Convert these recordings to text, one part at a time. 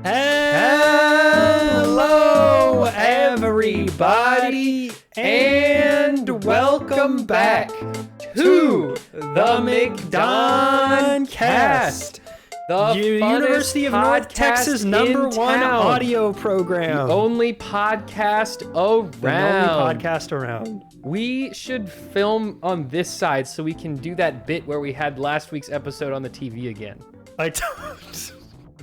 Hello, everybody, and welcome back to the McDonCast, the University of North Texas #1 audio program. The only podcast around. The only podcast around. We should film on this side so we can do that bit where we had last week's episode on the TV again. I don't.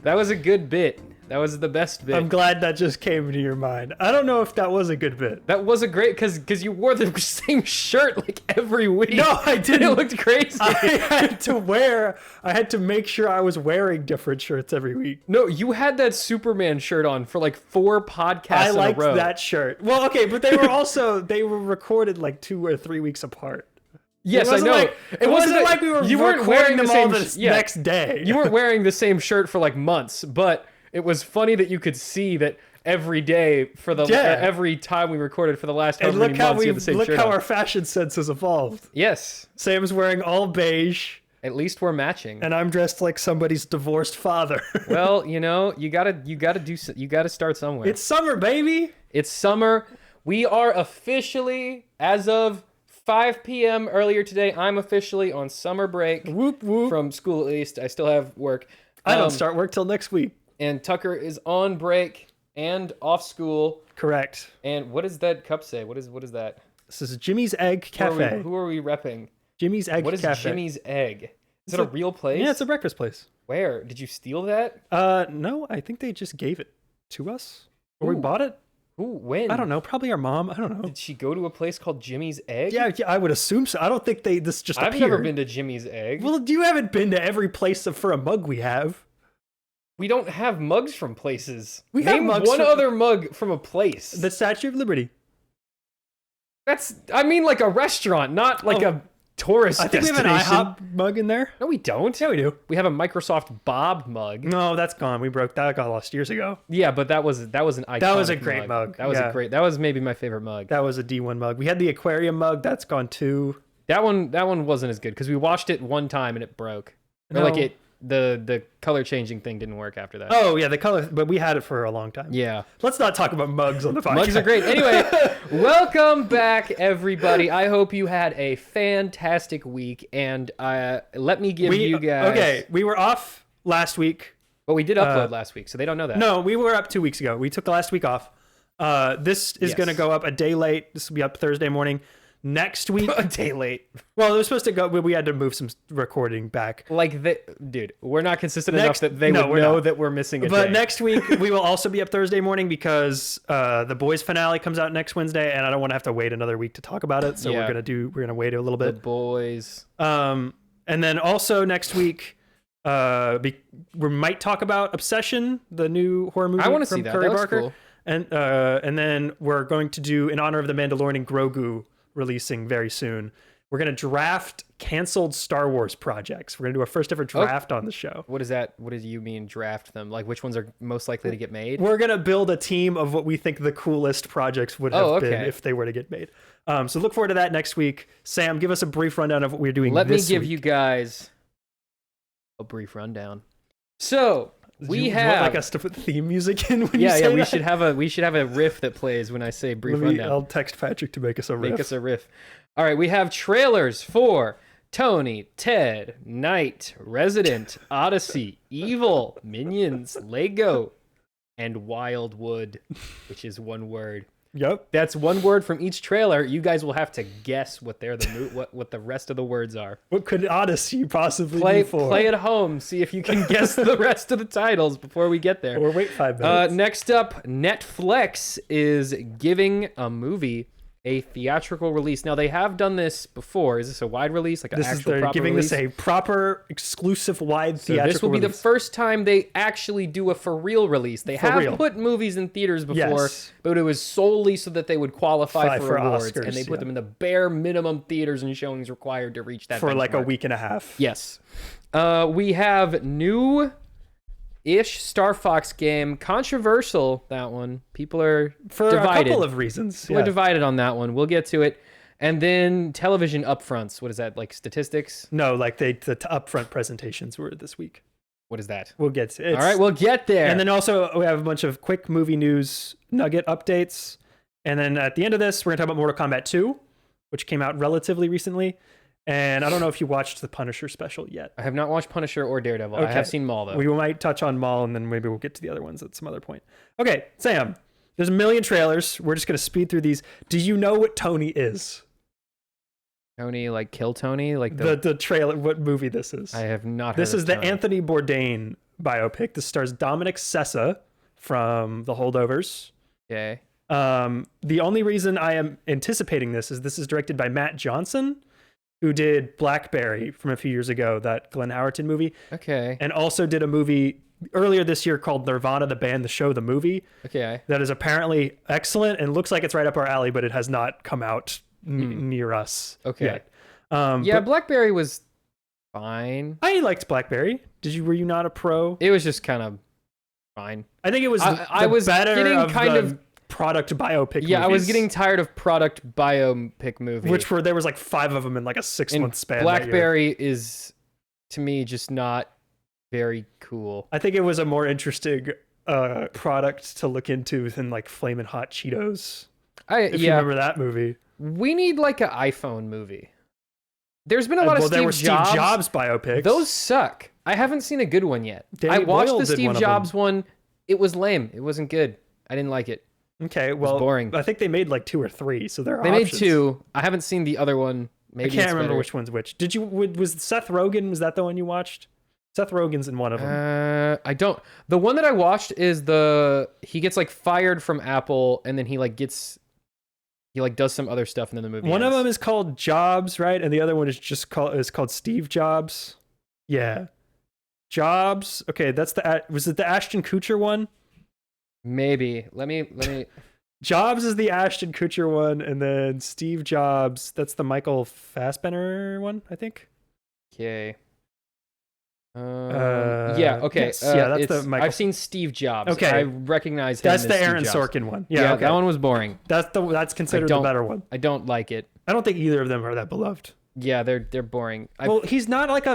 That was a good bit. That was the best bit. I'm glad that just came to your mind. I don't know if that was a good bit. That was a great, because you wore the same shirt like every week. No, I didn't. It looked crazy. I had to make sure I was wearing different shirts every week. No, you had that Superman shirt on for like 4 podcasts in a row. I liked that shirt. Well, okay, but they were recorded like 2 or 3 weeks apart. Yes, I know. It wasn't like we were weren't wearing them the all same the next day. You weren't wearing the same shirt for like months, but it was funny that you could see that every day for the every time we recorded for the last however many months, you had the same shirt on. Look how our fashion sense has evolved. Yes. Sam's wearing all beige. At least we're matching. And I'm dressed like somebody's divorced father. Well, you know, you gotta start somewhere. It's summer, baby. It's summer. We are officially, as of 5 p.m. earlier today, I'm officially on summer break. Whoop whoop. From school, at least. I still have work. I don't start work till next week. And Tucker is on break and off school. Correct. And what does that cup say? What is that? This is Jimmy's Egg Cafe. Who are we repping? Jimmy's Egg Cafe. What is Jimmy's Egg? Is it a real place? Yeah, it's a breakfast place. Where? Did you steal that? No, I think they just gave it to us. Or we bought it. Who? When? I don't know. Probably our mom. I don't know. Did she go to a place called Jimmy's Egg? Yeah, I would assume so. I don't think this just appeared. I've never been to Jimmy's Egg. Well, you haven't been to every place for a mug we have. We don't have mugs from places. Name have one other mug from a place. The Statue of Liberty. I mean like a restaurant, not like a tourist destination. We have an IHOP mug in there. No, we don't. Yeah, we do. We have a Microsoft Bob mug. No, that's gone. That got lost years ago. Yeah, but that was an iconic That was a great mug. That was maybe my favorite mug. That was a D1 mug. We had the aquarium mug. That's gone too. That one wasn't as good because we washed it one time and it broke. No. Or like the color changing thing didn't work after that. Oh yeah, the color, but we had it for a long time. Yeah. Let's not talk about mugs on the podcast. Mugs are great. Anyway, welcome back everybody. I hope you had a fantastic week, and let me give you guys. Okay, we were off last week. But we did upload last week, so they don't know that. No, we were up 2 weeks ago. We took the last week off. This is going to go up a day late. This will be up Thursday morning. Next week, a day late. Well, it was supposed to go. We had to move some recording back. Dude, we're not consistent enough that they would know that we're missing a day. But next week we will also be up Thursday morning because the Boys finale comes out next Wednesday, and I don't want to have to wait another week to talk about it. So we're gonna wait a little bit. The Boys. And then also next week, we might talk about Obsession, the new horror movie. I want to see that. Curry That looks Barker. cool. And then we're going to do, in honor of the Mandalorian and Grogu releasing very soon, we're going to draft canceled Star Wars projects. We're going to do our first ever draft on the show. What is that? What do you mean draft them? Like which ones are most likely to get made? We're going to build a team of what we think the coolest projects would have been if they were to get made. So look forward to that next week. Sam, give us a brief rundown of what we're doing this week. Let me give you guys a brief rundown. So we have. You want like us to put theme music in when you say that? We should have a riff that plays when I say brief rundown. I'll text Patrick to make us a riff. All right, we have trailers for Tony, Ted, Night, Resident, Odyssey, Evil, Minions, Lego, and Wildwood, which is one word. Yep. That's one word from each trailer. You guys will have to guess what what the rest of the words are. What could Odyssey possibly be for? Play at home. See if you can guess the rest of the titles before we get there. Or wait 5 minutes. Next up, Netflix is giving a movie a theatrical release. Now, they have done this before. Is this a wide release? Like an actual proper giving release? this a proper, exclusive, wide theatrical release. This will be the first time they actually do a for real release. They have put movies in theaters before, but it was solely so that they would qualify for awards. Oscars, and they put them in the bare minimum theaters and showings required to reach that for benchmark. like a week and a half. Yes. We have new-ish Starfox game. Controversial, that one. People are for divided. A couple of reasons. We're divided on that one. We'll get to it. And then television upfronts. What is that, like statistics? No, like the upfront presentations were this week. What is that? We'll get to it. All right, we'll get there. And then also we have a bunch of quick movie news nugget updates. And then at the end of this, we're going to talk about Mortal Kombat 2, which came out relatively recently. And I don't know if you watched the Punisher special yet. I have not watched Punisher or Daredevil. Okay. I have seen Maul, though. We might touch on Maul, and then maybe we'll get to the other ones at some other point. Okay, Sam, there's a million trailers. We're just going to speed through these. Do you know what Tony is? Tony, like Kill Tony? Like the trailer, what movie this is? I have not heard This is of the Tony. Anthony Bourdain biopic. This stars Dominic Sessa from The Holdovers. Okay. The only reason I am anticipating this is directed by Matt Johnson, who did Blackberry from a few years ago, that Glenn Howerton movie. Okay. And also did a movie earlier this year called Nirvana, the band, the show, the movie. Okay. That is apparently excellent and looks like it's right up our alley, but it has not come out near us Okay. yet. Yeah, Blackberry was fine. I liked Blackberry. Were you not a pro? It was just kind of fine. I think it was I was better getting of kind the of product biopic Yeah, movies, I was getting tired of product biopic movies. there was like 5 of them in like a 6-month span. Blackberry is, to me, just not very cool. I think it was a more interesting product to look into than like Flamin' Hot Cheetos. If you remember that movie. We need like an iPhone movie. There's been a lot of there were Steve Jobs biopics. Those suck. I haven't seen a good one yet. Danny I watched Boyle the did Steve one of Jobs one. It was lame. It wasn't good. I didn't like it. Okay, well, boring. I think they made like 2 or 3, so there are They options. made 2. I haven't seen the other one. Maybe I can't it's remember better. which one's which. Was Seth Rogen, was that the one you watched? Seth Rogen's in one of them. I don't. The one that I watched is he gets like fired from Apple, and then he does some other stuff, and then the movie One of ends. them is called Jobs, right? And the other one is called Steve Jobs. Yeah. Jobs. Okay, was it the Ashton Kutcher one? Maybe. Let me. Jobs is the Ashton Kutcher one, and then Steve Jobs, that's the Michael Fassbender one, I think. Okay. Yeah. Okay. Yes, yeah, that's the Michael. I've seen Steve Jobs. Okay. I recognize him. That's as the Steve Aaron Jobs. Sorkin one. Yeah. Okay. That one was boring. That's considered the better one. I don't like it. I don't think either of them are that beloved. Yeah, they're boring. Well, he's not like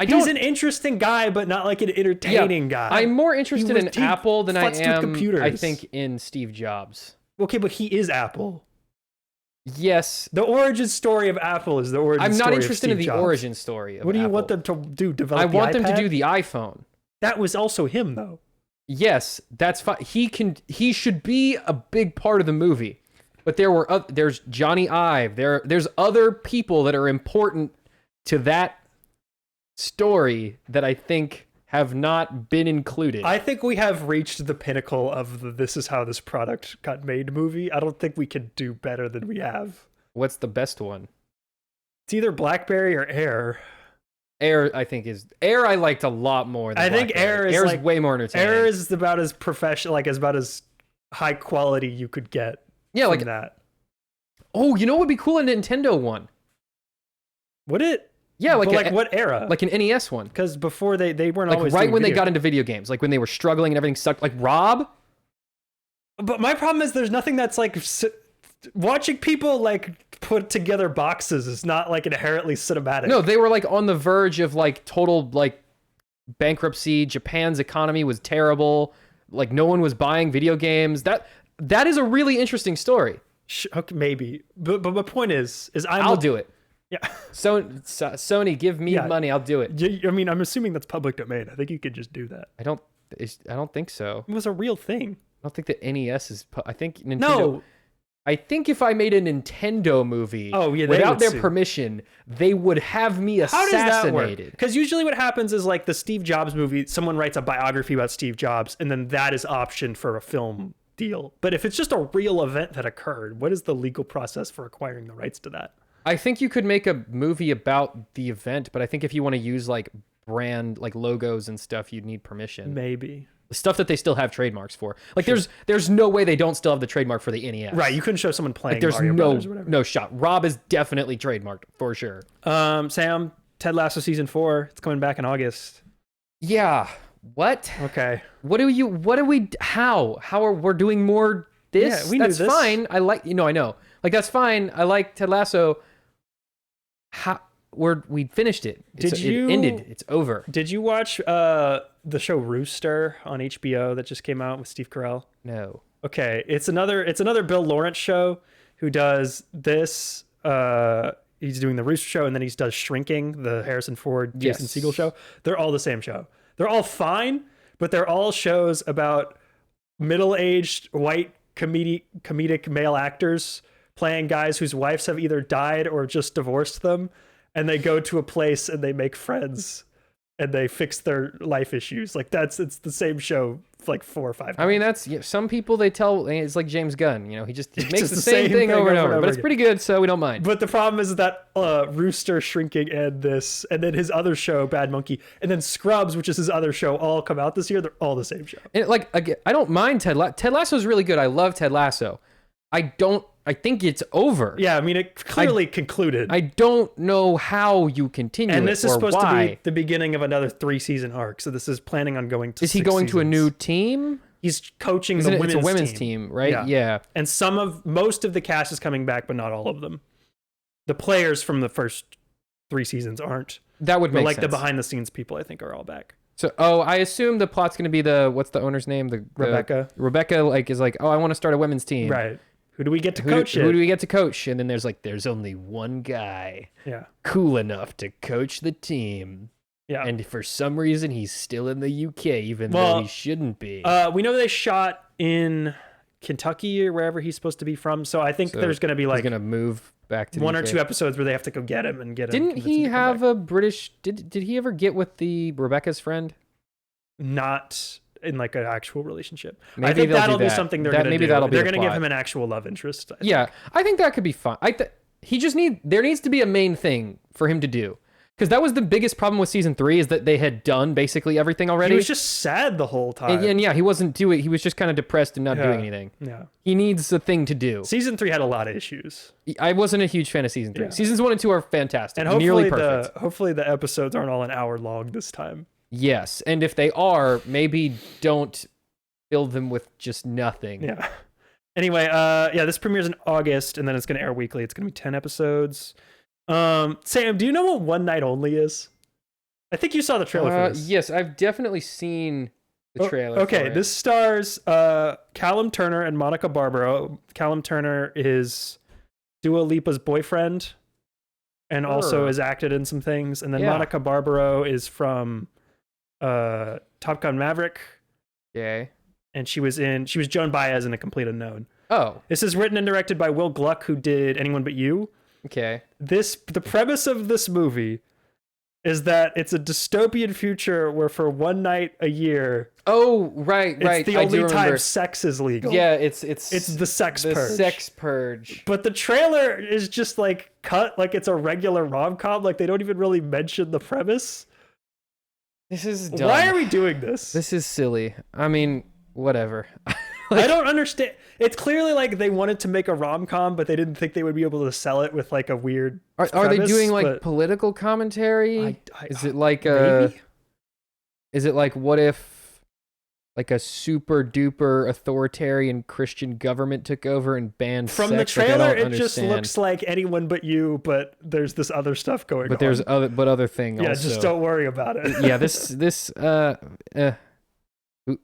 he's an interesting guy, but not like an entertaining guy. I'm more interested in Apple than I futzed with am, computers. I think, in Steve Jobs. Okay, but he is Apple. Yes. The origin story of Apple is the origin story I'm not of interested Steve in the Jobs. origin story of What do you Apple. want them to do? Develop I the want them to iPad? do the iPhone. That was also him, though. Yes, that's fine. He should be a big part of the movie. But there's Johnny Ive. There's other people that are important to that story that I think have not been included. I think we have reached the pinnacle of the "this is how this product got made" movie. I don't think we can do better than we have. What's the best one? It's either Blackberry or Air. Air, I think, is Air. I liked a lot more. Than I think Blackberry. Air is way more entertaining. Air is about as professional, about as high quality you could get. Yeah, from like that. Oh, you know what would be cool? A Nintendo one. Would it? Yeah, like what era? Like an NES one. Because before they weren't Like always right doing when they video got into video games, like when they were struggling and everything sucked. Like Rob. But my problem is there's nothing that's like watching people like put together boxes is not like inherently cinematic. No, they were like on the verge of like total like bankruptcy. Japan's economy was terrible. Like no one was buying video games. That is a really interesting story. Okay, maybe. But my point is I'll do it. Yeah. So Sony, give me money. I'll do it. I mean, I'm assuming that's public domain. I think you could just do that. I don't think so. It was a real thing. I don't think that NES is. I think Nintendo. No. I think if I made a Nintendo movie, they without would their sue. permission, they would have me assassinated. Because usually what happens is like the Steve Jobs movie, someone writes a biography about Steve Jobs, and then that is optioned for a film deal. But if it's just a real event that occurred, what is the legal process for acquiring the rights to that? I think you could make a movie about the event, but I think if you want to use like brand, like logos and stuff, you'd need permission. Maybe. Stuff that they still have trademarks for. Like there's no way they don't still have the trademark for the NES. Right, you couldn't show someone playing Like, there's Mario Brothers or whatever. no shot. Rob is definitely trademarked for sure. Sam, Ted Lasso season 4, it's coming back in August. Yeah. What? Okay. How are we doing more this? Yeah, we knew That's this. fine. I know. Like that's fine. I like Ted Lasso. How we finished it. It ended. It's over. Did you watch the show Rooster on HBO that just came out with Steve Carell? No. Okay, it's another Bill Lawrence show who does this. He's doing the Rooster show, and then he does Shrinking, the Harrison Ford, Jason Segel show. They're all the same show. They're all fine, but they're all shows about middle-aged white comedic male actors playing guys whose wives have either died or just divorced them, and they go to a place and they make friends and they fix their life issues. Like it's the same show like 4 or 5 times. I mean, some people they tell it's like James Gunn. He makes the same thing over and over, but it's pretty good, so we don't mind. But the problem is that Rooster, Shrinking, and then his other show, Bad Monkey, and then Scrubs, which is his other show, all come out this year. They're all the same show. And again, I don't mind Ted Lasso is really good. I love Ted Lasso. I think it's over. Yeah, I mean, it clearly concluded. I don't know how you continue and this it is or supposed why. to be the beginning of another 3-season arc. So this is planning on going to. Is he going to a new team? He's coaching It's a women's team, right? Yeah. And most of the cast is coming back, but not all of them. The players from the first 3 seasons aren't. That would make sense. The behind the scenes people, I think, are all back. So, I assume the plot's going to be what's the owner's name? Rebecca. Rebecca is like, I want to start a women's team. Right. Who do we get to coach it? Who do we get to coach? And then there's only one guy cool enough to coach the team. Yeah. And for some reason, he's still in the UK, even though he shouldn't be. We know they shot in Kentucky or wherever he's supposed to be from. So I think there's going to be he's going to move back to the 1 UK. or 2 episodes where they have to go get him and get him. Didn't he have a British... Did he ever get with the Rebecca's friend? Not in like an actual relationship. Maybe I think that'll do be that. something they're going to do. That'll be they're going to give him an actual love interest. I think that could be fun. There needs to be a main thing for him to do. Because that was the biggest problem with season 3 is that they had done basically everything already. He was just sad the whole time. And he wasn't doing. He was just kind of depressed and not doing anything. Yeah. He needs a thing to do. Season 3 had a lot of issues. I wasn't a huge fan of season 3. Yeah. Seasons 1 and 2 are fantastic. And nearly perfect. Hopefully the episodes aren't all an hour long this time. Yes. And if they are, maybe don't fill them with just nothing. Yeah. Anyway, this premieres in August and then it's going to air weekly. It's going to be 10 episodes. Sam, do you know what One Night Only is? I think you saw the trailer for this. Yes, I've definitely seen the trailer. Okay, this stars Callum Turner and Monica Barbaro. Callum Turner is Dua Lipa's boyfriend and also has acted in some things. And then Monica Barbaro is from Top Gun Maverick. Okay. And she was Joan Baez in A Complete Unknown. Oh. This is written and directed by Will Gluck, who did Anyone But You. Okay. The premise of this movie is that it's a dystopian future where for one night a year. Oh, right. It's the only time sex is legal. Yeah, it's the sex purge. The sex purge. But the trailer is just like cut like it's a regular rom-com. Like they don't even really mention the premise. This is dumb. Why are we doing this? This is silly. I mean, whatever. I don't understand. It's clearly like they wanted to make a rom-com, but they didn't think they would be able to sell it with like a weird Are they doing like political commentary? Is it like is it like what if like a super duper authoritarian Christian government took over and banned from sex? the trailer? It just looks like Anyone But You, but there's this other stuff going on. But there's other thing. Yeah, also. just don't worry about it. Yeah, this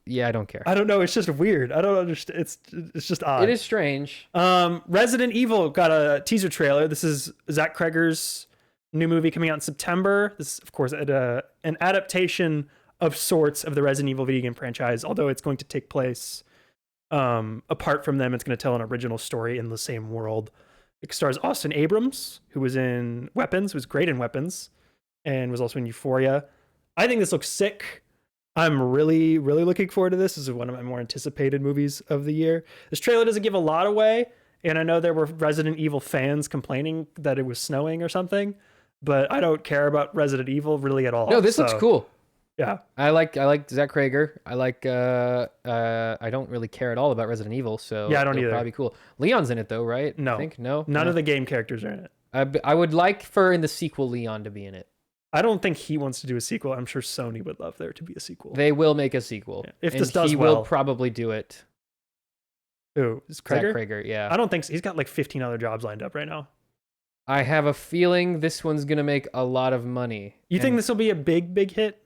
yeah, I don't care. I don't know. It's just weird. I don't understand. It's just odd. It is strange. Resident Evil got a teaser trailer. This is Zach Kreger's new movie coming out in September. This is, of course, an adaptation of sorts of the Resident Evil video game franchise, although it's going to take place apart from them. It's going to tell an original story in the same world. It stars Austin Abrams, who was in Weapons, who was great in Weapons, and was also in Euphoria. I think this looks sick. I'm really, really looking forward to this. This is one of my more anticipated movies of the year. This trailer doesn't give a lot away, and I know there were Resident Evil fans complaining that it was snowing or something, but I don't care about Resident Evil really at all. No, this looks cool. Yeah. I like Zach Kreger. I like I don't really care at all about Resident Evil, so yeah, I don't either. Probably cool. Leon's in it though, right? No. I think no. None of the game characters are in it. I would like for in the sequel Leon to be in it. I don't think he wants to do a sequel. I'm sure Sony would love there to be a sequel. They will make a sequel. Yeah. If this does he well. He will probably do it. Who? Is Kreger? Zach Kreger, yeah. I don't think so. He's got like 15 other jobs lined up right now. I have a feeling this one's gonna make a lot of money. You think this will be a big hit?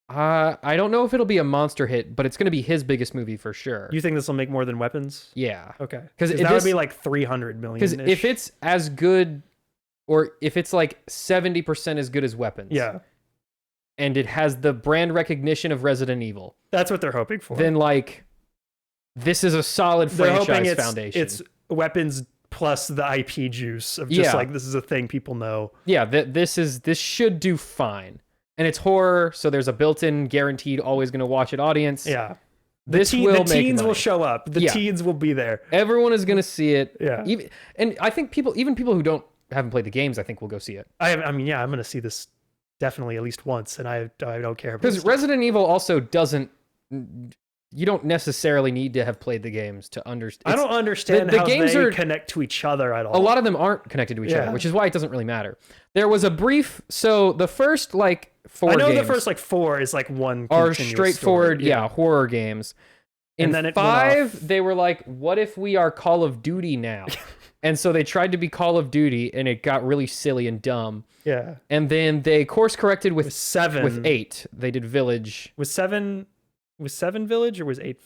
I don't know if it'll be a monster hit, but it's gonna be his biggest movie for sure. You think this will make more than Weapons? Yeah. Okay. Because that would be like 300 million. Because if it's as good, or if it's like 70% as good as Weapons, yeah, and it has the brand recognition of Resident Evil, that's what they're hoping for. Then like, this is a solid franchise foundation. It's Weapons plus the IP juice of just like, this is a thing people know. Yeah, this should do fine. And it's horror, so there's a built-in, guaranteed, always going to watch it audience. Yeah. The teens will show up. The teens will be there. Everyone is going to see it. Yeah. And I think even people who haven't played the games, I think will go see it. I mean, yeah, I'm going to see this definitely at least once, and I don't care. Because Resident Evil also doesn't... You don't necessarily need to have played the games to understand. I don't understand how games connect to each other at all. A lot of them aren't connected to each other, which is why it doesn't really matter. There was a brief... So the first, like, 4 games... I know the first, like, 4 is, like, one are straightforward, story. Horror games. In then 5, they were like, what if we are Call of Duty now? And so they tried to be Call of Duty, and it got really silly and dumb. Yeah. And then they course-corrected with 7. With 8. They did Village. Was 7 Village or was 8?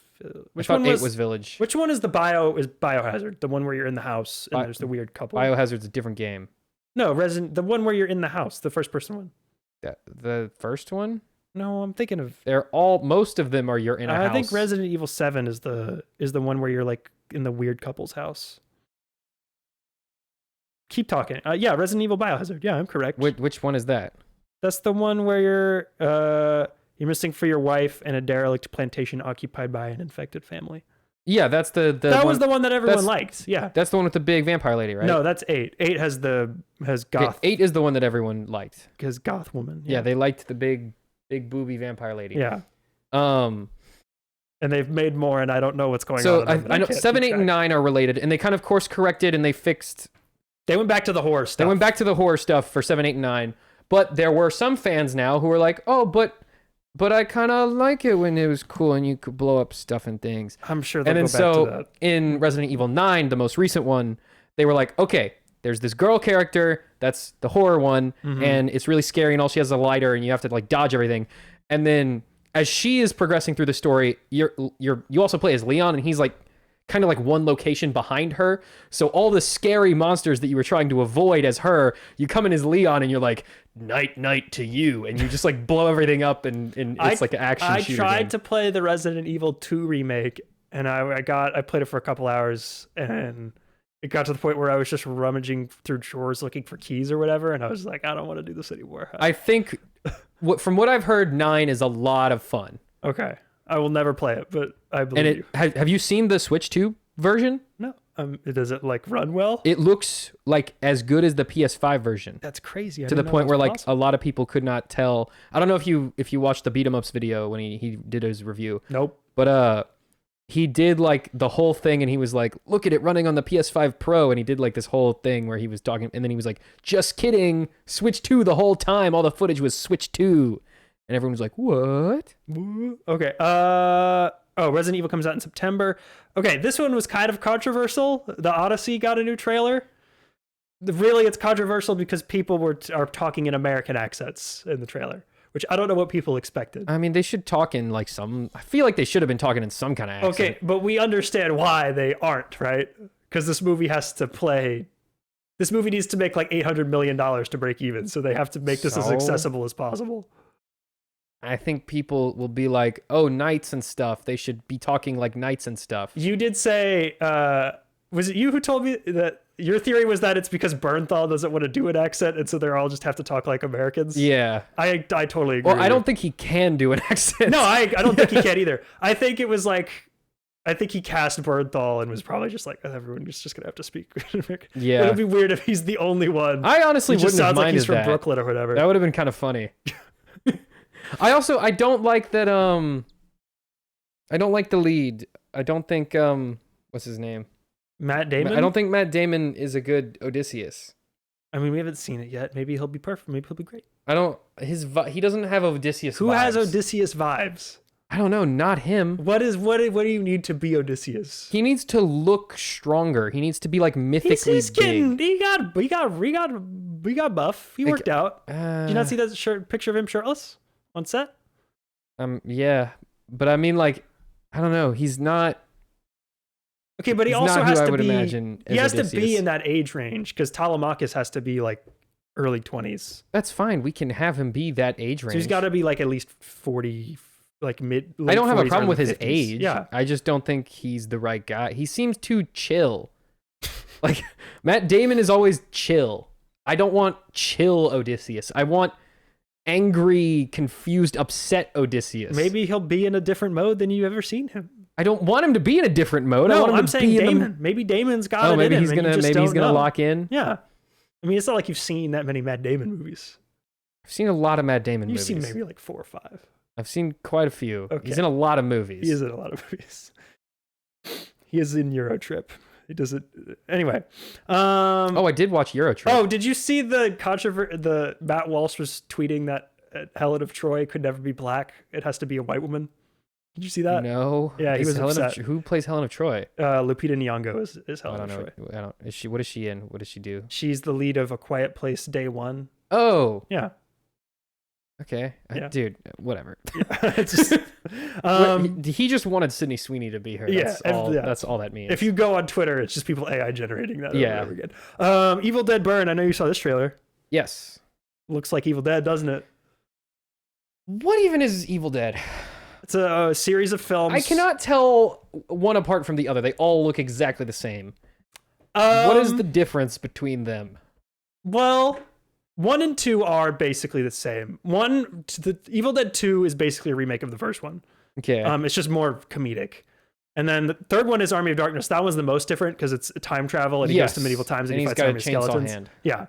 Which one 8 was Village. Which one is Biohazard? The one where you're in the house and there's the weird couple. Biohazard's a different game. No, the one where you're in the house, the first person one. The first one? No, I'm thinking of. Most of them are you're in a house. I think Resident Evil 7 is the one where you're like in the weird couple's house. Keep talking. Yeah, Resident Evil Biohazard. Yeah, I'm correct. Which one is that? That's the one where you're missing for your wife and a derelict plantation occupied by an infected family. Yeah, that's that was the one that everyone liked. Yeah, that's the one with the big vampire lady, right? No, that's 8. 8 has goth. 8 is the one that everyone liked. Because goth woman. Yeah, they liked the big booby vampire lady. Yeah. And they've made more, and I don't know what's going on. So I know 7, 8, and 9 are related, and they kind of course corrected and they fixed. They went back to the horror stuff. They went back to the horror stuff for 7, 8, and 9. But there were some fans now who were like, oh, but I kind of like it when it was cool and you could blow up stuff and things. I'm sure they'll go back to that. In Resident Evil 9, the most recent one, they were like, okay, there's this girl character, that's the horror one, and it's really scary, and all she has is a lighter, and you have to like dodge everything. And then as she is progressing through the story, you also play as Leon, and he's like kind of like one location behind her. So all the scary monsters that you were trying to avoid as her, you come in as Leon and you're like, night to you, and you just like blow everything up, and it's like an action shooter. I tried game. to play the Resident Evil 2 remake, and I played it for a couple hours, and it got to the point where I was just rummaging through drawers looking for keys or whatever, and I was like, I don't want to do this anymore. I think from what I've heard, 9 is a lot of fun. Okay. I will never play it, but I believe you. Have you seen the Switch 2 version? No. Does it like run well? It looks like as good as the PS5 version. That's crazy. To the point where like a lot of people could not tell. I don't know if you watched the Beat 'em Ups video when he did his review. Nope. But he did like the whole thing, and he was like, look at it running on the PS5 Pro, and he did like this whole thing where he was talking, and then he was like, just kidding, Switch 2 the whole time, all the footage was Switch 2. And everyone was like, what? Okay. Resident Evil comes out in September. Okay, this one was kind of controversial. The Odyssey got a new trailer. Really, it's controversial because people are talking in American accents in the trailer, which I don't know what people expected. I mean, they should talk in like I feel like they should have been talking in some kind of accent. Okay, but we understand why they aren't, right? Because this movie needs to make like $800 million to break even, so they have to make this as accessible as possible. I think people will be like, oh, knights and stuff. They should be talking like knights and stuff. You did say, was it you who told me that your theory was that it's because Bernthal doesn't want to do an accent, and so they're all just have to talk like Americans? Yeah. I totally agree. Well, I don't think he can do an accent. No, I don't think he can either. I think it was like, I think he cast Bernthal and was probably just like, everyone is just going to have to speak. Yeah. It would be weird if he's the only one. I honestly wouldn't have minded that. Sounds like he's from Brooklyn or whatever. That would have been kind of funny. I don't like that I don't like the lead. I don't think what's his name? Matt Damon? I don't think Matt Damon is a good Odysseus. I mean, we haven't seen it yet. Maybe he'll be perfect. Maybe he'll be great. He doesn't have Odysseus vibes. Who has Odysseus vibes? I don't know, not him. What do you need to be Odysseus? He needs to look stronger. He needs to be like mythically He's getting, big. he got buff. He worked out. Did you not see that picture of him shirtless on set? Yeah, but I mean, like, I don't know. He's not. Okay, but he He's also not has who I to would be. imagine He as has to be Odysseus. in that age range because Telemachus has to be like early 20s. That's fine. We can have him be that age range. So he's got to be like at least 40, like mid. I don't have a 40s, problem with early his 50s. age. Yeah. I just don't think he's the right guy. He seems too chill. Like, Matt Damon is always chill. I don't want chill Odysseus. I want angry, confused, upset Odysseus. Maybe he'll be in a different mode than you've ever seen him. I don't want him to be in a different mode. I No, want him I'm to saying be in Damon. Maybe Damon's got Oh, it maybe in him. he's and you gonna just maybe he's don't gonna know. lock in. Yeah. I mean, it's not like you've seen that many Matt Damon movies. I've seen a lot of Matt Damon You've movies. seen maybe like 4 or 5. I've seen quite a few. Okay. He's in a lot of movies. He is in a lot of movies. He is in Eurotrip. He does it anyway. Oh, I did watch Eurotrip. Oh, did you see the controversy? The Matt Walsh was tweeting that Helen of Troy could never be black. It has to be a white woman. Did you see that? No. Yeah, he Is was upset. Who plays Helen of Troy? Lupita Nyong'o is I Helen don't of know. Troy. I don't. Is she? What is she in? What does she do? She's the lead of A Quiet Place Day One. Oh. Yeah. Okay. Yeah. Dude, whatever. Yeah. It's just, He just wanted Sydney Sweeney to be her. Yeah, That's and- all. yeah. That's all that means. if you go on Twitter, it's just people AI generating that Yeah. over and over again. Evil Dead Burn. I know you saw this trailer. Yes. Looks like Evil Dead, doesn't it? What even is Evil Dead? It's a series of films. I cannot tell one apart from the other. They all look exactly the same. What is the difference between them? Well, 1 and 2 are basically the same. The Evil Dead 2 is basically a remake of the first one. Okay. It's just more comedic. And then the third one is Army of Darkness. That one's the most different because it's time travel and he goes to medieval times and he he's fights got a army of chainsaw skeletons. hand. Yeah.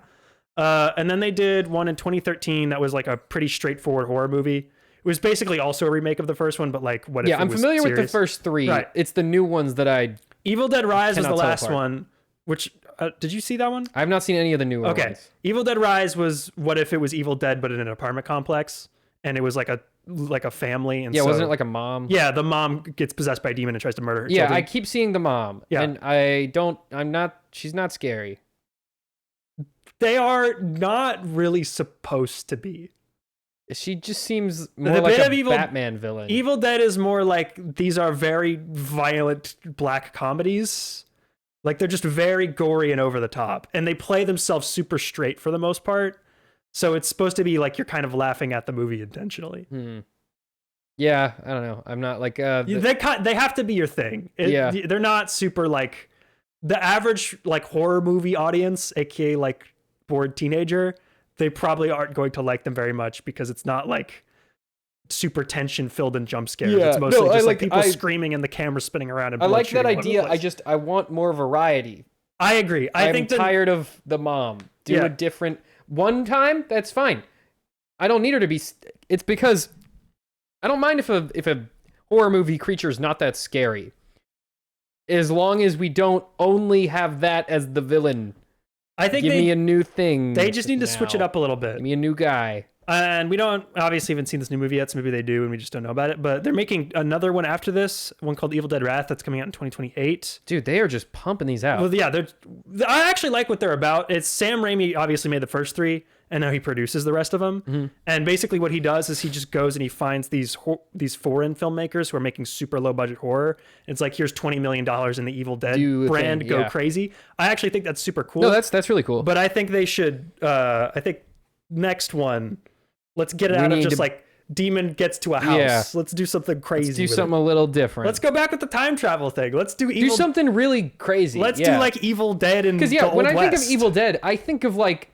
And then they did one in 2013 that was like a pretty straightforward horror movie. It was basically also a remake of the first one, but like what if Yeah, it I'm was familiar with the serious? first three. Right. It's the new ones that I Evil Dead Rise was the cannot tell last apart. one, which did you see that one? I've not seen any of the newer Okay. ones. Evil Dead Rise was what if it was Evil Dead but in an apartment complex and it was like a family and Yeah, so, wasn't it like a mom? yeah, the mom gets possessed by a demon and tries to murder her Yeah, children. I keep seeing the mom. Yeah. And she's not scary. They are not really supposed to be. She just seems more The like bit a of Evil- Batman villain. Evil Dead is more like these are very violent black comedies. Like they're just very gory and over the top. And they play themselves super straight for the most part. So it's supposed to be like you're kind of laughing at the movie intentionally. Yeah, I don't know. I'm not like They have to be your thing. Yeah. They're not super like the average like horror movie audience, aka like bored teenager. They probably aren't going to like them very much because it's not like super tension filled and jump scares. Yeah, It's mostly no, just I like people I screaming and the camera spinning around. And I blood like that shooting all over the idea. place. I want more variety. I agree. I think I'm that tired of the mom. Do Yeah. a different one time. That's fine. I don't need her to be. It's because I don't mind if a horror movie creature is not that scary, as long as we don't only have that as the villain. I think Give me a new thing. they just need to switch it now. up a little bit. Give me a new guy. And we don't obviously haven't seen this new movie yet, so maybe they do and we just don't know about it. But they're making another one after this, one called Evil Dead Wrath, that's coming out in 2028. Dude, they are just pumping these out. Well, yeah, I actually like what they're about. It's Sam Raimi obviously made the first 3, and now he produces the rest of them. Mm-hmm. And basically, what he does is he just goes and he finds these foreign filmmakers who are making super low budget horror. It's like here's $20 million in the Evil Dead Do a brand, thing, go yeah. crazy. I actually think that's super cool. No, that's really cool. But I think they should. I think next one, let's get it We out of need just to- like demon gets to a house. Yeah. Let's do something crazy. Let's do with something it. a little different. Let's go back with the time travel thing. Let's do do evil. something really crazy. Let's yeah. do like Evil Dead and Because yeah, when I think of West. Evil Dead, I think of like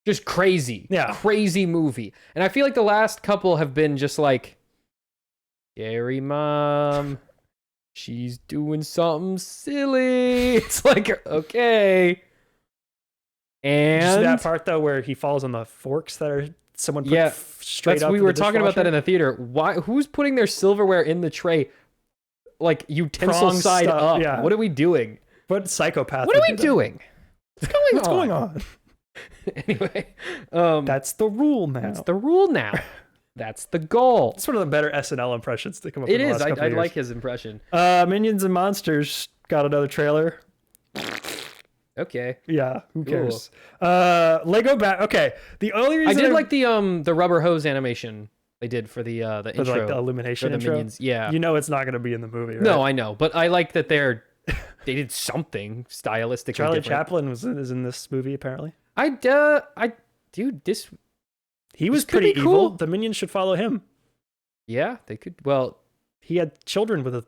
just crazy, Yeah. crazy movie, and I feel like the last couple have been just like, scary mom, she's doing something silly. It's like okay, Did you see and that part though where he falls on the forks that are someone put Yeah, straight that's up. we to were the talking about that in dishwasher? the theater. Why? Who's putting their silverware in the tray, like utensil Prong side stuff, up? yeah. What are we doing? What psychopath? What are would we do that? doing? What's going What's on? going on? Anyway, That's the rule now. that's the rule now. That's the goal. It's one of the better SNL impressions to come up It in the is. last couple I of years. like his impression. Minions and Monsters got another trailer. Okay. Yeah, who Cool. cares? Lego Bat. Okay, the only reason I did like the rubber hose animation they did for the for intro. like the illumination for the intro. Minions. Yeah. You know it's not going to be in the movie, right? No, I know, but I like that they did something stylistically Charlie different. Chaplin is in this movie apparently. Dude, this. He was could pretty be evil. cool. The minions should follow him. Yeah, they could. Well, He had children with a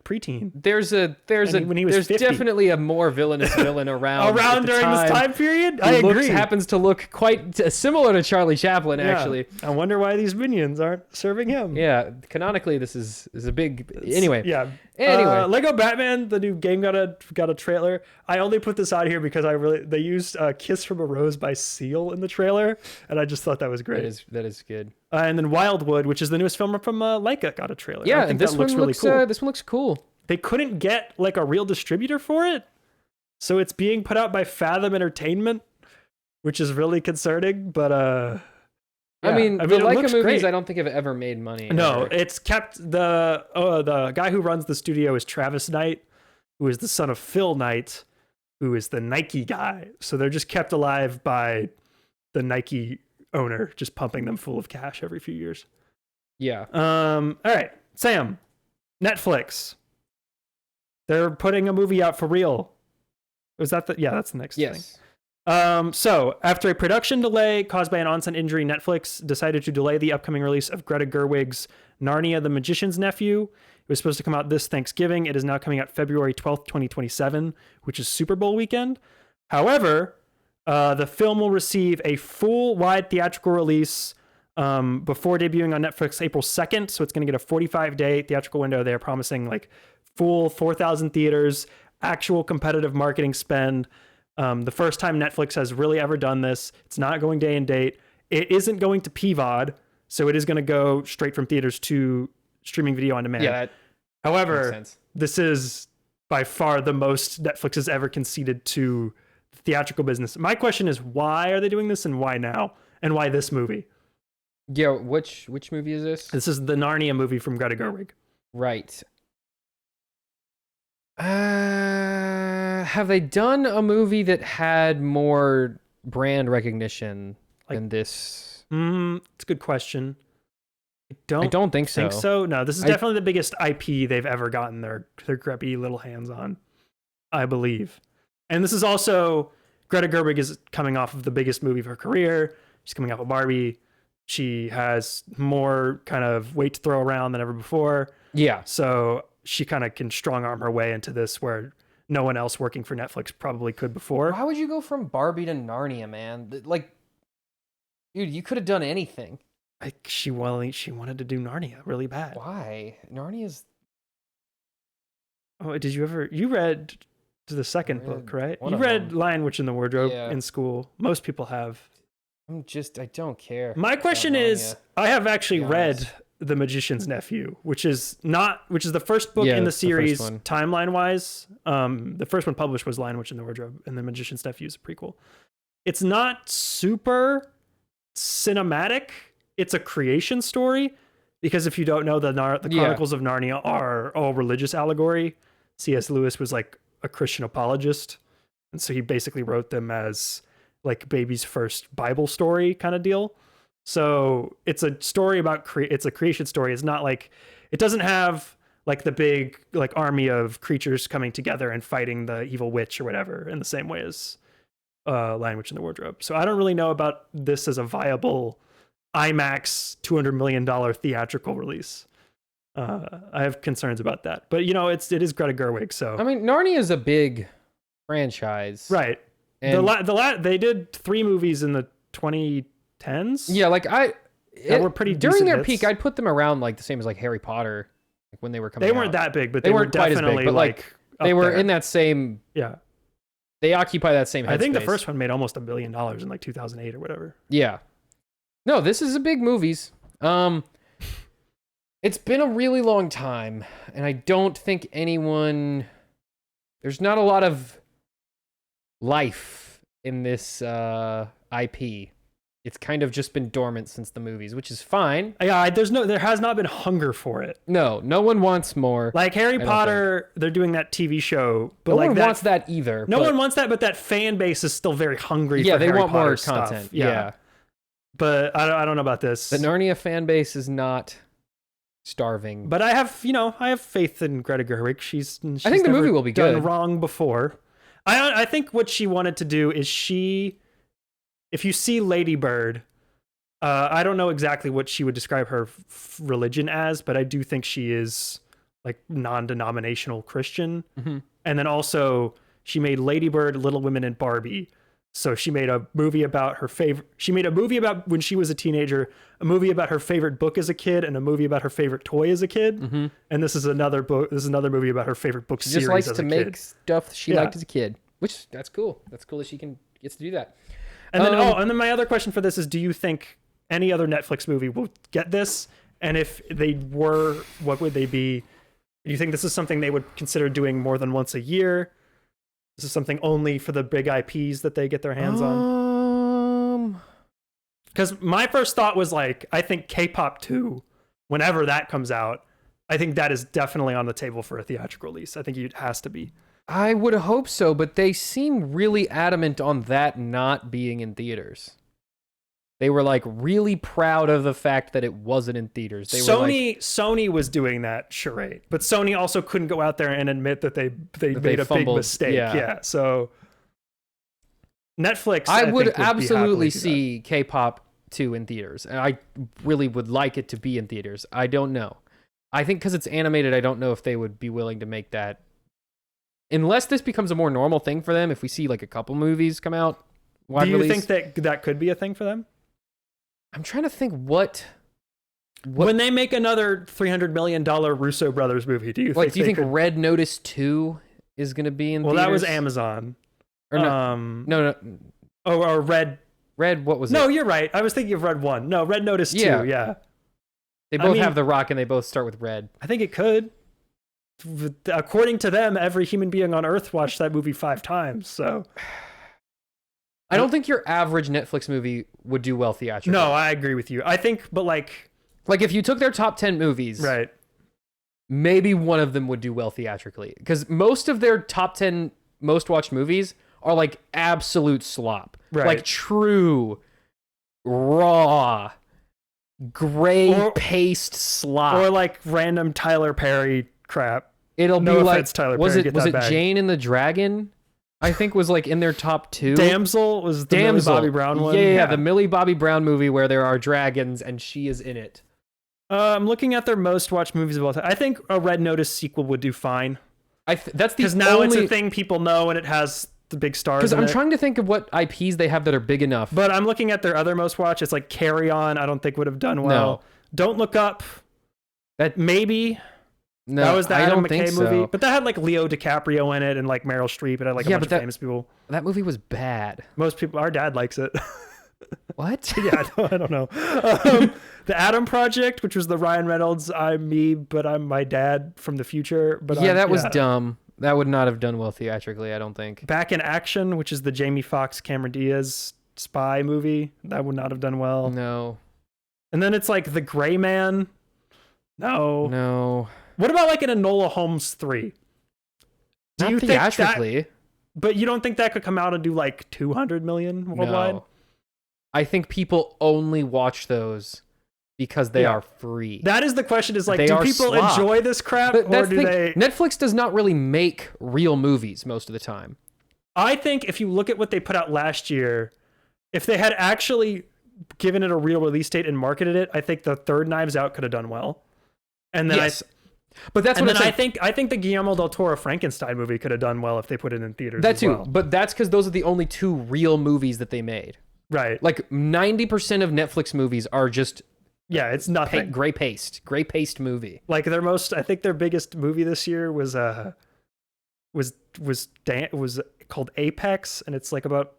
preteen. there's when he was 50. definitely a more villainous villain around at the during this time period. I Who agree. happens to look quite similar to Charlie Chaplin, actually. I wonder why these minions aren't serving him. Yeah, canonically, this is a big. Anyway, Yeah. Anyway. Lego Batman, the new game got a trailer. I only put this out here because they used "Kiss from a Rose" by Seal in the trailer, and I just thought that was great. that is good. And then Wildwood, which is the newest film from Leica, got a trailer. Yeah, I think this that one looks really cool. This one looks cool. They couldn't get like a real distributor for it, so it's being put out by Fathom Entertainment, which is really concerning. But I mean, the it Leica looks movies, great. I don't think have ever made money. No, ever. it's kept the guy who runs the studio is Travis Knight, who is the son of Phil Knight, who is the Nike guy. So they're just kept alive by the Nike owner, just pumping them full of cash every few years. Yeah. All right, Sam, Netflix. They're putting a movie out for real. Was that yeah, that's the next thing. Yes. So, after a production delay caused by an onset injury, Netflix decided to delay the upcoming release of Greta Gerwig's Narnia, the Magician's Nephew. It was supposed to come out this Thanksgiving. It is now coming out February 12th, 2027, which is Super Bowl weekend. However, the film will receive a full-wide theatrical release before debuting on Netflix April 2nd. So it's going to get a 45-day theatrical window. They're promising like full 4,000 theaters, actual competitive marketing spend. The first time Netflix has really ever done this. It's not going day and date. It isn't going to PVOD, so it is going to go straight from theaters to streaming video on demand. Yeah. That makes However, sense. this is by far the most Netflix has ever conceded to the theatrical business. My question is, why are they doing this and why now? And why this movie? Yeah. Which movie is this? This is the Narnia movie from Greta Gerwig. Right. Have they done a movie that had more brand recognition than this? It's a good question. I don't think so. Think so? No, this is definitely the biggest IP they've ever gotten their grubby little hands on, I believe. And this is also, Greta Gerwig is coming off of the biggest movie of her career. She's coming off of Barbie. She has more kind of weight to throw around than ever before. Yeah. So she kind of can strong arm her way into this where no one else working for Netflix probably could before. Why would you go from Barbie to Narnia, man? Like, dude, you could have done anything. She wanted to do Narnia really bad. Why? Narnia's. Oh, you read the second book, right? one You of read them. Lion, Witch, and the Wardrobe Yeah. in school. Most people have. I don't care. My question about is, Narnia, I have actually to be honest. read The Magician's Nephew, which is the first book Yeah, in the it's the first series one. timeline wise. The first one published was Lion, Witch, and the Wardrobe, and The Magician's Nephew is a prequel. It's not super cinematic. It's a creation story, because if you don't know, the Chronicles of Narnia are all religious allegory. C.S. Lewis was like a Christian apologist, and so he basically wrote them as like baby's first Bible story kind of deal. So it's a story about it's a creation story. It's not like, it doesn't have like the big like army of creatures coming together and fighting the evil witch or whatever in the same way as Lion, Witch, and the Wardrobe. So I don't really know about this as a viable IMAX $200 million theatrical release. I have concerns about that, but you know, it is Greta Gerwig. So I mean, Narnia is a big franchise, right. And They did 3 movies in the 2010s. yeah, like That were pretty during decent their hits. peak. I'd put them around like the same as like Harry Potter, like when they were coming. They weren't out. that big, but They they were weren't quite as big, definitely but, like, they up were there. in that same. Yeah, They occupy that same. I think the headspace. first one made almost $1 billion in like 2008 or whatever. Yeah. No, this is a big movies. It's been a really long time, and I don't think anyone. There's not a lot of life in this IP. It's kind of just been dormant since the movies, which is fine. Yeah, there has not been hunger for it. No one wants more. Like Harry Potter, they're doing that TV show, but No like one wants that either. No one wants that, but that fan base is still very hungry. Yeah, for they Harry want Potter more stuff. content. Yeah. Yeah, But I don't know about this. the Narnia fan base is not starving. But I have faith in Greta Gerwig. She's I think the never movie will be done good. wrong before. I think what she wanted to do is if you see Lady Bird, I don't know exactly what she would describe her religion as, but I do think she is like non-denominational Christian. Mm-hmm. And then also she made Lady Bird, Little Women, and Barbie. So she made a movie about her favorite. She made a movie about when she was a teenager, a movie about her favorite book as a kid, and a movie about her favorite toy as a kid. Mm-hmm. And this is another book. This is another movie about her favorite book She series. just likes as to a make kid. stuff she liked as a kid, which that's cool. That's cool that she gets to do that. And then and then my other question for this is: do you think any other Netflix movie will get this? And if they were, what would they be? Do you think this is something they would consider doing more than once a year? This is something only for the big IPs that they get their hands on? Because my first thought was like, I think K-pop 2, whenever that comes out, I think that is definitely on the table for a theatrical release. I think it has to be. I would hope so, but they seem really adamant on that not being in theaters. They were like really proud of the fact that it wasn't in theaters. Sony was doing that charade, but Sony also couldn't go out there and admit that they made a big mistake. Yeah. So Netflix, I would think, absolutely see K-pop 2 in theaters, and I really would like it to be in theaters. I don't know. I think because it's animated, I don't know if they would be willing to make that. Unless this becomes a more normal thing for them, if we see like a couple movies come out wide Do you release. think that could be a thing for them? I'm trying to think what when they make another $300 million Russo brothers movie, do you think Red Notice 2 is going to be in theaters? Well, that was Amazon. Or no. No. Or Red, what was it? No, you're right. I was thinking of Red 1. No, Red Notice 2, yeah. They both have The Rock and they both start with Red. I think it could. According to them, every human being on Earth watched that movie 5 times, so... I don't think your average Netflix movie would do well theatrically. No, I agree with you. I think, but like if you took their top 10 movies, right, maybe one of them would do well theatrically. Because most of their top 10 most watched movies are like absolute slop. Right. Like true, raw, gray paste slop. Or like random Tyler Perry crap. It'll no be like, offense, Tyler was Perry, it Jane and the Dragon? I think was like in their top 2. Damsel was the Millie Bobby Brown one. Yeah, the Millie Bobby Brown movie where there are dragons and she is in it. I'm looking at their most watched movies of all time. I think a Red Notice sequel would do fine. That's because now it's a thing people know and it has the big stars. Because I'm trying to think of what IPs they have that are big enough. But I'm looking at their other most watched. It's like Carry On. I don't think would have done well. No. Don't Look Up. That maybe. No, that was the Adam McKay movie, but that had like Leo DiCaprio in it and like Meryl Streep. It had like a bunch of famous people. That movie was bad. Most people, our dad likes it. What? Yeah, I don't know. The Adam Project, which was the Ryan Reynolds, I'm me, but I'm my dad from the future. But yeah, that was dumb. That would not have done well theatrically, I don't think. Back in Action, which is the Jamie Foxx, Cameron Diaz spy movie, that would not have done well. No. And then it's like The Gray Man. No. What about like an Enola Holmes 3? Not you theatrically. Think that, but you don't think that could come out and do like 200 million worldwide? No. I think people only watch those because they are free. That is the question, is like, do people enjoy this crap, or do they... Netflix does not really make real movies most of the time. I think if you look at what they put out last year, if they had actually given it a real release date and marketed it, I think the third Knives Out could have done well. And then yes. But that's what I think the Guillermo del Toro Frankenstein movie could have done well if they put it in theaters. That too, well. But that's because those are the only 2 real movies that they made. Right. Like 90% of Netflix movies are just it's nothing. Gray paste movie. Like I think their biggest movie this year was called Apex, and it's like about,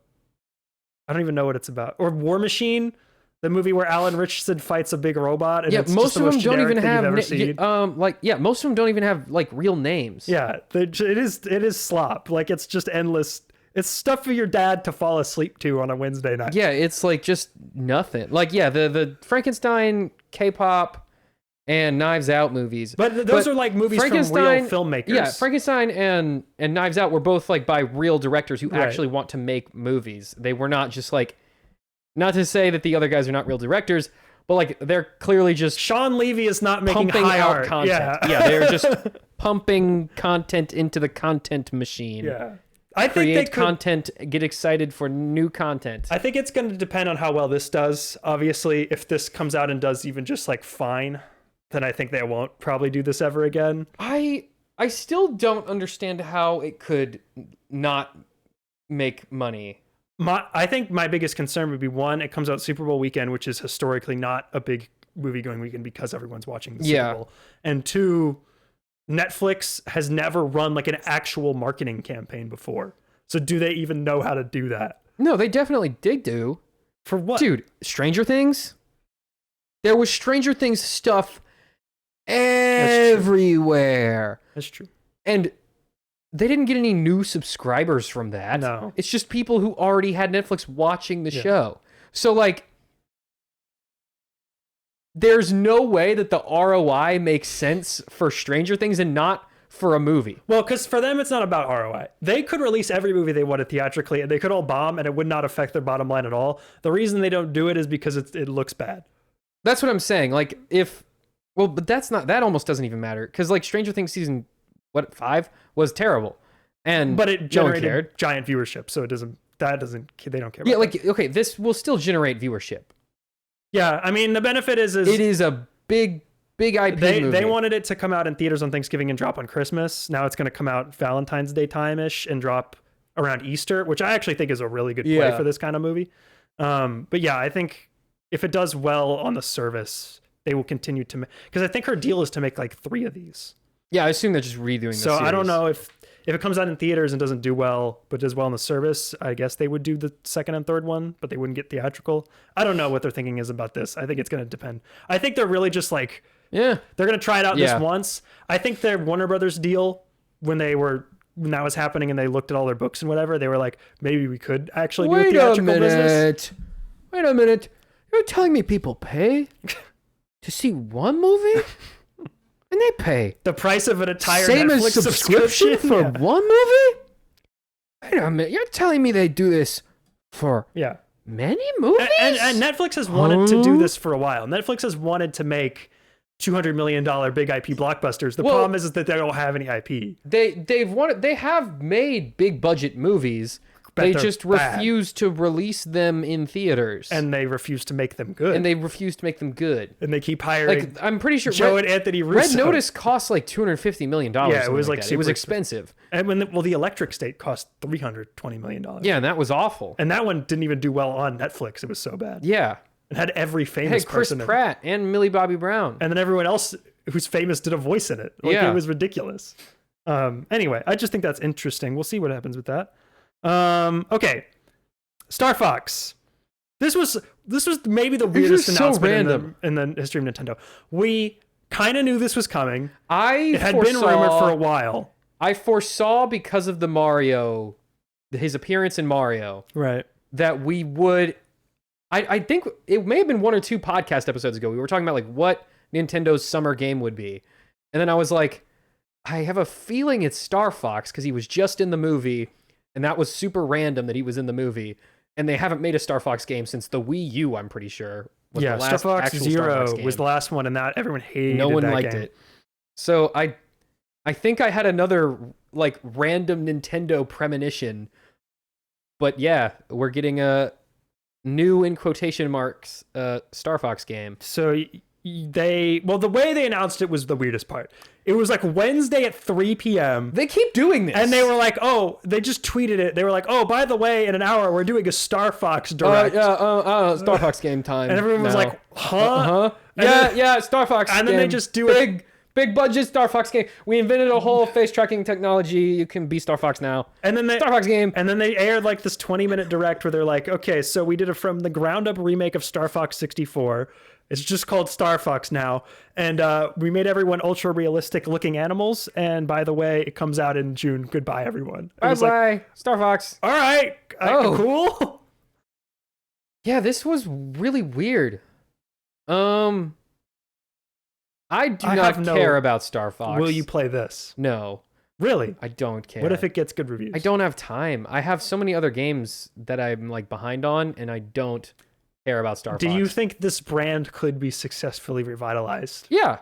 I don't even know what it's about. Or War Machine, the movie where Alan Richardson fights a big robot. And it's most of them don't even have most of them don't even have like real names. Yeah, it is slop. Like it's just endless. It's stuff for your dad to fall asleep to on a Wednesday night. Yeah, it's like just nothing. Like, yeah, the Frankenstein, K-pop, and Knives Out movies. But those are like movies from real filmmakers. Yeah, Frankenstein and Knives Out were both like by real directors who Right. actually want to make movies. They were not just like, not to say that the other guys are not real directors, but like they're clearly just Sean Levy is not making pumping high out art. content. Yeah, They're just pumping content into the content machine. yeah. I think Create they could, content, get excited for new content. I think it's going to depend on how well this does. Obviously, if this comes out and does even just like fine, then I think they won't probably do this ever again. I still don't understand how it could not make money. I think my biggest concern would be, one, it comes out Super Bowl weekend, which is historically not a big movie going weekend because everyone's watching the Super Bowl. And two, Netflix has never run like an actual marketing campaign before. So do they even know how to do that? No, they definitely did do. For what? Dude, Stranger Things? There was Stranger Things stuff everywhere. That's true. And they didn't get any new subscribers from that. No. It's just people who already had Netflix watching the show. So, like, there's no way that the ROI makes sense for Stranger Things and not for a movie. Well, because for them, it's not about ROI. They could release every movie they wanted theatrically, and they could all bomb, and it would not affect their bottom line at all. The reason they don't do it is because it looks bad. That's what I'm saying. Like, but that almost doesn't even matter. Because, like, Stranger Things season, 5 was terrible. But it generated giant viewership, so they don't care about yeah, that. like, okay, this will still generate viewership. Yeah, I mean, the benefit is it is a big IP movie. They wanted it to come out in theaters on Thanksgiving and drop on Christmas. Now it's going to come out Valentine's Day time-ish and drop around Easter, which I actually think is a really good play for this kind of movie. But yeah, I think if it does well on the service, they will continue to make, because I think her deal is to make like 3 of these. Yeah, I assume they're just redoing the series. I don't know if it comes out in theaters and doesn't do well, but does well in the service, I guess they would do the second and third one, but they wouldn't get theatrical. I don't know what their thinking is about this. I think it's going to depend. I think they're really just like, they're going to try it out this once. I think their Warner Brothers deal, when that was happening and they looked at all their books and whatever, they were like, maybe we could actually do a theatrical business. Wait a minute. You're telling me people pay to see one movie? And they pay The price of an entire same Netflix as subscription for one movie? Wait a minute. You're telling me they do this for many movies? And Netflix has wanted to do this for a while. Netflix has wanted to make $200 million big IP blockbusters. The problem is that they don't have any IP. They have made big budget movies. They just refuse to release them in theaters. And they refuse to make them good. And they keep hiring. Like, I'm pretty sure Joe and Anthony Russo. Red Notice cost like $250 million. Yeah, it was like it was expensive. And the Electric State cost $320 million. Yeah, and that was awful. And that one didn't even do well on Netflix. It was so bad. Yeah. It had every famous person. Chris Pratt and Millie Bobby Brown. And then everyone else who's famous did a voice in it. It was ridiculous. Anyway, I just think that's interesting. We'll see what happens with that. Okay. Starfox. This was maybe the weirdest announcement in the history of Nintendo. We kind of knew this was coming. It had been rumored for a while. I foresaw, because of his appearance in Mario, right, that we would. I think it may have been 1 or 2 podcast episodes ago. We were talking about like what Nintendo's summer game would be, and then I was like, I have a feeling it's Starfox because he was just in the movie, and that was super random that he was in the movie. And they haven't made a Star Fox game since the Wii U, I'm pretty sure. Yeah, Star Fox Zero was the last one, and that everyone hated. No one that liked game. it. So I think I had another like random Nintendo premonition. But yeah, we're getting a new, in quotation marks, Star Fox game. So the way they announced it was the weirdest part. It was like Wednesday at 3 p.m. They keep doing this. And they were like, they just tweeted it. They were like, by the way, in an hour, we're doing a Star Fox Direct. Star Fox game time. And everyone was like, huh? Yeah, Star Fox And game. then they just do it. Big budget Star Fox game. We invented a whole face tracking technology. You can be Star Fox now. And then Star Fox game. And then they aired like this 20-minute direct where they're like, okay, so we did a from the ground up remake of Star Fox 64. It's just called Starfox now. And we made everyone ultra realistic looking animals. And by the way, it comes out in June. Goodbye, everyone. Bye, Starfox. All right. Cool. Yeah, this was really weird. I do not care about Starfox. Will you play this? No. Really? I don't care. What if it gets good reviews? I don't have time. I have so many other games that I'm like behind on, and I don't care about Starfox. Do you think this brand could be successfully revitalized? Yeah.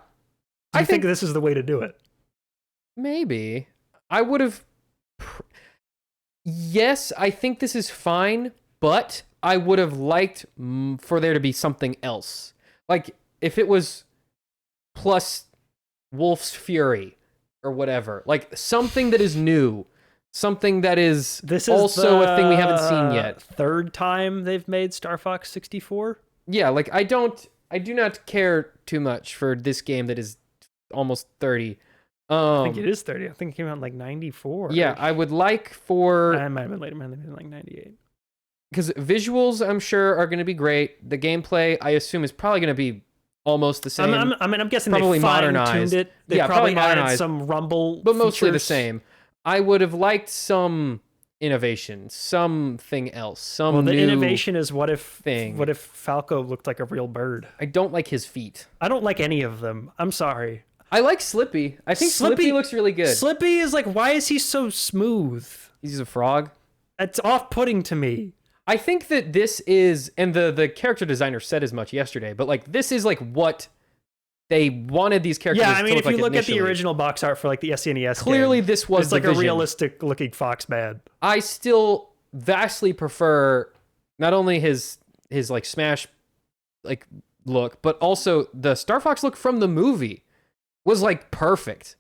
Do you think this is the way to do it? Maybe. I would have... Yes, I think this is fine, but I would have liked for there to be something else. Like, if it was plus Wolf's Fury or whatever. Like, something that is new. Something that is also a thing we haven't seen yet. Third time they've made Star Fox 64? Yeah, like, I do not care too much for this game that is almost 30. I think it is 30. I think it came out in like 94. Yeah, I would like for... I might have been later. It might have been like 98. Because visuals, I'm sure, are going to be great. The gameplay, I assume, is probably going to be almost the same. I'm guessing probably they modernized. fine-tuned it. They probably added some rumble but mostly the features. same. I would have liked some innovation, something else, some Well, the new innovation is what if thing. Falco looked like a real bird? I don't like his feet. I don't like any of them. I'm sorry. I like Slippy. I think Slippy looks really good. Slippy is like, why is he so smooth? He's a frog. It's off-putting to me. I think that this is, and the character designer said as much yesterday, but like this is like what they wanted these characters to look like. Yeah, I mean, if you look initially. at the original box art for like the SNES clearly game, this was it's like the a vision. realistic looking fox man. I still vastly prefer not only his like Smash like look, but also the Star Fox look from the movie was like perfect.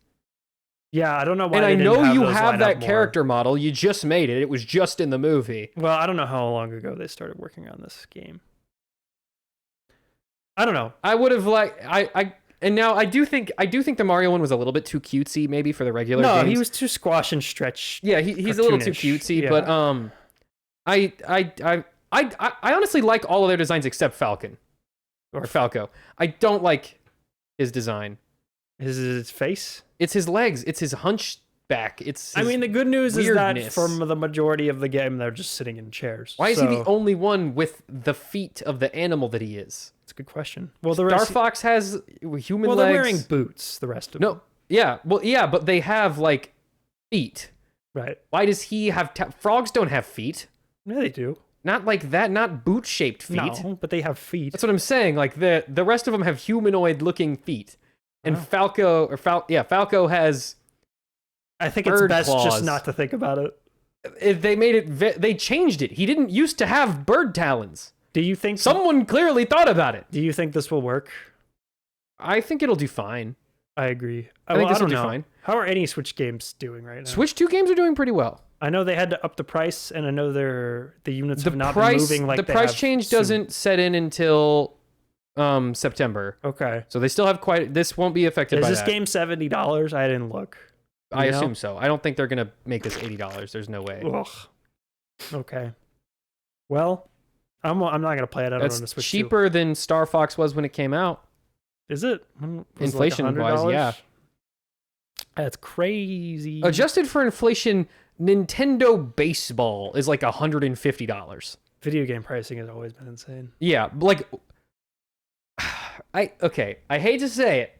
Yeah, I don't know why. And I they know didn't you those have line that up more. character model. You just made it. It was just in the movie. Well, I don't know how long ago they started working on this game. I don't know. I would have liked and now I do think the Mario one was a little bit too cutesy maybe for the regular games. No, he was too squash and stretch. Yeah, he's a little too cutesy, yeah. but I honestly like all of their designs except Falcon or Falco. I don't like his design. His face? It's his legs. It's his hunchback. It's his I mean, the good news is that weirdness. from the majority of the game, they're just sitting in chairs. Why is he the only one with the feet of the animal that he is? That's a good question. Well, Star Fox has human legs. They're wearing boots, the rest of them. No, yeah. Well, yeah, but they have, like, feet. Right. Why does he have... Frogs don't have feet. Yeah, they do. Not like that. Not boot-shaped feet. No, but they have feet. That's what I'm saying. Like, the rest of them have humanoid-looking feet. And Falco has... I think it's best just not to think about it. They made it... They changed it. He didn't used to have bird talons. Do you think... Someone clearly thought about it. Do you think this will work? I think it'll do fine. I agree. I think this will do know. fine. How are any Switch games doing right now? Switch 2 games are doing pretty well. I know they had to up the price, and I know the units have not been moving like the they price have change soon. doesn't set in until September. Okay. So they still have quite... This won't be affected by Is that. this game $70? I didn't look. I assume so. I don't think they're going to make this $80. There's no way. Ugh. Okay. Well, I'm not going to play it. I don't That's know the Switch cheaper than Star Fox was when it came out. Is it? Inflation-wise, yeah. That's crazy. Adjusted for inflation, Nintendo Baseball is like $150. Video game pricing has always been insane. Yeah, like... I hate to say it.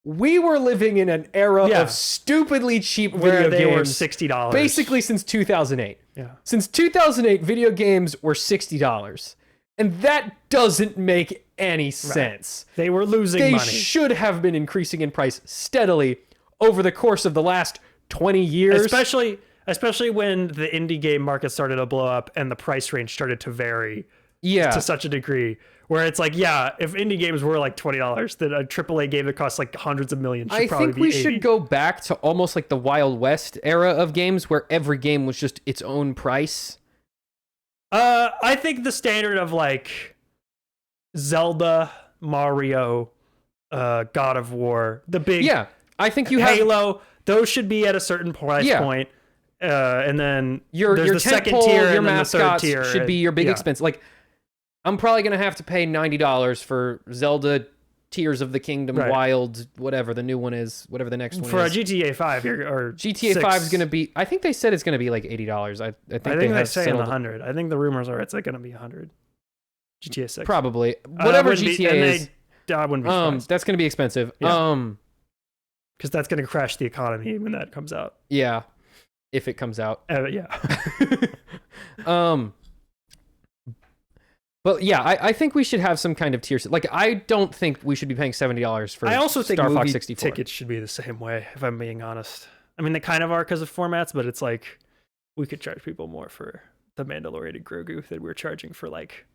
We were living in an era of stupidly cheap Where video they were games. $60. Basically since 2008. Yeah. Since 2008, video games were $60. And that doesn't make any sense. They were losing They money. should have been increasing in price steadily over the course of the last 20 years. Especially when the indie game market started to blow up and the price range started to vary to such a degree. Where it's like, yeah, if indie games were like $20, then a AAA game that costs like hundreds of millions should probably be $80. I think we should go back to almost like the Wild West era of games where every game was just its own price. I think the standard of like Zelda, Mario, God of War, the big I think you Halo, those should be at a certain price point. And then your there's the second tier your and then the third mascots tier. should be your big expense. Like I'm probably going to have to pay $90 for Zelda Tears of the Kingdom, Wild, whatever the new one is, whatever the next one for is. For a GTA 5 or GTA 5 is going to be, I think they said it's going to be like $80. I think they say in the 100. I think the rumors are it's like going to be 100. GTA 6. Probably. Whatever GTA is. I wouldn't be surprised. That's going to be expensive. Yeah. Because that's going to crash the economy when that comes out. Yeah. If it comes out. Yeah. But yeah, I think we should have some kind of tier. Like, I don't think we should be paying $70 for. I also think Starfox movie 64. tickets should be the same way, if I'm being honest. I mean, they kind of are because of formats, but it's like we could charge people more for the Mandalorian and Grogu than we're charging for like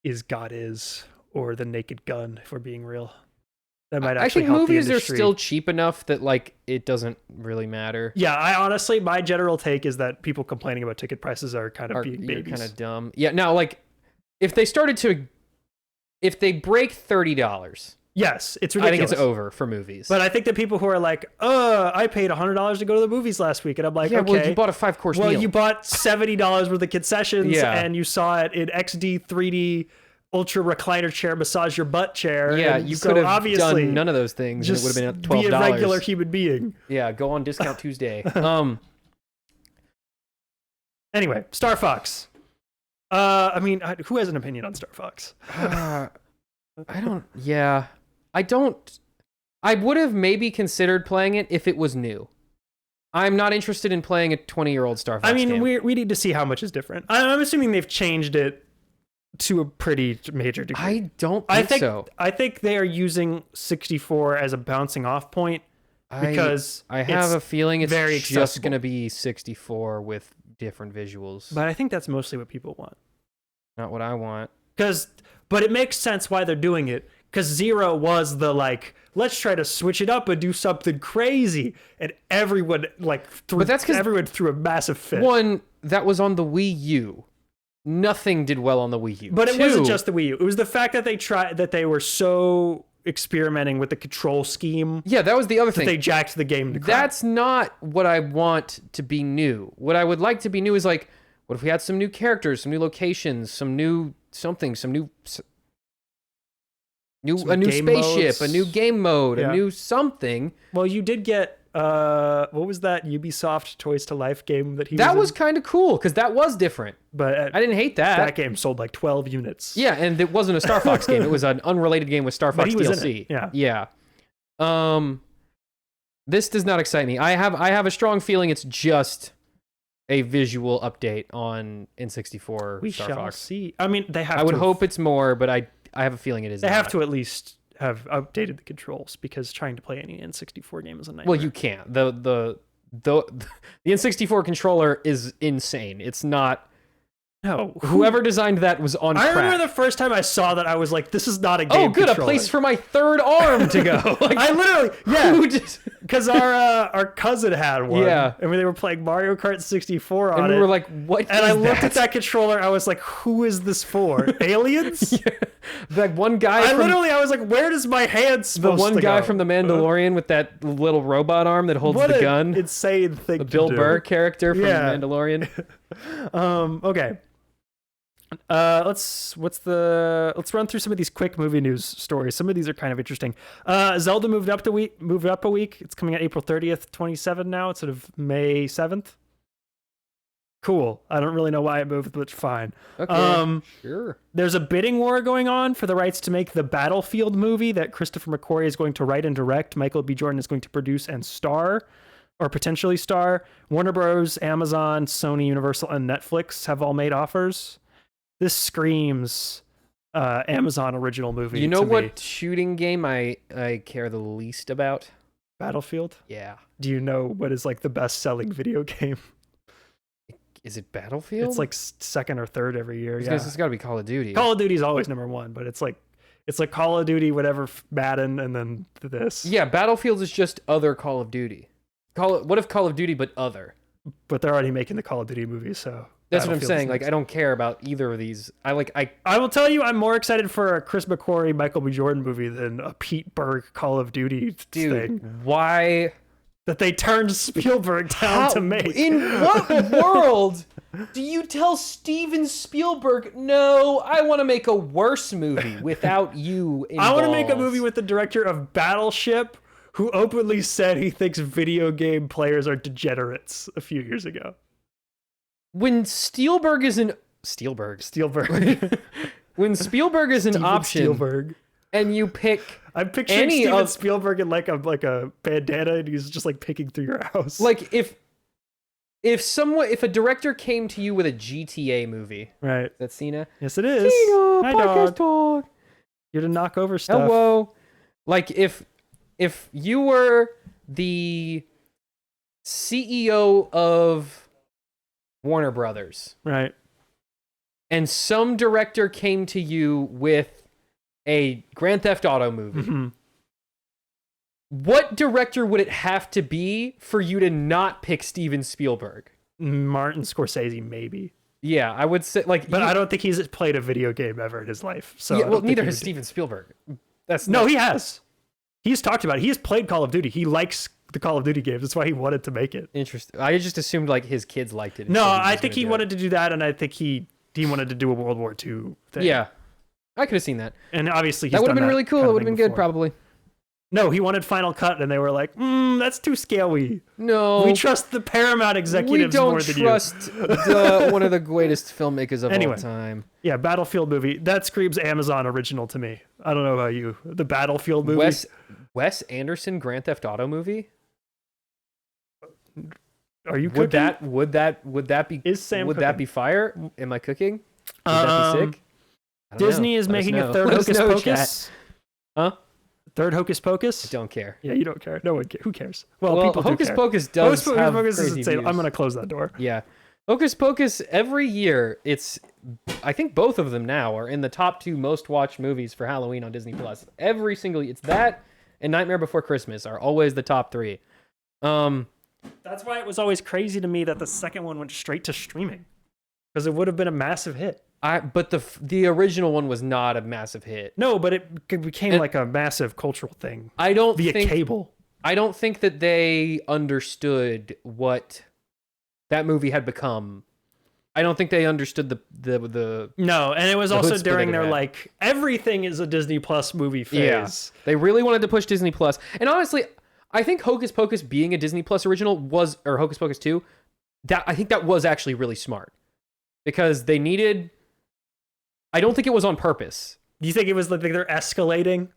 Is God Is or The Naked Gun, if we're being real. That might actually help the industry. I think movies are still cheap enough that like it doesn't really matter. Yeah, I honestly, my general take is that people complaining about ticket prices are kind of being babies. Kind of dumb. Yeah, now like if they break $30, yes, it's ridiculous. I think it's over for movies. But I think that people who are like, I paid $100 to go to the movies last week, and I'm like, yeah, okay. Well, you bought a 5-course meal. Well, you bought $70 worth of concessions, and you saw it in XD 3D ultra recliner chair, massage your butt chair. Yeah, and you so could have obviously done none of those things. Just it would have been $12. Be a regular human being. Yeah, go on Discount Tuesday. Anyway, Starfox. I mean, who has an opinion on Starfox? I would have maybe considered playing it if it was new. I'm not interested in playing a 20-year-old Starfox I mean, game. we need to see how much is different. I'm assuming they've changed it to a pretty major degree. I don't think so. I think they are using 64 as a bouncing off point because I have a feeling it's very just going to be 64 with different visuals. But I think that's mostly what people want. Not what I want. But it makes sense why they're doing it. Because Zero was the like, let's try to switch it up and do something crazy, and everyone everyone threw a massive fit. One, that was on the Wii U. Nothing did well on the Wii U. But it wasn't just the Wii U. It was the fact that they were so experimenting with the control scheme. Yeah, that was the other thing. They jacked the game to crap. That's not what I want to be new. What I would like to be new is like, what if we had some new characters, some new locations, some new something, a new spaceship, modes. a new game mode, a new something. Well, you did get what was that Ubisoft Toys to Life game that was kind of cool because that was different. But I didn't hate that. That game sold like 12 units. Yeah, and it wasn't a Star Fox game. It was an unrelated game with Star Fox DLC. Yeah. This does not excite me. I have a strong feeling it's just a visual update on N64 We Star shall Fox. see. I mean, they have. I would hope it's more, but I have a feeling it is. They have to at least have updated the controls because trying to play any N64 game is a nightmare. Well, you can't. The N64 controller is insane. It's not. No. Whoever designed that was on crack. I remember the first time I saw that, I was like, this is not a game good, controller. a place for my third arm to go. Like, I literally, because our cousin had one. Yeah. And they were playing Mario Kart 64 on it. And we were like, what And I looked at that controller, I was like, who is this for? Aliens? Yeah. Like one guy I was like, where does my hand supposed to go? The one guy from The Mandalorian with that little robot arm that holds the gun. Insane thing the Bill Burr character from The Mandalorian. Okay. Let's run through some of these quick movie news stories. Some of these are kind of interesting. Zelda moved up a week. It's coming out April 30th, 27 now instead of May 7th. Cool. I don't really know why it moved, but fine. Okay. Sure. There's a bidding war going on for the rights to make the Battlefield movie that Christopher McQuarrie is going to write and direct. Michael B. Jordan is going to produce and star, or potentially star. Warner Bros., Amazon, Sony, Universal, and Netflix have all made offers. This screams Amazon original movie. You know what shooting game I care the least about? Battlefield? Yeah. Do you know what is like the best-selling video game? Is it Battlefield? It's like second or third every year. Yeah. It's got to be Call of Duty. Call of Duty is always number one, but it's like Call of Duty, whatever, Madden, and then this. Yeah, Battlefield is just other Call of Duty. What if Call of Duty but other? But they're already making the Call of Duty movie, so that's what I'm saying. Like, I don't care about either of these. I will tell you, I'm more excited for a Chris McQuarrie, Michael B. Jordan movie than a Pete Berg Call of Duty thing. Why? that they turned Spielberg down to make. In what world do you tell Steven Spielberg, no, I want to make a worse movie without you involved? I want to make a movie with the director of Battleship, who openly said he thinks video game players are degenerates a few years ago. When Spielberg is an when Spielberg is an option, Spielberg. and you pick I'm picturing Steven Spielberg in like a bandana, and he's just like picking through your house. Like if a director came to you with a GTA movie, right? Is that Cena? Yes, it is. Cena, hi, podcast dog. talk. You're to knock over stuff. Hello. Like if you were the CEO of Warner Brothers, right? And some director came to you with a Grand Theft Auto movie. Mm-hmm. What director would it have to be for you to not pick Steven Spielberg? Martin Scorsese, maybe. Yeah, I would say like, but I don't think he's played a video game ever in his life. So yeah, well, neither has Steven Spielberg. He has. He's talked about it. He has played Call of Duty. He likes the Call of Duty games. That's why he wanted to make it. Interesting. I just assumed like his kids liked it. No, I think he wanted to do that, and I think he wanted to do a World War II thing. Yeah, I could have seen that. And obviously, that would have been really cool. It would have been good, probably. No, he wanted Final Cut, and they were like, that's too scary. No. We trust the Paramount executives more than you. We don't trust one of the greatest filmmakers of all time. Yeah, Battlefield movie. That screams Amazon original to me. I don't know about you. The Battlefield movie. Wes Anderson Grand Theft Auto movie? Are you cooking? Would that be that be fire? Am I cooking? Would that be sick? Disney is making a third Hocus Pocus. Huh? Third Hocus Pocus? I don't care. Yeah, you don't care. No one cares. Who cares? Well, people Hocus do care. Pocus does Hocus have Pocus crazy is insane. views. I'm going to close that door. Yeah. Hocus Pocus, every year, I think both of them now are in the top 2 most watched movies for Halloween on Disney+. Every single, it's that and Nightmare Before Christmas are always the top 3. That's why it was always crazy to me that the second one went straight to streaming, because it would have been a massive hit. But the original one was not a massive hit. No, but it became like a massive cultural thing. Via cable. I don't think that they understood what that movie had become. I don't think they understood the No, and it was also during their like everything is a Disney Plus movie phase. Yeah. They really wanted to push Disney Plus. And honestly, I think Hocus Pocus being a Disney Plus original or Hocus Pocus 2, I think that was actually really smart. Because they needed, I don't think it was on purpose. Do you think it was like they're escalating?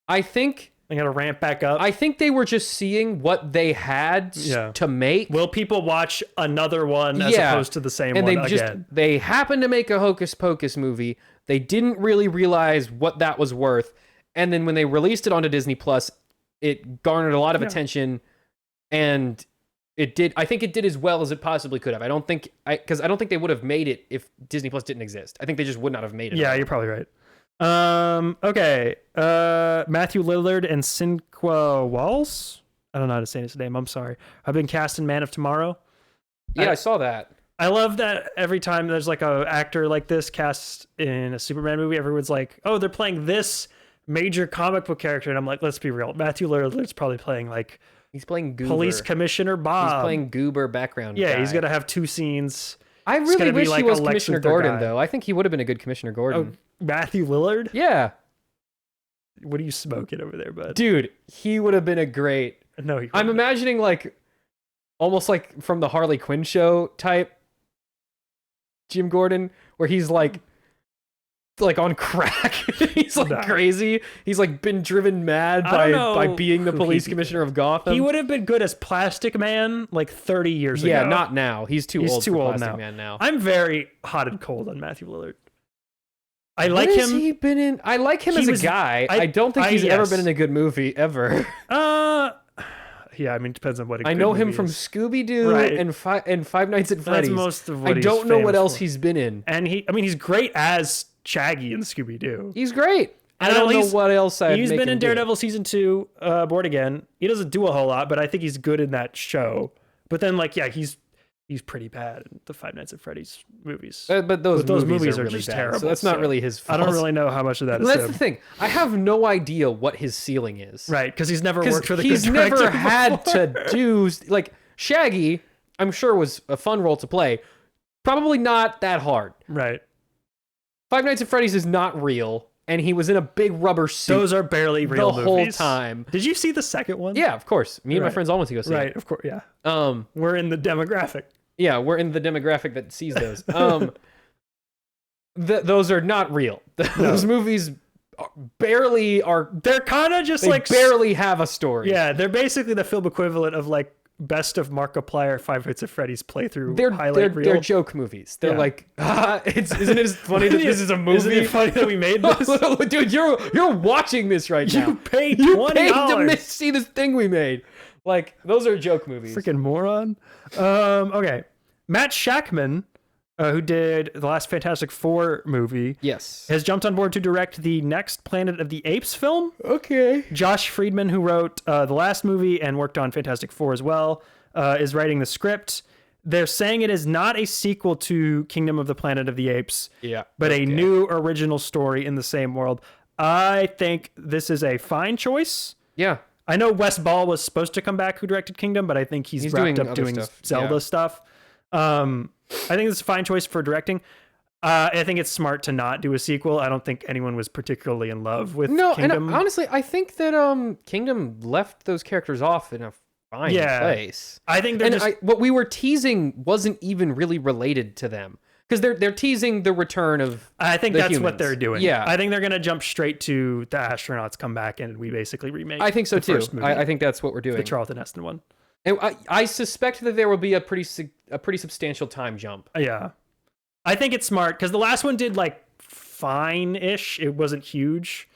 I think they gotta ramp back up. I think they were just seeing what they had to make. Will people watch another one as opposed to the same one again? They happened to make a Hocus Pocus movie. They didn't really realize what that was worth. And then when they released it onto Disney Plus, it garnered a lot of attention, and I think it did as well as it possibly could have. I don't think they would have made it if Disney Plus didn't exist. I think they just would not have made it. Yeah, you're probably right. Okay. Matthew Lillard and Sinqua Walls. I don't know how to say his name. I'm sorry. I've been cast in Man of Tomorrow. Yeah, I saw that. I love that every time there's like a actor like this cast in a Superman movie, everyone's like, oh, they're playing this major comic book character. And I'm like, let's be real. Matthew Lillard's probably playing like he's playing Goober. Police Commissioner Bob. He's playing Goober background guy. He's going to have 2 scenes. I really wish he was Commissioner Gordon, though. I think he would have been a good Commissioner Gordon. Oh, Matthew Lillard? Yeah. What are you smoking over there, bud? Dude, he would have been a great... No, I'm imagining like almost like from the Harley Quinn show type Jim Gordon, where he's like on crack. He's like crazy. He's like been driven mad by being the police commissioner of Gotham. He would have been good as Plastic Man like 30 years ago. Yeah, not now. He's too old for Plastic Man now. I'm very hot and cold on Matthew Lillard. I like him. What has he been in? I like him as a guy. I don't think he's ever been in a good movie ever. Yeah, I mean, it depends on what. I know him from Scooby-Doo and Five Nights at Freddy's. That's most of what I don't know what else he's been in. And he's great as Shaggy in Scooby-Doo. He's great. I don't know what else he's been in Daredevil season 2, Born Again. He doesn't do a whole lot, but I think he's good in that show. But then, he's he's pretty bad in the Five Nights at Freddy's movies. But those movies are really just bad, terrible. So that's not really his fault. I don't really know how much of that is That's him. the thing. I have no idea what his ceiling is. Right, because he's never worked with a he's good director never had before. to do like Shaggy. I'm sure was a fun role to play. Probably not that hard. Right. Five Nights at Freddy's is not real, and he was in a big rubber suit. Those are barely real the movies. whole time. Did you see the second one? Yeah, of course. Me and my Right. friends all went to go see Right, it. of course, yeah. Um, We're in the demographic. yeah, we're in the demographic that sees those. Those are not real. Those movies barely are. They're kind of just They like barely have a story. Yeah, they're basically the film equivalent of like best of Markiplier Five Nights at Freddy's playthrough highlight reel. They're joke movies. They're Yeah. like, isn't it funny that this is a movie? Isn't it funny that we made this? Dude, you're watching this right now. You paid You $20. paid to see this thing we made. Like, those are joke movies. Freaking moron. Okay. Matt Shackman, who did the last Fantastic Four movie, Yes. has jumped on board to direct the next Planet of the Apes film. Okay. Josh Friedman, who wrote the last movie and worked on Fantastic Four as well, is writing the script. They're saying it is not a sequel to Kingdom of the Planet of the Apes, Yeah. but a new original story in the same world. I think this is a fine choice. Yeah. I know Wes Ball was supposed to come back, who directed Kingdom, but I think he's wrapped doing up other doing stuff. Zelda Yeah. stuff. I think it's a fine choice for directing. I think it's smart to not do a sequel. I don't think anyone was particularly in love with Kingdom. And honestly, I think that Kingdom left those characters off in a fine place. I think they're just... what we were teasing wasn't even really related to them. Because they're teasing the return of I think the that's humans. what they're doing. Yeah. I think they're going to jump straight to the astronauts come back and we basically remake I think so the too. first movie, I think that's what we're doing. the Charlton Heston one. And I suspect that there will be a pretty substantial time jump. Yeah. I think it's smart because the last one did like fine-ish. It wasn't huge.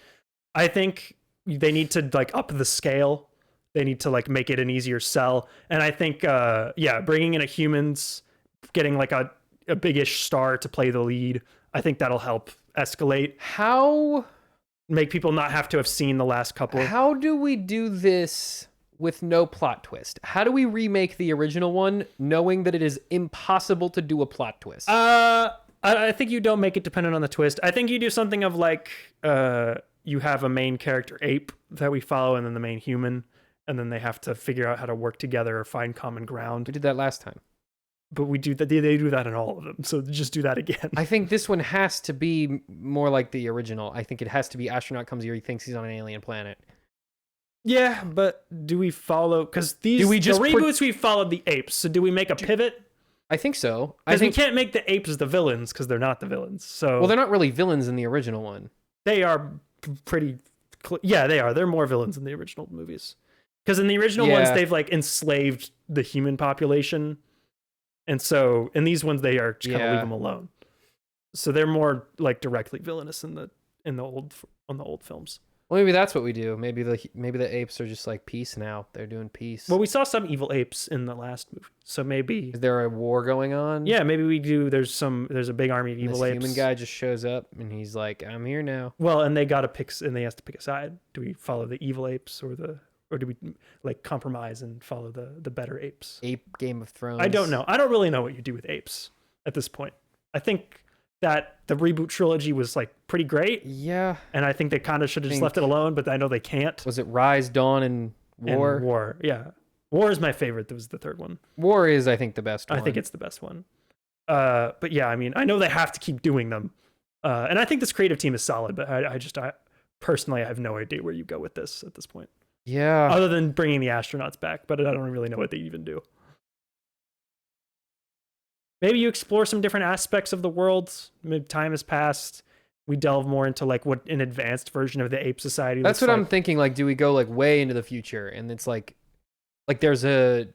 I think they need to like up the scale. They need to like make it an easier sell. And I think, bringing in a humans, getting like a big-ish star to play the lead, I think that'll help escalate. How Make people not have to have seen the last couple. How do we do this with no plot twist? How do we remake the original one knowing that it is impossible to do a plot twist? I think you don't make it dependent on the twist. I think you do something of like you have a main character ape that we follow and then the main human, and then they have to figure out how to work together or find common ground. We did that last time. But we do that. They do that in all of them. So just do that again. I think this one has to be more like the original. I think it has to be astronaut comes here, he thinks he's on an alien planet. Yeah, but do we follow? Because the reboots we followed the apes. So do we make a pivot? I think so. I Because we think can't make the apes the villains because they're not the villains. So well, they're not really villains in the original one. they are pretty. Yeah, they are. They're more villains in the original movies. Because in the original ones, they've like enslaved the human population, and so in these ones they are just kind of leave them alone. So they're more like directly villainous in the old films. Well, maybe that's what we do. Maybe the apes are just like peace now. They're doing peace. Well, we saw some evil apes in the last movie, so maybe Is there a war going on? yeah, maybe we do. There's a big army of And evil this apes. human guy just shows up and he's like, "I'm here now." Well, and they have to pick a side. Do we follow the evil apes or do we like compromise and follow the better apes? Ape Game of Thrones. I don't know. I don't really know what you do with apes at this point. I think that the reboot trilogy was like pretty great, Yeah. and I think they kind of should have just left it alone, but I know they can't. Was it Rise, Dawn, and War? And War, yeah. War is my favorite. That was the third one. War is, I think, the best one. I think it's the best one. But yeah, I mean, I know they have to keep doing them. And I think this creative team is solid, but I personally, I have no idea where you go with this at this point. Yeah. Other than bringing the astronauts back, but I don't really know what they even do. Maybe you explore some different aspects of the world. Maybe time has passed. We delve more into like what an advanced version of the ape society That's looks what like. I'm thinking. Like, do we go like way into the future? And it's like there's a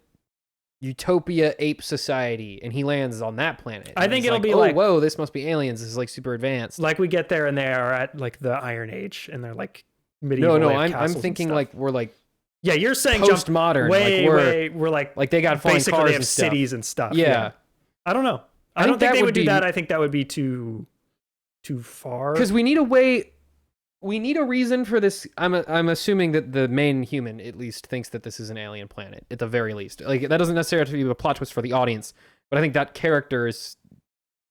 utopia ape society, and he lands on that planet. I think it'll be oh, like, whoa, this must be aliens. This is like super advanced. like we get there and they are at like the Iron Age and they're like medieval. No, wave I'm castles and thinking stuff. like we're like yeah, you're saying jump postmodern. way, like we're like they got flying basically cars they have and stuff. cities and stuff. Yeah. I don't know. I think don't think that they would would do be- that. I think that would be too far. Because we need a way. We need a reason for this. I'm assuming that the main human at least thinks that this is an alien planet at the very least. Like that doesn't necessarily have to be a plot twist for the audience. But I think that character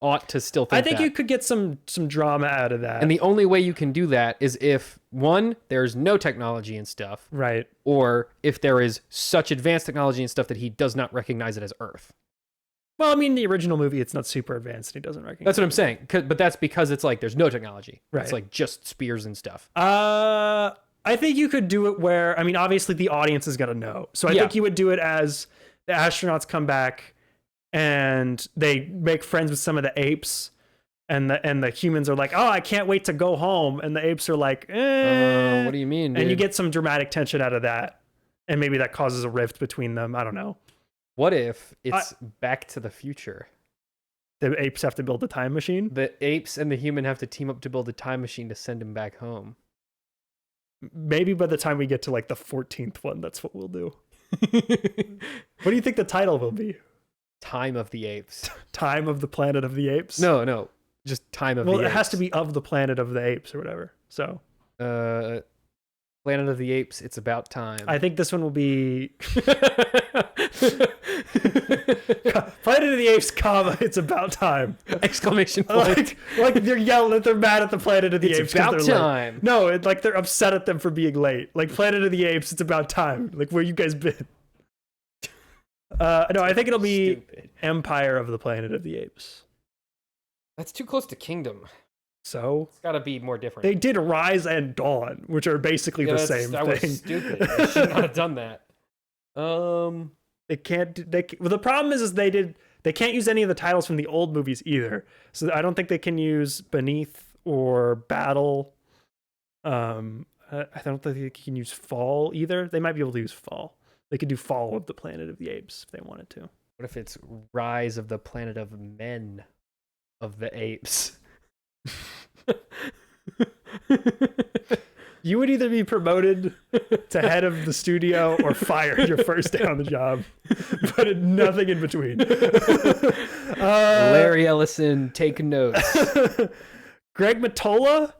ought to still think I think that. you could get some drama out of that. And the only way you can do that is if, one, there's no technology and stuff, right. or if there is such advanced technology and stuff that he does not recognize it as Earth. Well, I mean, the original movie, it's not super advanced, and he doesn't recognize. That's what I'm saying. But that's because it's like there's no technology. Right. It's like just spears and stuff. I think you could do it where, I mean, obviously the audience is gonna know. So I think you would do it as the astronauts come back and they make friends with some of the apes, and the humans are like, oh, I can't wait to go home, and the apes are like, What do you mean, dude? And you get some dramatic tension out of that, and maybe that causes a rift between them. I don't know. What if it's Back to the Future? The apes have to build a time machine? The apes and the human have to team up to build a time machine to send him back home. Maybe by the time we get to like the 14th one, that's what we'll do. What do you think the title will be? Time of the Apes. Time of the Planet of the Apes? No. Just Time of the Apes. Well, it has to be of the Planet of the Apes or whatever. So. Planet of the Apes, It's About Time. I think this one will be Planet of the Apes, comma, It's About Time! Exclamation point. Like they're yelling, they're mad at the Planet of the It's Apes. about they're time. Late. No, like they're upset at them for being late. Like Planet of the Apes, It's About Time. Like, where you guys been? No, I think it'll be Stupid. Empire of the Planet of the Apes. That's too close to Kingdom. So It's got to be more different. they did Rise and Dawn, which are basically the same that thing. was stupid. They should not have done that. They can't. Well, the problem is they can't use any of the titles from the old movies either. So I don't think they can use Beneath or Battle. I don't think they can use Fall either. They might be able to use Fall. They could do Fall of the Planet of the Apes if they wanted to. What if it's Rise of the Planet of Men of the Apes? You would either be promoted to head of the studio or fired your first day on the job, but nothing in between. Larry Ellison, take notes. Greg Mottola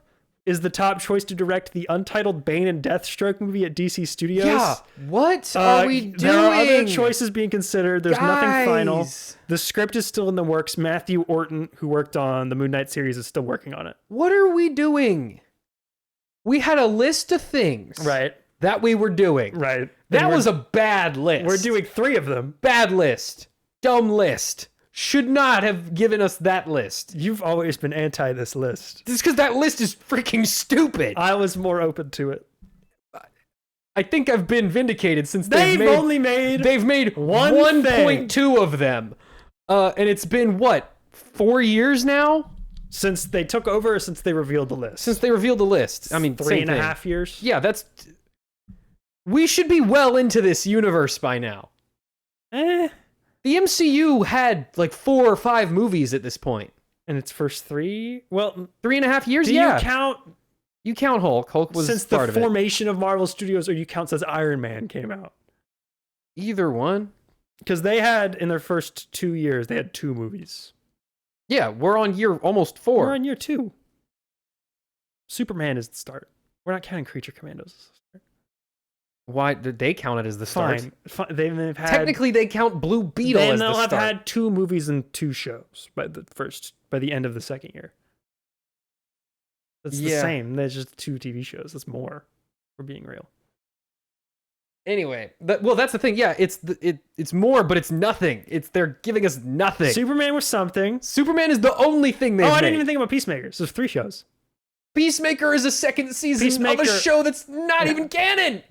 is the top choice to direct the untitled Bane and Deathstroke movie at DC Studios. Yeah, what are we doing? There are other choices being considered. There's nothing final. Guys. The script is still in the works. Matthew Orton, who worked on the Moon Knight series, is still working on it. What are we doing? We had a list of things that we were doing. Right. That was a bad list. We're doing 3 of them. Bad list. Dumb list. Should not have given us that list. You've always been anti this list. Just because that list is freaking stupid. I was more open to it. I think I've been vindicated since They've only made 1.2 of them. And it's been, what, 4 years now? Since they took over or since they revealed the list? Since they revealed the list. I mean, 3.5 years? Yeah, that's... We should be well into this universe by now. The MCU had like 4 or 5 movies at this point. In its first 3? Well, 3.5 years, do yeah. you count Hulk. Hulk was since part the of it. formation of Marvel Studios, or you count since Iron Man came out? Either one. Because they had, in their first 2 years, they had 2 movies. Yeah, we're on year almost 4. We're on year 2. Superman is the start. We're not counting Creature Commandos as the start. Why did they count it as the start? Fine. They've had, technically, they count Blue Beetle as the they'll start. have had 2 movies and 2 shows by the end of the second year. That's the same. There's just 2 TV shows. That's more. We're being real. Anyway, that's the thing. Yeah, it's more, but it's nothing. They're giving us nothing. Superman was something. Superman is the only thing they've made. I didn't even think about Peacemaker. So there's 3 shows. Peacemaker is a second season of a show that's not even canon.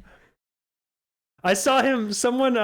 I saw someone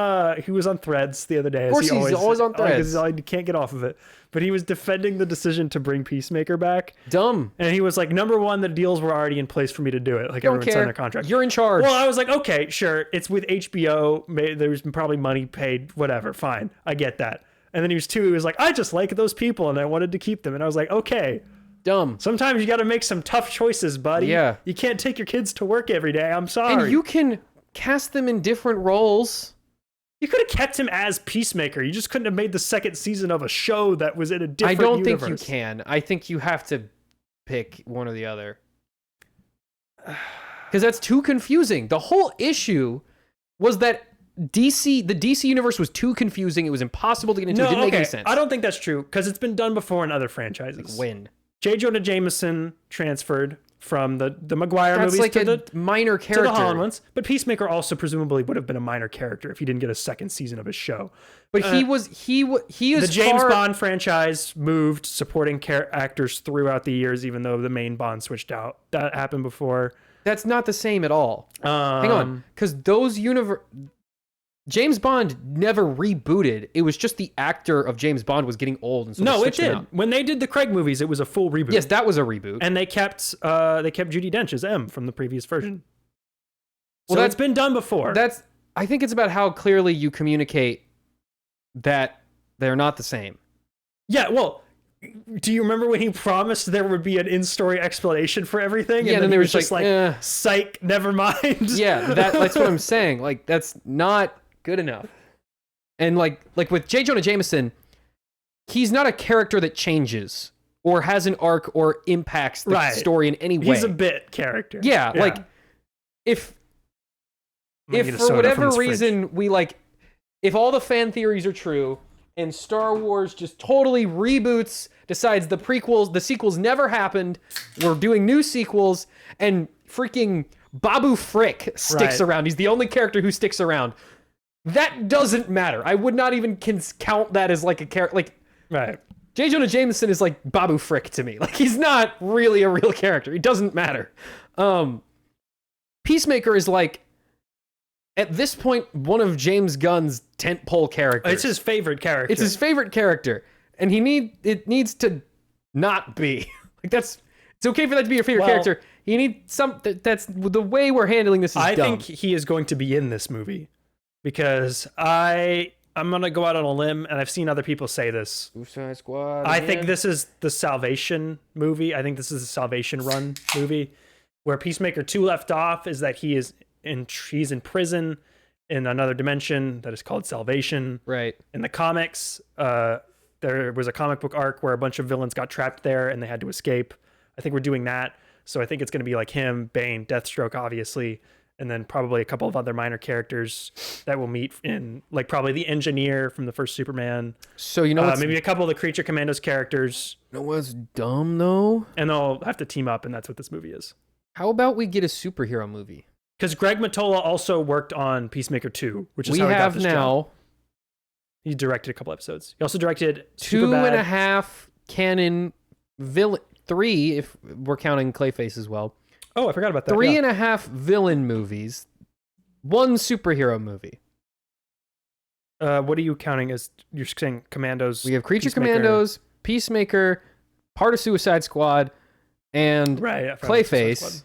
who was on Threads the other day. Of course, he's always on Threads. Because he can't get off of it. But he was defending the decision to bring Peacemaker back. Dumb. And he was like, number one, the deals were already in place for me to do it. Like, Don't everyone care. signed a contract. You're in charge. Well, I was like, okay, sure. It's with HBO. There's probably money paid, whatever. Fine. I get that. And then he was like, I just like those people and I wanted to keep them. And I was like, okay. Dumb. Sometimes you got to make some tough choices, buddy. Yeah. You can't take your kids to work every day. I'm sorry. And you can cast them in different roles. You could have kept him as Peacemaker. You just couldn't have made the second season of a show that was in a different universe. I don't think you can. I think you have to pick one or the other. Because that's too confusing. The whole issue was that the DC universe was too confusing. It was impossible to get into. It didn't make any sense. I don't think that's true because it's been done before in other franchises. Like when? J. Jonah Jameson transferred from the Maguire That's movies like to a the minor character. to the Holland ones. But Peacemaker also presumably would have been a minor character if he didn't get a second season of his show. But he is the James Bond franchise moved supporting actors throughout the years, even though the main Bond switched out. That happened before. That's not the same at all. Hang on, because those James Bond never rebooted. It was just the actor of James Bond was getting old, and so no, they it switched him did. out. When they did the Craig movies, it was a full reboot. Yes, that was a reboot. And they kept Judi Dench as M from the previous version. Well, So that's been done before. I think it's about how clearly you communicate that they're not the same. Yeah, well, do you remember when he promised there would be an in-story explanation for everything? Yeah, and then they he were was just like, psych, never mind. Yeah, that's what I'm saying. Like, that's not good enough. And like with J. Jonah Jameson, he's not a character that changes or has an arc or impacts the story in any way. He's a bit character. Yeah, like if for whatever reason if all the fan theories are true and Star Wars just totally reboots, decides the sequels never happened, we're doing new sequels, and freaking Babu Frick sticks around. He's the only character who sticks around. That doesn't matter. I would not even count that as like a character. Like, right. J. Jonah Jameson is like Babu Frick to me. Like, he's not really a real character. He doesn't matter. Peacemaker is like, at this point, one of James Gunn's tentpole characters. It's his favorite character. It's his favorite character, and it needs to not be like that's. It's okay for that to be your favorite character. You need that's the way we're handling this. I think he is going to be in this movie because I'm gonna go out on a limb, and I've seen other people say this. Suicide Squad. I think this is the Salvation movie. I think this is a Salvation Run movie, where Peacemaker 2 left off is that he's in prison in another dimension that is called Salvation. Right. In the comics, there was a comic book arc where a bunch of villains got trapped there and they had to escape. I think we're doing that. So I think it's going to be like him, Bane, Deathstroke, obviously, and then probably a couple of other minor characters that we'll meet in, like probably the engineer from the first Superman. So you know, maybe a couple of the Creature Commandos characters. You know what's dumb though? And they'll have to team up, and that's what this movie is. How about we get a superhero movie? Because Greg Mottola also worked on Peacemaker 2, which is we how he got have this now. Job. He directed a couple episodes. He also directed 2.5 canon villain 3, if we're counting Clayface as well. Oh, I forgot about that. 3.5 villain movies, 1 superhero movie. What are you counting as? You're saying Commandos? We have Creature Commandos, Peacemaker, part of Suicide Squad, and Clayface.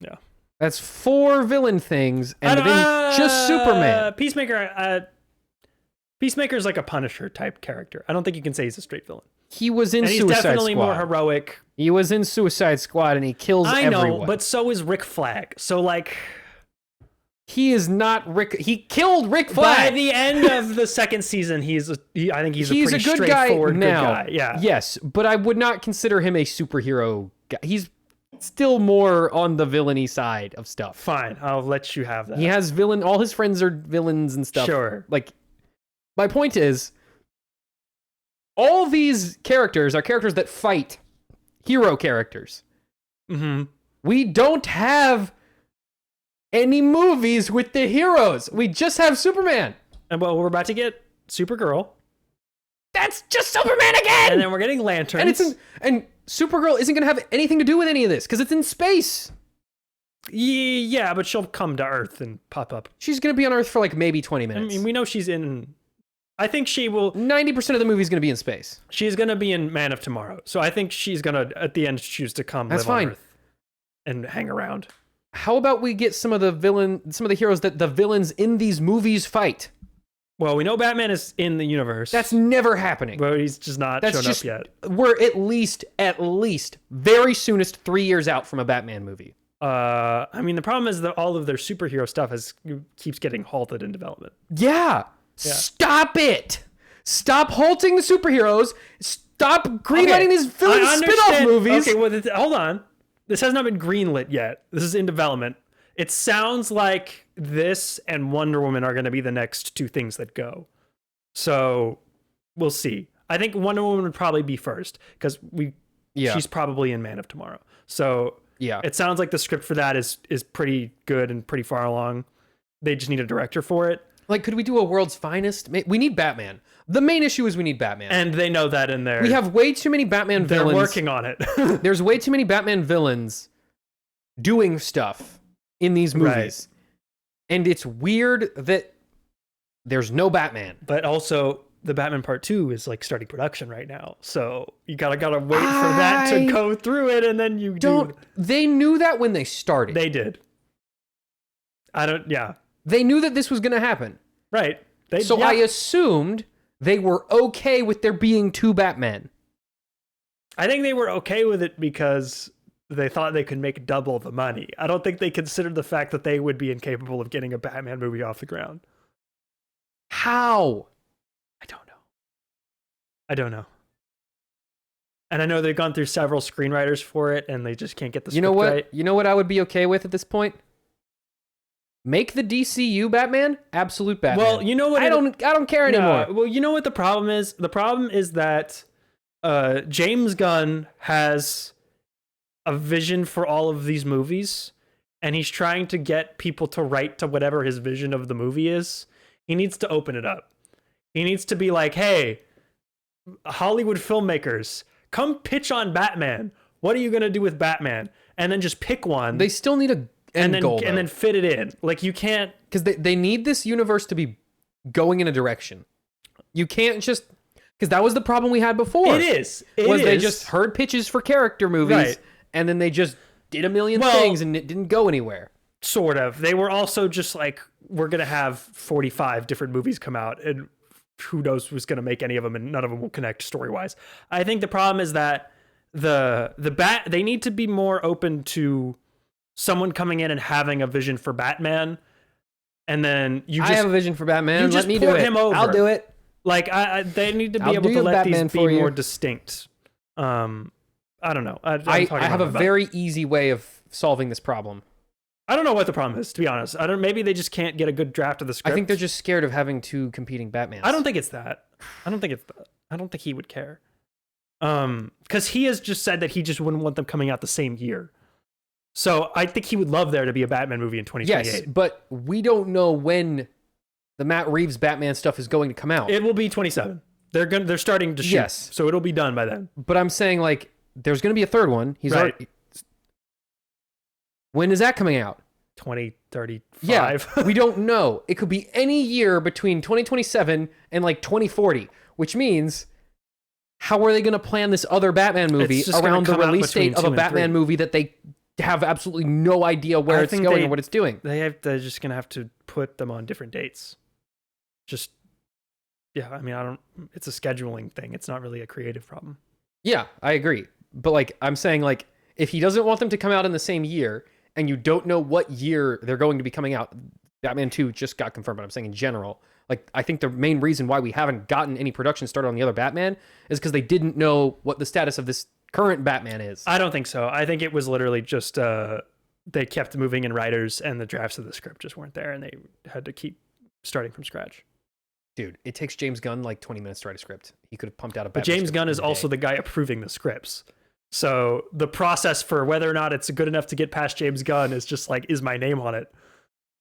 Yeah. That's 4 villain things, and then just Superman. Peacemaker is like a Punisher type character. I don't think you can say he's a straight villain. He was in and Suicide Squad. He's definitely more heroic. He was in Suicide Squad, and he kills everyone. I know, but so is Rick Flag. So, like... He is not Rick... He killed Rick Flag! By the end of the second season, I think he's a pretty good straightforward guy now. Good guy. Yeah. Yes, but I would not consider him a superhero guy. He's still more on the villainy side of stuff. Fine, I'll let you have that. He has all his friends are villains and stuff. Sure. Like, my point is, all these characters are characters that fight hero characters. Mm-hmm. We don't have any movies with the heroes. We just have Superman. And well, we're about to get Supergirl. That's just Superman again. And then we're getting Lanterns. And Supergirl isn't going to have anything to do with any of this because it's in space. Yeah, but she'll come to Earth and pop up. She's going to be on Earth for like maybe 20 minutes. I mean, we know she's in... I think she will... 90% of the movie is going to be in space. She's going to be in Man of Tomorrow. So I think she's going to, at the end, choose to come live on Earth and hang around. How about we get some of the heroes that the villains in these movies fight? Well, we know Batman is in the universe. That's never happening. But he's just not shown up yet. We're at least, very soonest 3 years out from a Batman movie. I mean, the problem is that all of their superhero stuff keeps getting halted in development. Yeah. Stop it. Stop halting the superheroes. Stop greenlighting these villain spin-off movies. Okay, well, hold on. This has not been greenlit yet. This is in development. It sounds like this and Wonder Woman are going to be the next two things that go. So we'll see. I think Wonder Woman would probably be first because she's probably in Man of Tomorrow. So it sounds like the script for that is pretty good and pretty far along. They just need a director for it. Like, could we do a World's Finest? We need Batman. The main issue is we need Batman. And they know that in there. We have way too many Batman villains. They're working on it. There's way too many Batman villains doing stuff in these movies. Right. And it's weird that there's no Batman. But also, the Batman Part 2 is like starting production right now. So you gotta wait for that to go through it, and then you don't. They knew that when they started. They did. They knew that this was gonna happen. Right. I assumed they were okay with there being two Batmen. I think they were okay with it because they thought they could make double the money. I don't think they considered the fact that they would be incapable of getting a Batman movie off the ground. How? I don't know. And I know they've gone through several screenwriters for it, and they just can't get the script right. You know what I would be okay with at this point? Make the DCU Batman absolute Batman. Well, you know what? I don't care anymore. Well, you know what the problem is? The problem is that James Gunn has a vision for all of these movies, and he's trying to get people to write to whatever his vision of the movie is. He needs to open it up. He needs to be like, hey, Hollywood filmmakers, come pitch on Batman. What are you going to do with Batman? And then just pick one. They still need a end goal, and then fit it in. Like, you can't... Because they need this universe to be going in a direction. You can't just... Because that was the problem we had before. They just heard pitches for character movies, right, and then they just did a million things, and it didn't go anywhere. Sort of. They were also just like, we're going to have 45 different movies come out, and who knows who's going to make any of them, and none of them will connect story-wise. I think the problem is that they need to be more open to someone coming in and having a vision for Batman, and then I have a vision for Batman. You just port him over. I'll do it. Like, they need to be able to let these be more distinct. I don't know. I have a very easy way of solving this problem. I don't know what the problem is, to be honest. Maybe they just can't get a good draft of the script. I think they're just scared of having two competing Batmans. I don't think it's that. I don't think he would care. Because he has just said that he just wouldn't want them coming out the same year. So I think he would love there to be a Batman movie in 2028. Yes, but we don't know when the Matt Reeves Batman stuff is going to come out. It will be 27. They're starting to shoot. Yes. So it'll be done by then. But I'm saying, like, there's going to be a third one. He's already... When is that coming out? 2035. Yeah, we don't know. It could be any year between 2027 and like 2040, which means how are they going to plan this other Batman movie around the release date of a Batman movie that they have absolutely no idea where it's going or what it's doing? They're just going to have to put them on different dates. It's a scheduling thing. It's not really a creative problem. Yeah, I agree. But like, I'm saying, like, if he doesn't want them to come out in the same year, and you don't know what year they're going to be coming out, Batman 2 just got confirmed, but I'm saying in general, like, I think the main reason why we haven't gotten any production started on the other Batman is because they didn't know what the status of this current Batman is. I don't think so. I think it was literally just they kept moving in writers, and the drafts of the script just weren't there, and they had to keep starting from scratch. Dude, it takes James Gunn like 20 minutes to write a script. He could have pumped out a Batman But James Gunn is also the guy approving the scripts. So the process for whether or not it's good enough to get past James Gunn is just like, is my name on it?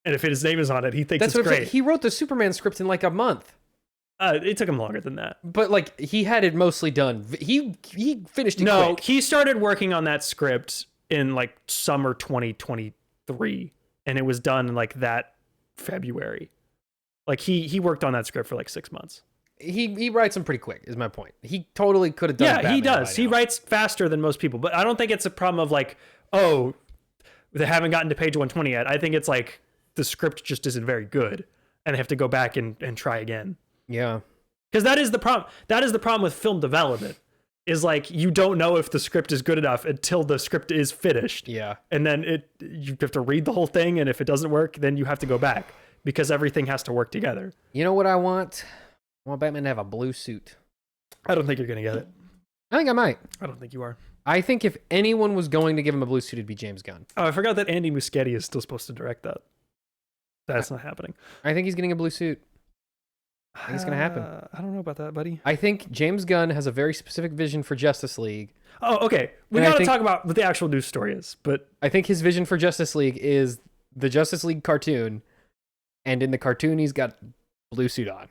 And if his name is on it, he thinks it's great. He wrote the Superman script in like a month. It took him longer than that. But like, he had it mostly done. He finished it quick. He started working on that script in like summer 2023, and it was done in like that February. Like he worked on that script for like 6 months. He writes them pretty quick, is my point. He totally could have done Batman. Yeah, he does. He writes faster than most people, but I don't think it's a problem of like, oh, they haven't gotten to page 120 yet. I think it's like the script just isn't very good, and they have to go back and try again. Yeah. Because that is the problem. That is the problem with film development, is like, you don't know if the script is good enough until the script is finished. Yeah. And then you have to read the whole thing, and if it doesn't work, then you have to go back, because everything has to work together. You know what I want? I want Batman to have a blue suit. I don't think you're going to get it. I think I might. I don't think you are. I think if anyone was going to give him a blue suit, it'd be James Gunn. Oh, I forgot that Andy Muschietti is still supposed to direct that. That's not happening. I think he's getting a blue suit. I think it's going to happen. I don't know about that, buddy. I think James Gunn has a very specific vision for Justice League. Oh, okay. We got to talk about what the actual news story is, but I think his vision for Justice League is the Justice League cartoon, and in the cartoon, he's got blue suit on.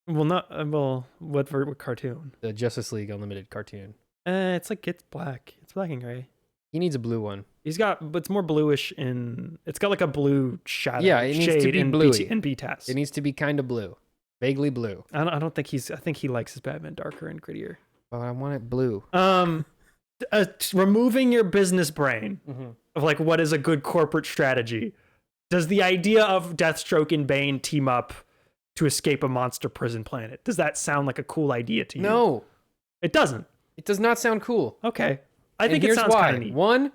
What cartoon? The Justice League Unlimited cartoon. It's black. It's black and gray. He needs a blue one. But it's more bluish it's got like a blue shadow. Yeah, it needs to be bluey. In BTAS. It needs to be kind of blue. Vaguely blue. I don't think I think he likes his Batman darker and grittier. But I want it blue. Removing your business brain of like what is a good corporate strategy. Does the idea of Deathstroke and Bane team up to escape a monster prison planet, does that sound like a cool idea to you? No. It doesn't. It does not sound cool. Okay. I think it sounds kind of neat. One,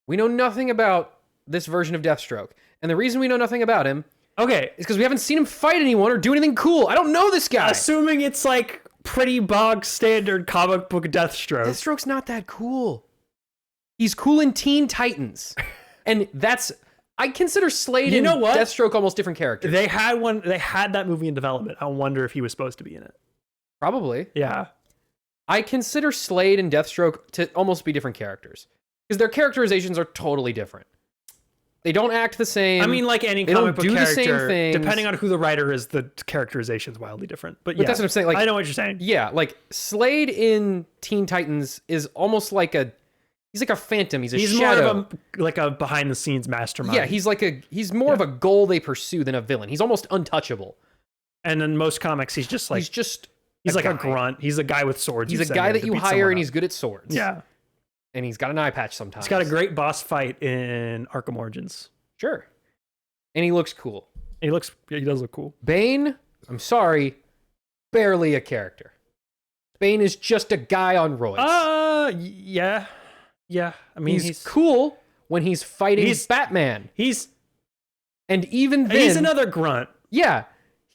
we know nothing about this version of Deathstroke. And the reason we know nothing about him is because we haven't seen him fight anyone or do anything cool. I don't know this guy. Assuming it's like pretty bog standard comic book Deathstroke. Deathstroke's not that cool. He's cool in Teen Titans. And I consider Slade and Deathstroke almost different characters. They had that movie in development. I wonder if he was supposed to be in it. Probably. Yeah. I consider Slade and Deathstroke to almost be different characters. Because their characterizations are totally different. They don't act the same. I mean, like any comic book character, the same things. Depending on who the writer is, the characterization's wildly different. But yeah, that's what I'm saying. Like, I know what you're saying. Yeah, like Slade in Teen Titans is almost like he's like a phantom. He's shadow. More of a behind the scenes mastermind. Yeah, he's more of a goal they pursue than a villain. He's almost untouchable. And in most comics, he's like a grunt. He's a guy with swords. He's a guy that you hire and he's good at swords. Yeah. And he's got an eye patch sometimes. He's got a great boss fight in Arkham Origins. Sure. And he looks cool. He does look cool. Bane, I'm sorry, barely a character. Bane is just a guy on roids. Yeah. Yeah. I mean, he's cool when he's fighting Batman. And even then, he's another grunt. Yeah.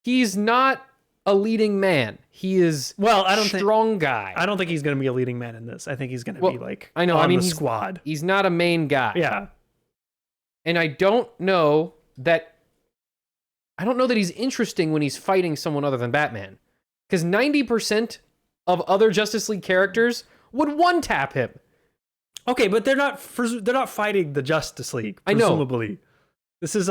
He's not a leading man. He is strong guy. I don't think he's going to be a leading man in this. I think he's going to be like the squad. He's not a main guy. Yeah. And I don't know that he's interesting when he's fighting someone other than Batman. Because 90% of other Justice League characters would one-tap him. Okay, but they're not fighting the Justice League, presumably. I know. This is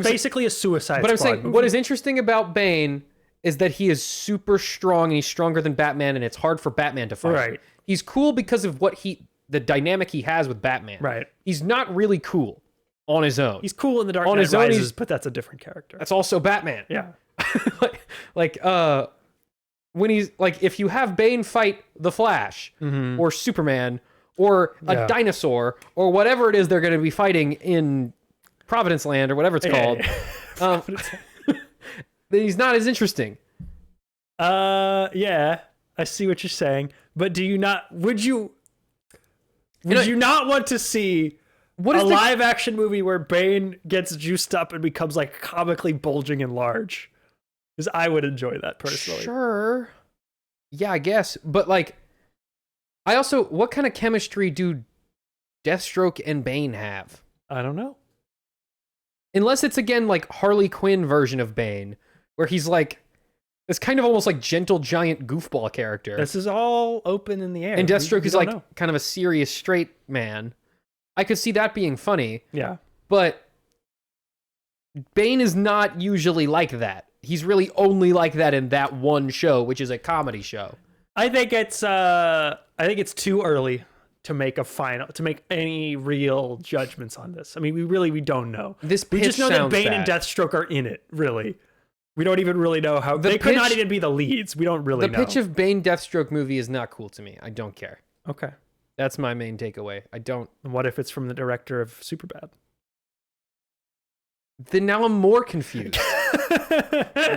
basically a Suicide Squad. But I'm saying, movie. What is interesting about Bane is that he is super strong and he's stronger than Batman, and it's hard for Batman to fight. Right. He's cool because of the dynamic he has with Batman. Right. He's not really cool on his own. He's cool in The Dark Knight Rises, but that's a different character. That's also Batman. Yeah. When he's like, if you have Bane fight the Flash or Superman or a dinosaur or whatever it is they're going to be fighting in Providence Land or whatever it's called, then he's not as interesting. Yeah, I see what you're saying, but would you not want to see a live action movie where Bane gets juiced up and becomes like comically bulging and large? Because I would enjoy that personally. Sure. Yeah, I guess. But like, what kind of chemistry do Deathstroke and Bane have? I don't know. Unless it's again like Harley Quinn version of Bane, where he's like this kind of almost like gentle giant goofball character. This is all open in the air. And Deathstroke is like kind of a serious straight man. I could see that being funny. Yeah. But Bane is not usually like that. He's really only like that in that one show, which is a comedy show. I think it's too early to make any real judgments on this. I mean, we don't know. We just know that Bane and Deathstroke are in it, really. We don't even really know how they could not even be the leads. We don't really know. The pitch of Bane Deathstroke movie is not cool to me. I don't care. Okay. That's my main takeaway. I don't. And what if it's from the director of Superbad? Then now I'm more confused.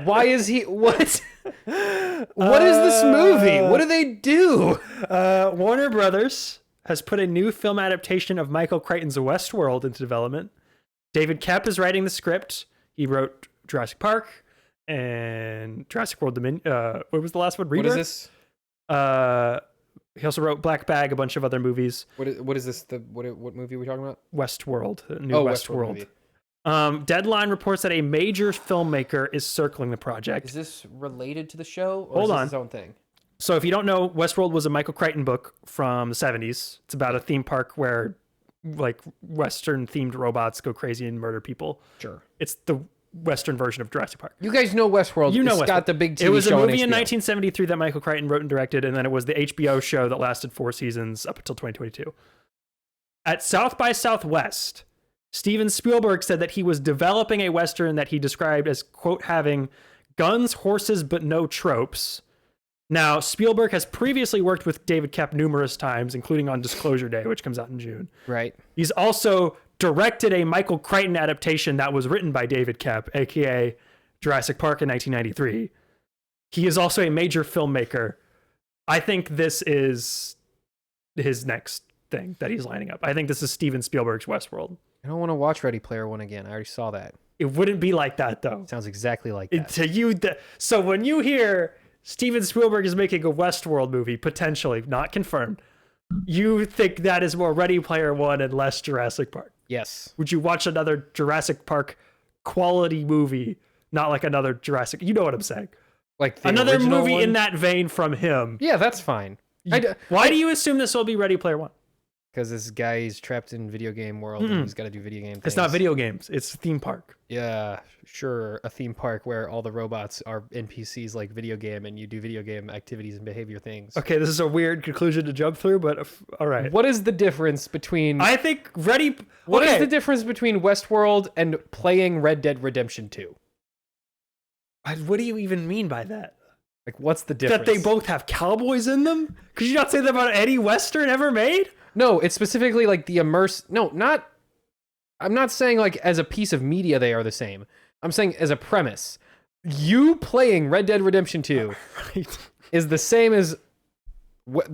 Why is he what? What is this movie? What do they do? Warner Brothers has put a new film adaptation of Michael Crichton's Westworld into development. David Koepp is writing the script. He wrote Jurassic Park and Jurassic World Dominion. What was the last one? Rebirth? What is this? He also wrote Black Bag, a bunch of other movies. What is this? What movie are we talking about? Westworld, the new Westworld Westworld. Deadline reports that a major filmmaker is circling the project. Is this related to the show, or Hold is this on. its own thing? So if you don't know, Westworld was a Michael Crichton book from the 70s. It's about a theme park where like Western themed robots go crazy and murder people. Sure. It's the Western version of Jurassic Park. You guys know Westworld. You know It's got the big TV show. It was a movie on in HBO. 1973 that Michael Crichton wrote and directed, and then it was the HBO show that lasted 4 seasons up until 2022. At South by Southwest, Steven Spielberg said that he was developing a Western that he described as, quote, having guns, horses, but no tropes. Now, Spielberg has previously worked with David Koepp numerous times, including on Disclosure Day, which comes out in June. Right. He's also directed a Michael Crichton adaptation that was written by David Koepp, aka Jurassic Park in 1993. He is also a major filmmaker. I think this is his next thing that he's lining up. I think this is Steven Spielberg's Westworld. I don't want to watch Ready Player One again. I already saw that. It wouldn't be like that, though. Sounds exactly like that. To you, so when you hear Steven Spielberg is making a Westworld movie, potentially, not confirmed, you think that is more Ready Player One and less Jurassic Park. Yes. Would you watch another Jurassic Park quality movie, not like another Jurassic? You know what I'm saying? Like the Another original movie one? in that vein from him. Yeah, that's fine. Why do you assume this will be Ready Player One? Because this guy is trapped in video game world and he's got to do video game things. It's not video games. It's a theme park. Yeah, sure. A theme park where all the robots are NPCs like video game and you do video game activities and behavior things. Okay, this is a weird conclusion to jump through, but all right. What is the difference between... I think What is the difference between Westworld and playing Red Dead Redemption 2? What do you even mean by that? Like, what's the difference? That they both have cowboys in them? Could you not say that about any Western ever made? No, it's specifically like the I'm not saying like as a piece of media they are the same. I'm saying as a premise. You playing Red Dead Redemption 2 Right. is the same as going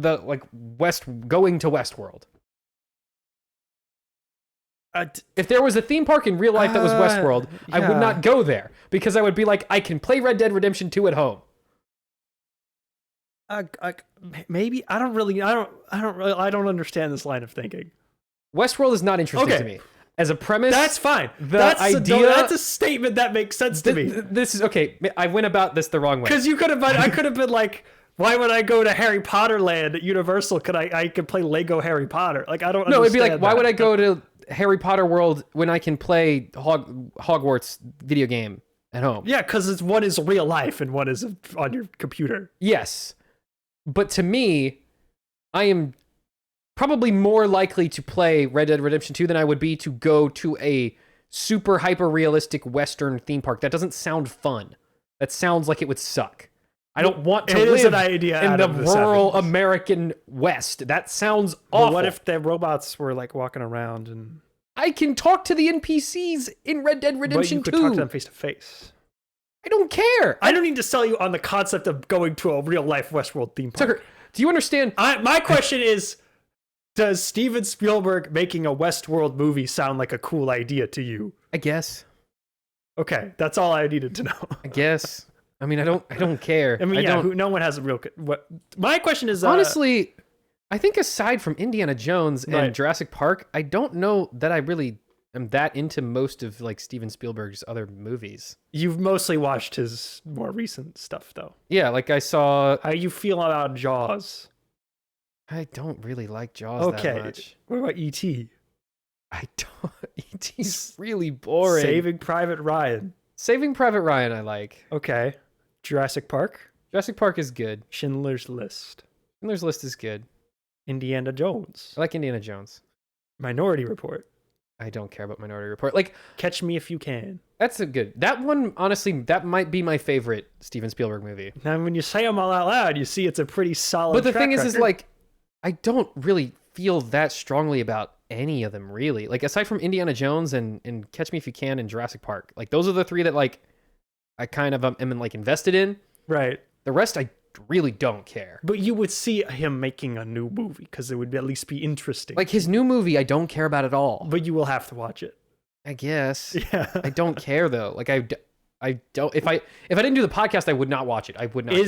to Westworld. If there was a theme park in real life that was Westworld, I would not go there because I would be like, I can play Red Dead Redemption 2 at home. Maybe I don't understand this line of thinking. Westworld is not interesting to me. As a premise, That's fine. That's That's a statement that makes sense to me. This is okay. I went about this the wrong way. Because I could have been like, why would I go to Harry Potter Land at Universal? I could play Lego Harry Potter. Like I don't. No, it'd be like, understand why that. would I go to Harry Potter World when I can play Hogwarts video game at home? Yeah, because one is real life and one is on your computer. Yes. But to me, I am probably more likely to play Red Dead Redemption 2 than I would be to go to a super hyper realistic Western theme park. That doesn't sound fun. That sounds like it would suck. I don't want to It is live an idea in out the of the rural 70s. American West. That sounds But awful. what if the robots were like walking around and I can talk to the NPCs in Red Dead but Redemption you could 2. talk to them face to face? I don't care. I don't need to sell you on the concept of going to a real life Westworld theme park. Tucker, do you understand? My question is, does Steven Spielberg making a Westworld movie sound like a cool idea to you? I guess. Okay, that's all I needed to know. I guess. I mean, I don't care. I mean, don't, no one has a real. What my question is, honestly, I think aside from Indiana Jones and Right. Jurassic Park, I don't know that I really am that into most of like Steven Spielberg's other movies. you've mostly watched his more recent stuff, though. Yeah, like I saw. How you feel about Jaws? I don't really like Jaws that much. What about E.T.? I don't. E.T.'s really boring. Saving Private Ryan. Saving Private Ryan, I like. Okay. Jurassic Park. Jurassic Park is good. Schindler's List. Schindler's List is good. Indiana Jones. I like Indiana Jones. Minority Report. I don't care about Minority Report. Like, Catch Me If You Can. that's a good. That one, honestly, that might be my favorite Steven Spielberg movie. Now, when you say them all out loud, you see it's a pretty solid. But the track thing is record. like, I don't really feel that strongly about any of them, really. Like, aside from Indiana Jones and Catch Me If You Can and Jurassic Park, like those are the three that like I kind of am like invested in. right. The rest, I really don't care. But you would see him making a new movie because it would at least be interesting. Like his new movie, I don't care about at all. But you will have to watch it. I guess. Yeah. I don't care though. Like I don't. If I didn't do the podcast, I would not watch it. I would not care.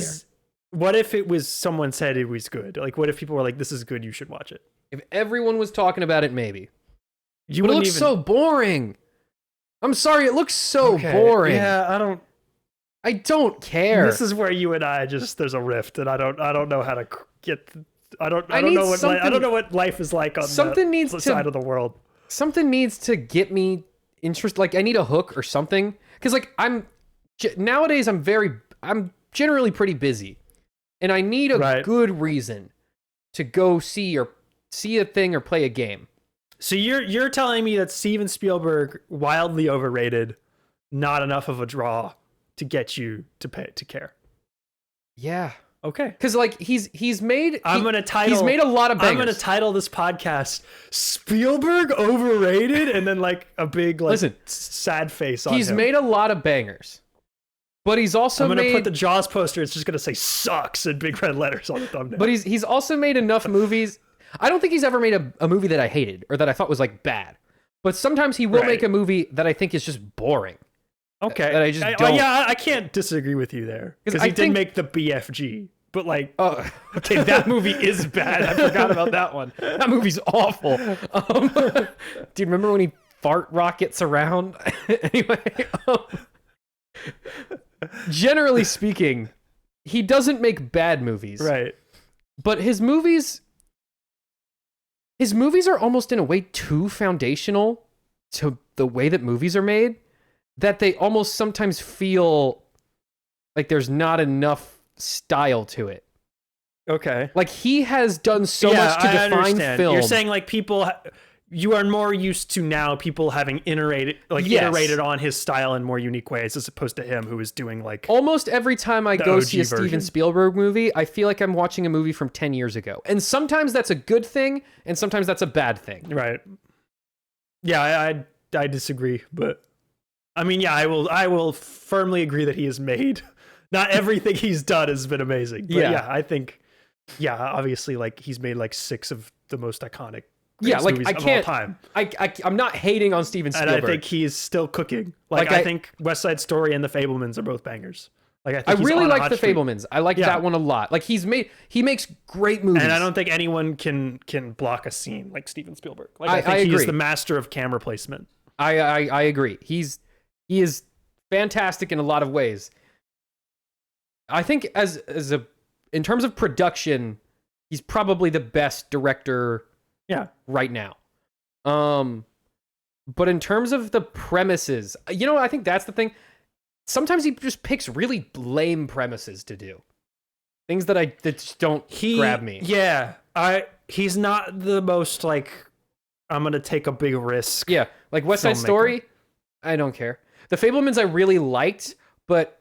What if it was someone said it was good? Like, what if people were like, "This is good, you should watch it"? If everyone was talking about it, maybe. You But it wouldn't looks so boring. I'm sorry, it looks so boring. Yeah, I don't care. This is where you and I there's a rift, and I don't know how to get. I don't need know something- I don't know what life is like on something needs the to- side of the world. Something needs to get me interest. Like, I need a hook or something. Because, like, nowadays I'm generally pretty busy, and I need a good reason to go see a thing or play a game. So you're telling me that Steven Spielberg, wildly overrated, not enough of a draw to get you to care. Yeah. Okay. Because, like, he's made a lot of bangers. I'm gonna title this podcast "Spielberg Overrated" and then like a big sad face on him. He's made a lot of bangers, but he's also I'm gonna put the Jaws poster. It's just gonna say "sucks" in big red letters on the thumbnail. But he's also made enough movies. I don't think he's ever made a movie that I hated or that I thought was like bad. But sometimes he will make a movie that I think is just boring. Okay. That I just don't. I can't disagree with you there because he did make the BFG. But like, okay, that movie is bad. I forgot about that one. That movie's awful. Do you remember when he fart rockets around? Anyway, generally speaking, he doesn't make bad movies. Right. But his movies are almost in a way too foundational to the way that movies are made that they almost sometimes feel like there's not enough style to it. Okay. Like, he has done so much to define film. You're saying like you are more used to now people having iterated on his style in more unique ways as opposed to him who is doing like almost every time I go OG see a Steven version. Spielberg movie, I feel like I'm watching a movie from 10 years ago. And sometimes that's a good thing, and sometimes that's a bad thing. Right. Yeah, I disagree, but I mean, yeah, I will firmly agree that he has made not everything he's done has been amazing. But yeah, I think obviously like he's made like 6 of the most iconic movies of all time. I'm not hating on Steven Spielberg. And I think he's still cooking. I think West Side Story and The Fabelmans are both bangers. Like I really like The Fabelmans. I like that one a lot. Like he makes great movies. And I don't think anyone can block a scene like Steven Spielberg. Like I think agree. he's the master of camera placement. I agree. He is fantastic in a lot of ways. I think in terms of production, he's probably the best director right now. But in terms of the premises, I think that's the thing. Sometimes he just picks really lame premises to do. Things that just don't grab me. Yeah. He's not the most like I'm going to take a big risk. Yeah, like West Side Story, I don't care. The Fabelmans I really liked, but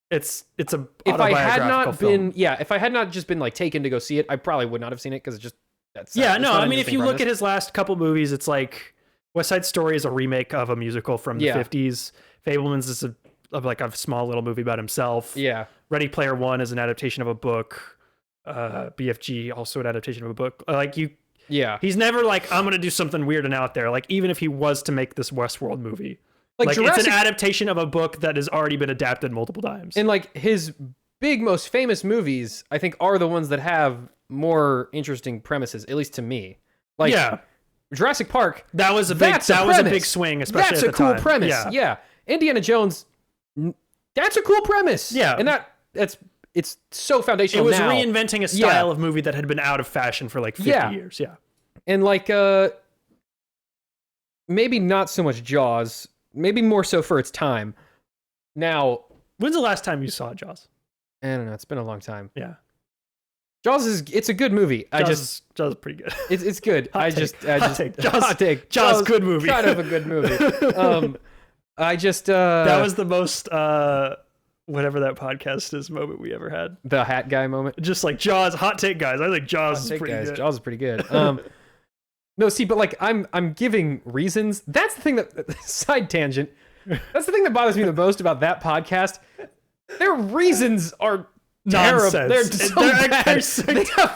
it's a if I had not film. if I had not just been like taken to go see it, I probably would not have seen it because I mean, if you look at his last couple movies, it's like West Side Story is a remake of a musical from the 50s. Fabelmans is a small little movie about himself. Yeah. Ready Player One is an adaptation of a book. BFG also an adaptation of a book. He's never like, I'm gonna do something weird and out there. Like even if he was to make this Westworld movie, like it's an adaptation of a book that has already been adapted multiple times. And like his big, most famous movies, I think, are the ones that have more interesting premises, at least to me. Like Jurassic Park. That was a big swing, especially that's at the time. That's a cool premise. Yeah. Indiana Jones. That's a cool premise. Yeah. And it's so foundational. It was now. reinventing a style of movie that had been out of fashion for like 50 years. Yeah. And like maybe not so much Jaws, maybe more so for its time. Now, when's the last time you saw Jaws? I don't know. It's been a long time. Yeah. Jaws it's a good movie. Jaws is pretty good. It's good. Hot take. Jaws good movie. Kind of a good movie. That was the most whatever that podcast is moment we ever had. The hat guy moment. Just like Jaws, hot take guys. I think Jaws is pretty good. Jaws is pretty good. No, see, but like I'm giving reasons. That's the thing that side tangent. That's the thing that bothers me the most about that podcast. Their reasons are nonsense. They're so bad.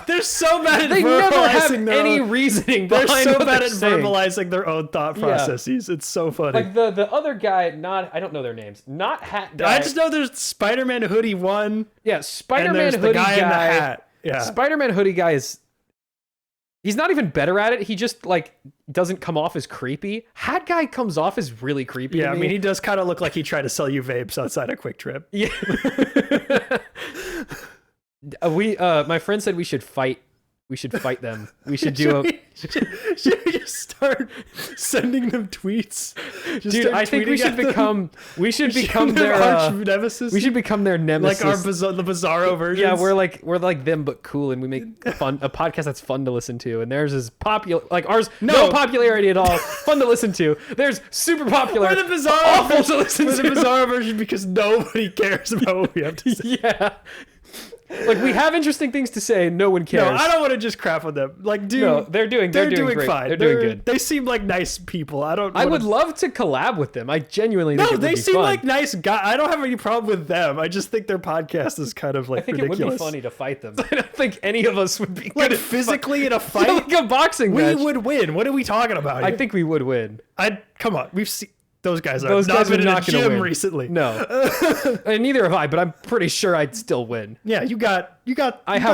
They're so bad at They never have verbalizing any own, reasoning They're behind so what bad they're at saying. verbalizing their own thought processes. It's so funny. Like the other guy, I don't know their names. Not Hat Guy. I just know there's Spider-Man hoodie 1. Yeah, And Spider-Man there's hoodie the guy in the guy. hat. Yeah. Spider-Man hoodie guy he's not even better at it. He just like doesn't come off as creepy. Hat Guy comes off as really creepy. Yeah, to I me. mean, he does kind of look like he tried to sell you vapes outside a Quick Trip. Yeah. My friend said we should fight. We should fight them. We should do Should we just start sending them tweets? Just Dude, start I think we tweeting should at them? become. We should become their arch nemesis. We should become their nemesis. like the Bizarro versions. Yeah, we're like them, but cool, and we make a podcast that's fun to listen to. And theirs is popular, like ours, no popularity at all, fun to listen to. Theirs super popular, We're the Bizarro awful version. to listen We're to. the Bizarro version because nobody cares about what we have to say. Yeah, like we have interesting things to say, and no one cares. No, I don't want to just crap on them. Like, dude, No, they're doing great. fine. They're doing good. They seem like nice people. I would love to collab with them. I genuinely think No, it would they be seem fun. like nice guys. I don't have any problem with them. I just think their podcast is kind of like I think ridiculous. it would be funny to fight them. I don't think any of us would be good Like at physically in a fight, like a boxing we match. would win. What are we talking about? I here? think we would win. Come on. We've seen those guys. Those Not guys been are in a not going to gym win recently. No, and neither have I. But I'm pretty sure I'd still win. Yeah, you got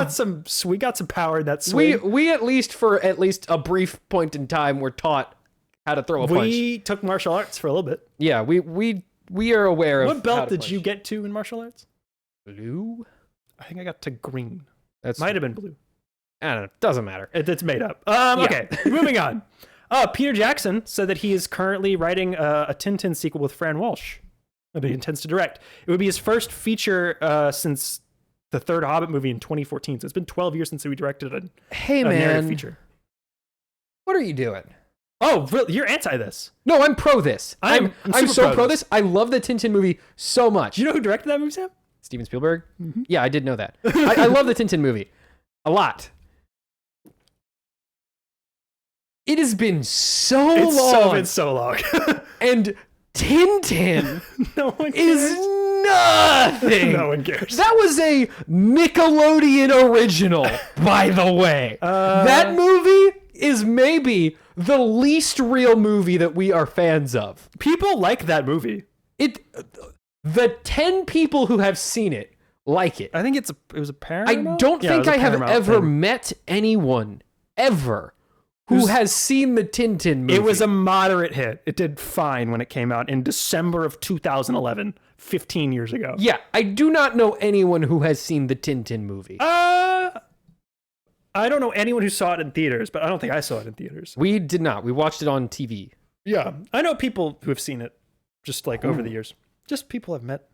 some power in that swing. We at least for a brief point in time were taught how to throw a punch. We took martial arts for a little bit. Yeah, we are aware of What how belt to did you punch. get to in martial arts? Blue? I think I got to green. That's Might have been blue. I don't know. Doesn't matter. It's made up. Okay, moving on. Peter Jackson said that he is currently writing a Tintin sequel with Fran Walsh that he intends to direct. It would be his first feature since the third Hobbit movie in 2014. So it's been 12 years since he directed a Hey narrative man, feature. what are you doing? Oh, really? You're anti this? No, I'm pro this. I'm super so pro pro this. this. I love the Tintin movie so much. Do you know who directed that movie, Sam? Steven Spielberg? Mm-hmm. Yeah, I did know that. I love the Tintin movie a lot. It has been so long. It's so long. And Tintin No one is cares. nothing. No one cares. That was a Nickelodeon original, by the way. That movie is maybe the least real movie that we are fans of. People like that movie. The 10 people who have seen it like it. I think it was a Paramount. I don't Yeah, it think was a I have Paramount ever thing. met anyone ever who has seen the Tintin movie. It was a moderate hit. It did fine when it came out in December of 2011, 15 years ago. Yeah, I do not know anyone who has seen the Tintin movie. I don't know anyone who saw it in theaters, but I don't think I saw it in theaters. We did not. We watched it on TV. Yeah, I know people who have seen it, just like over the years. Just people I've met.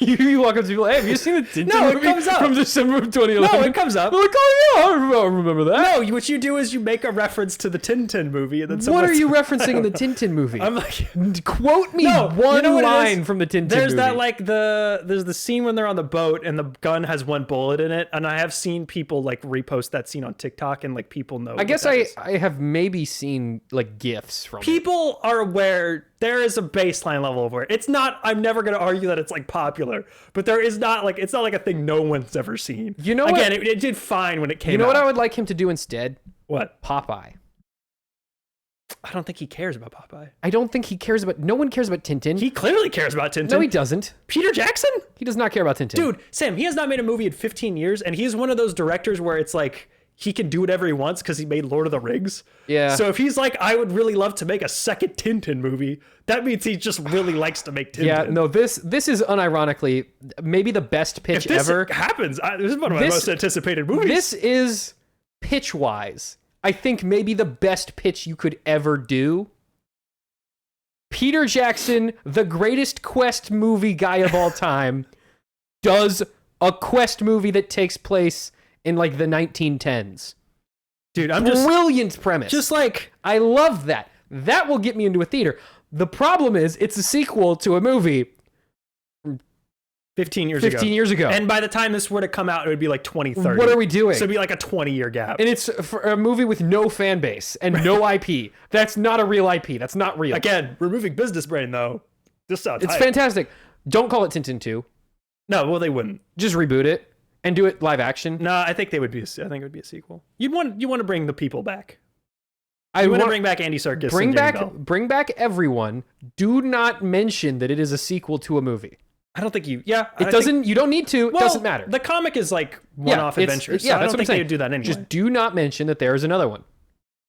You walk up to people, hey, have you seen the Tintin No, it movie comes up. from December of 2011? No, it comes up. They're like, oh yeah, I remember that. No, what you do is you make a reference to the Tintin movie, and then What someone are you referencing in the Tintin movie? I'm like, Quote me No, one you know what it line is? from the Tintin there's movie. that like there's the scene when they're on the boat and the gun has one bullet in it, and I have seen people like repost that scene on TikTok, and like people know. I guess I have maybe seen like GIFs from it. People are aware there is a baseline level of where it's not. I'm never going to argue that it's like popular, but there is not like it's not like a thing no one's ever seen. You know again, what? it did fine when it came out. You know what I would like him to do instead? What? Popeye. I don't think he cares about Popeye. I don't think he cares about. No one cares about Tintin. He clearly cares about Tintin. No, he doesn't. Peter Jackson? He does not care about Tintin. Dude, Sam, he has not made a movie in 15 years, and he's one of those directors where it's like he can do whatever he wants because he made Lord of the Rings. Yeah. So if he's like, I would really love to make a second Tintin movie, that means he just really likes to make Tintin. Yeah, no, this is unironically maybe the best pitch If this ever. happens, this is one of my most anticipated movies. This is pitch-wise, I think maybe the best pitch you could ever do. Peter Jackson, the greatest quest movie guy of all time, does a quest movie that takes place in like the 1910s. Dude, I'm just Brilliant premise. just like I love that. That will get me into a theater. The problem is it's a sequel to a movie 15 years 15 years ago. And by the time this were to come out, it would be like 2030. What are we doing? So it'd be like a 20-year gap. And it's for a movie with no fan base and no IP. That's not a real IP. That's not real. Again, removing business brain though. This sounds It's hype. fantastic. Don't call it Tintin 2. No, well, they wouldn't. Just reboot it and do it live action. No, I think they would be. I think it would be a sequel. You want to bring the people back. I want to bring back Andy Serkis. Bring back everyone. Do not mention that it is a sequel to a movie. I don't think you. Yeah, it doesn't. You don't need to. It doesn't matter. The comic is like one-off adventures. So I don't think they would do that anyway. Just do not mention that there is another one.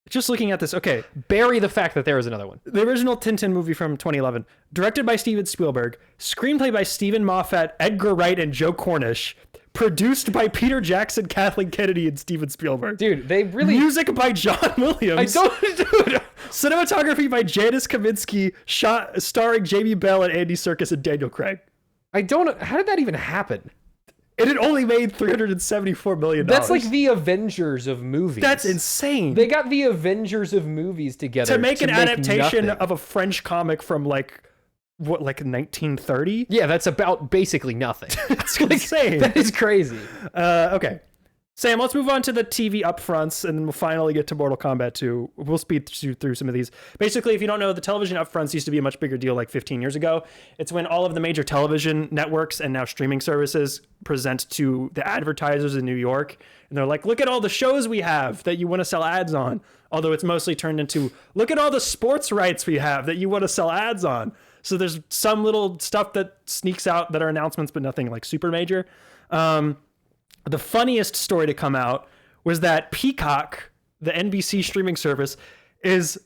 Just looking at this, okay. Bury the fact that there is another one. The original Tintin movie from 2011, directed by Steven Spielberg, screenplay by Stephen Moffat, Edgar Wright, and Joe Cornish, produced by Peter Jackson, Kathleen Kennedy, and Steven Spielberg. Dude, they really... Music by John Williams. Dude. Cinematography by Janice Kaminsky, starring Jamie Bell and Andy Serkis and Daniel Craig. I don't know. How did that even happen? It had only made $374 million. That's like the Avengers of movies. That's insane. They got the Avengers of movies together to make an adaptation of a French comic from like 1930? Yeah, that's about basically nothing. That's insane. That is crazy. Okay. Sam, let's move on to the TV upfronts, and then we'll finally get to Mortal Kombat 2. We'll speed through some of these. Basically, if you don't know, the television upfronts used to be a much bigger deal like 15 years ago. It's when all of the major television networks and now streaming services present to the advertisers in New York. And they're like, look at all the shows we have that you want to sell ads on. Although it's mostly turned into, look at all the sports rights we have that you want to sell ads on. So there's some little stuff that sneaks out that are announcements, but nothing like super major. The funniest story to come out was that Peacock, the NBC streaming service, is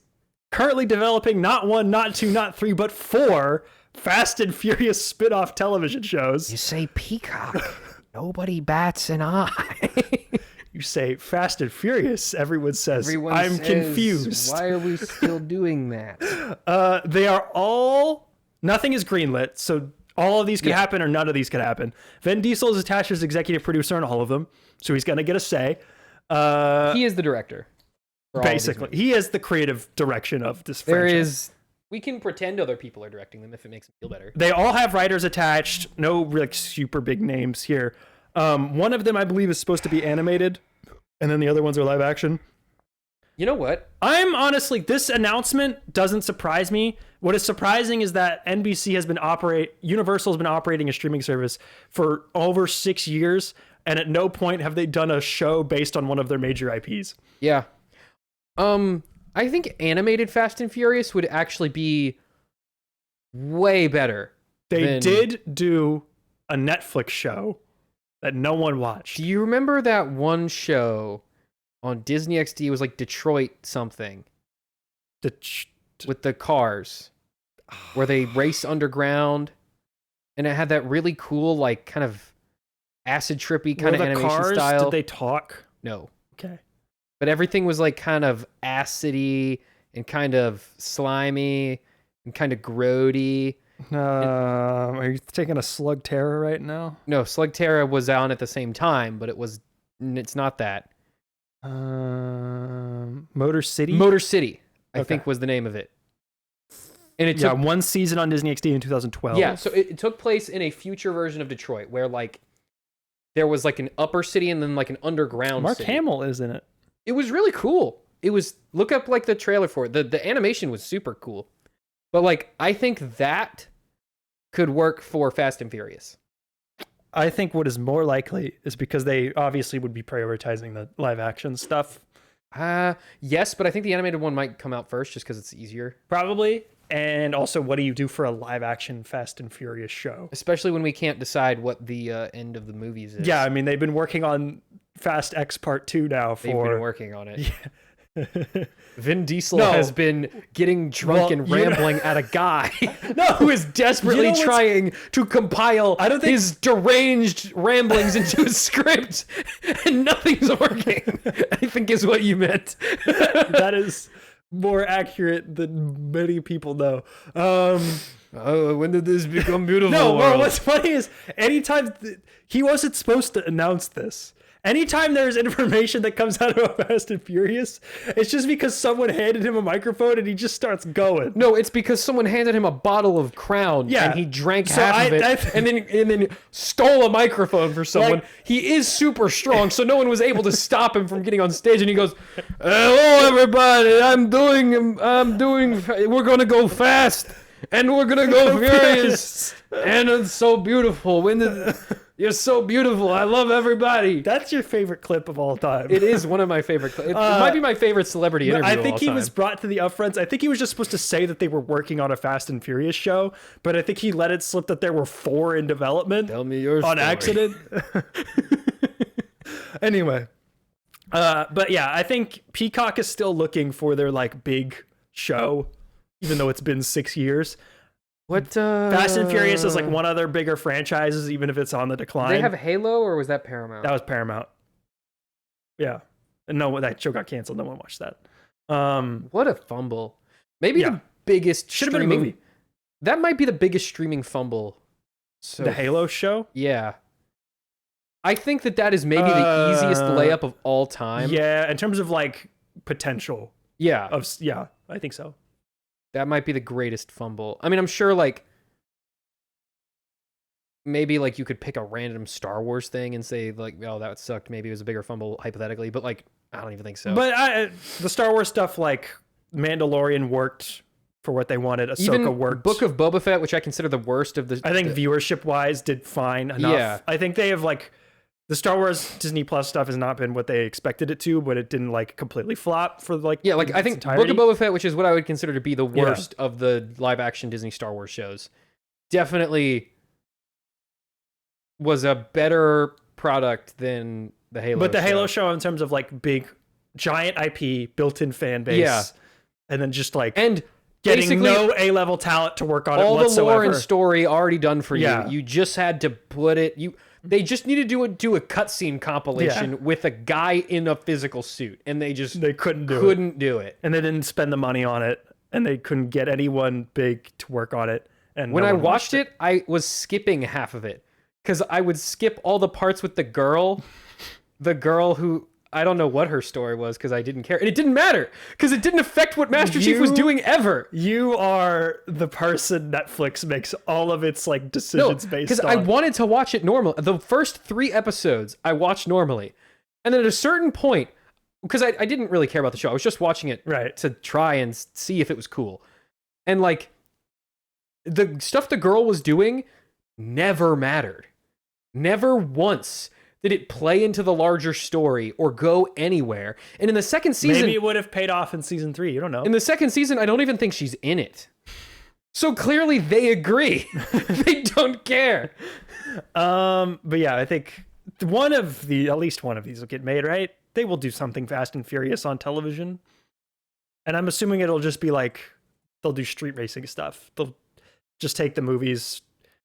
currently developing not 1, not 2, not 3, but 4 Fast and Furious spin-off television shows. You say Peacock, nobody bats an eye. You say Fast and Furious, everyone says, I'm confused. Why are we still doing that? They are all, nothing is greenlit, so all of these could happen or none of these could happen. Vin Diesel is attached as executive producer on all of them, so he's going to get a say. He is the director. Basically, he is the creative direction of this franchise. We can pretend other people are directing them if it makes them feel better. They all have writers attached. No like super big names here. One of them, I believe, is supposed to be animated, and then the other ones are live action. You know what? I'm honestly, this announcement doesn't surprise me. What is surprising is that Universal has been operating a streaming service for over 6 years, and at no point have they done a show based on one of their major IPs. Yeah. I think animated Fast and Furious would actually be way better. They did do a Netflix show that no one watched. Do you remember that one show on Disney XD? It was like Detroit something. With the cars. Where they race underground. And it had that really cool, like, kind of acid trippy kind of animation cars, style. Did they talk? No. Okay. But everything was like kind of acidy and kind of slimy and kind of grody. Are you taking a Slug Terror right now? No, Slug Terror was on at the same time, but it's not that. Motor City? Motor City, I think was the name of it. And it took one season on Disney XD in 2012. Yeah, so it took place in a future version of Detroit where like there was like an upper city and then like an underground Mark city. Hamill is in it. It was really cool. It was, look up like the trailer for it. The animation was super cool. But like I think that could work for Fast and Furious. I think what is more likely is because they obviously would be prioritizing the live action stuff. Yes, but I think the animated one might come out first just because it's easier. Probably. And also, what do you do for a live action Fast and Furious show? Especially when we can't decide what the end of the movies is. Yeah, I mean, they've been working on Fast X Part 2 now for... They've been working on it. Yeah. Vin Diesel has been getting drunk and rambling at a guy who is desperately trying to compile his deranged ramblings into a script, and nothing's working, I think is what you meant. That is more accurate than many people know. When did this become beautiful? No, well, what's funny is anytime he wasn't supposed to announce this. Anytime there's information that comes out about Fast and Furious, it's just because someone handed him a microphone and he just starts going. No, it's because someone handed him a bottle of Crown and he drank half of it and then stole a microphone for someone. Like, he is super strong, so no one was able to stop him from getting on stage, and he goes, "Hello, everybody. I'm doing. We're gonna go fast." and we're gonna go furious, and it's so beautiful. You're so beautiful. I love everybody. That's your favorite clip of all time. It is one of my favorite clips. It might be my favorite celebrity interview I of think all he time. was brought to the Upfronts. I think he was just supposed to say that they were working on a Fast and Furious show, but I think he let it slip that there were 4 in development. Tell me yours on accident. Anyway, but yeah, I think Peacock is still looking for their like big show, even though it's been 6 years. What? Fast and Furious is like one of their bigger franchises, even if it's on the decline. They have Halo, or was that Paramount? That was Paramount. Yeah, and no, that show got canceled. No one watched that. What a fumble! Maybe the biggest. Should have been a movie. That might be the biggest streaming fumble. So the Halo show. Yeah. I think that is maybe the easiest layup of all time. Yeah, in terms of like potential. Yeah. I think so. That might be the greatest fumble. I mean, I'm sure like maybe like you could pick a random Star Wars thing and say like, oh, that sucked. Maybe it was a bigger fumble hypothetically, but like I don't even think so. But the Star Wars stuff, like Mandalorian, worked for what they wanted. Ahsoka even worked. Book of Boba Fett, which I consider the worst of the. I think viewership wise did fine enough. Yeah. I think they have like the Star Wars Disney Plus stuff has not been what they expected it to, but it didn't like completely flop for like I think entirety. Book of Boba Fett, which is what I would consider to be the worst of the live action Disney Star Wars shows, definitely was a better product than the Halo. But the Halo show, in terms of like big giant IP, built-in fan base, and then just like and getting no A-level talent to work on it whatsoever. All the lore and story already done for you. Yeah. You just had to put it. They just needed to do a cutscene compilation with a guy in a physical suit, and they couldn't do it. And they didn't spend the money on it, and they couldn't get anyone big to work on it. And when I watched it, I was skipping half of it because I would skip all the parts with the girl who. I don't know what her story was because I didn't care. And it didn't matter because it didn't affect what Master Chief was doing ever. You are the person Netflix makes all of its like decisions based on. Because I wanted to watch it normal. The first 3 episodes I watched normally. And then at a certain point, because I didn't really care about the show. I was just watching it to try and see if it was cool. And like the stuff the girl was doing never mattered. Never once did it play into the larger story or go anywhere. And in the second season... Maybe it would have paid off in season 3. You don't know. In the second season, I don't even think she's in it. So clearly they agree. They don't care. But yeah, I think at least one of these will get made, right? They will do something Fast and Furious on television. And I'm assuming it'll just be like, they'll do street racing stuff. They'll just take the movies,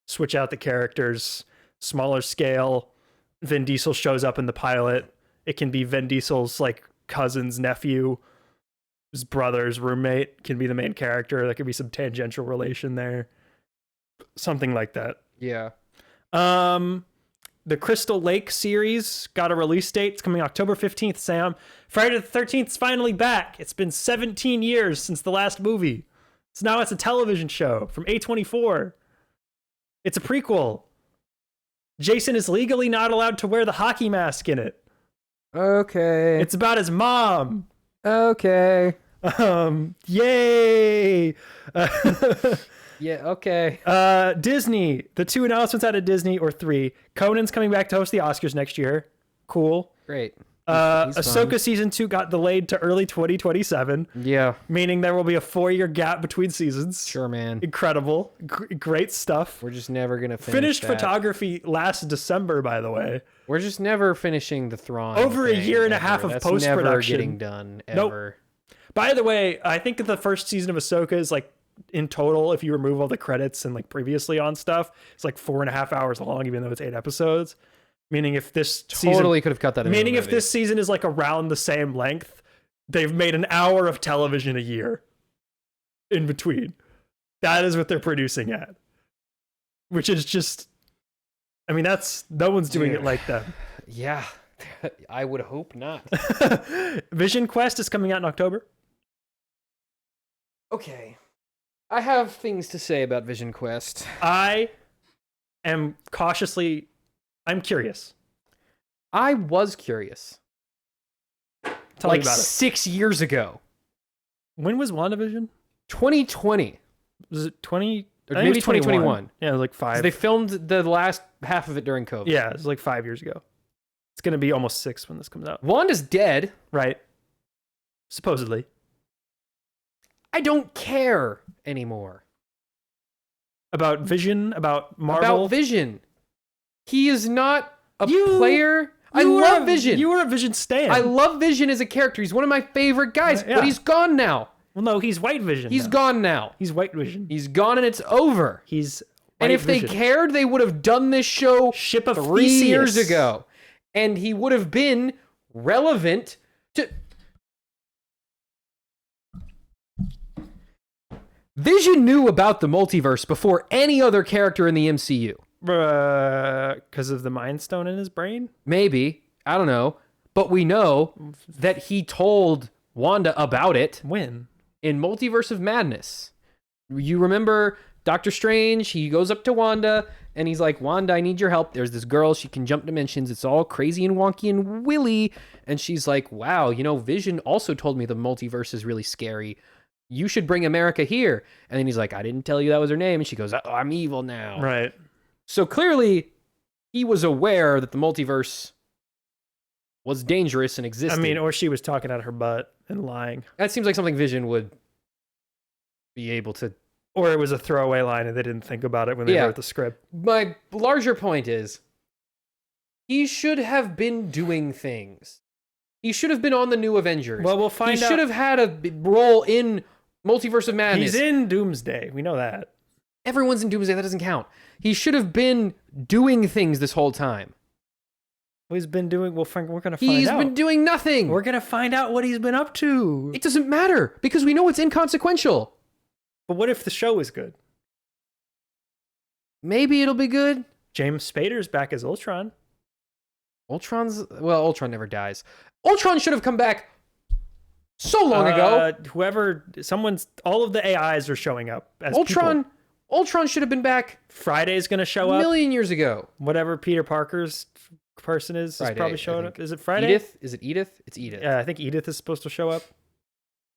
switch out the characters, smaller scale. Vin Diesel shows up in the pilot. It can be Vin Diesel's like cousin's nephew, his brother's roommate can be the main character. There could be some tangential relation there. Something like that. Yeah. The Crystal Lake series got a release date. It's coming October 15th, Sam. Friday the 13th is finally back. It's been 17 years since the last movie. So now it's a television show from A24. It's a prequel. Jason is legally not allowed to wear the hockey mask in it. Okay. It's about his mom. Okay. Yay. Yeah, okay. Disney. The 2 announcements out of Disney, or 3. Conan's coming back to host the Oscars next year. Cool. Great. Ahsoka fun. season 2 got delayed to early 2027. Yeah. Meaning there will be a 4-year gap between seasons. Sure, man. Incredible. Great stuff. We're just never going to finish Finished that. photography last December, by the way. We're just never finishing the Thrawn Over thing, a year and a ever. half of That's post-production. never getting done, ever. Nope. By the way, I think the first season of Ahsoka is like, in total, if you remove all the credits and like previously on stuff, it's like 4.5 hours long, even though it's 8 episodes. Meaning if this totally could have cut that in. Meaning if this season is like around the same length, they've made an hour of television a year in between. That is what they're producing at. Which is just, I mean, no one's doing it like them. Yeah, I would hope not. Vision Quest is coming out in October. Okay. I have things to say about Vision Quest. I'm curious. I was curious. Tell me about it. 6 years ago. When was WandaVision? 2020. Was it 20? Or I think maybe it was 21. 2021. Yeah, it was like 5. They filmed the last half of it during COVID. Yeah, it was like 5 years ago. It's going to be almost 6 when this comes out. Wanda's dead. Right. Supposedly. I don't care anymore. About Vision, about Marvel. About Vision. He is not a player. I You were love Vision. You were a Vision stan. I love Vision as a character. He's one of my favorite guys, Yeah. but he's gone now. Well, no, he's White Vision. He's now. gone now. He's White Vision. He's gone and it's over. He's And White if Vision. they cared, they would have done this show Ship of 3 Theseus. years ago. And he would have been relevant to... Vision knew about the multiverse before any other character in the MCU. Because of the Mind Stone in his brain? Maybe. I don't know. But we know that he told Wanda about it When? in Multiverse of Madness. You remember Doctor Strange? He goes up to Wanda and he's like, Wanda, I need your help. There's this girl. She can jump dimensions. It's all crazy and wonky and willy. And she's like, wow, Vision also told me the multiverse is really scary. You should bring America here. And then he's like, I didn't tell you that was her name. And she goes, oh, I'm evil now. Right. So clearly he was aware that the multiverse was dangerous and existed. I mean, or she was talking out of her butt and lying. That seems like something Vision would be able to. Or it was a throwaway line and they didn't think about it when they wrote the script. My larger point is he should have been doing things. He should have been on the new Avengers. Well, we'll find out. He should have had a role in Multiverse of Madness. He's in Doomsday. We know that. Everyone's in Doomsday. That doesn't count. He should have been doing things this whole time. What he's been doing, we're going to find out. He's been doing nothing. We're going to find out what he's been up to. It doesn't matter because we know it's inconsequential. But what if the show is good? Maybe it'll be good. James Spader's back as Ultron. Ultron never dies. Ultron should have come back so long ago. All of the AIs are showing up as Ultron people. Ultron should have been back Friday's going to show a up. million years ago. Whatever Peter Parker's person is Friday, probably I showing think. up. Is it Friday? Edith? Is it Edith? It's Edith. Yeah, I think Edith is supposed to show up.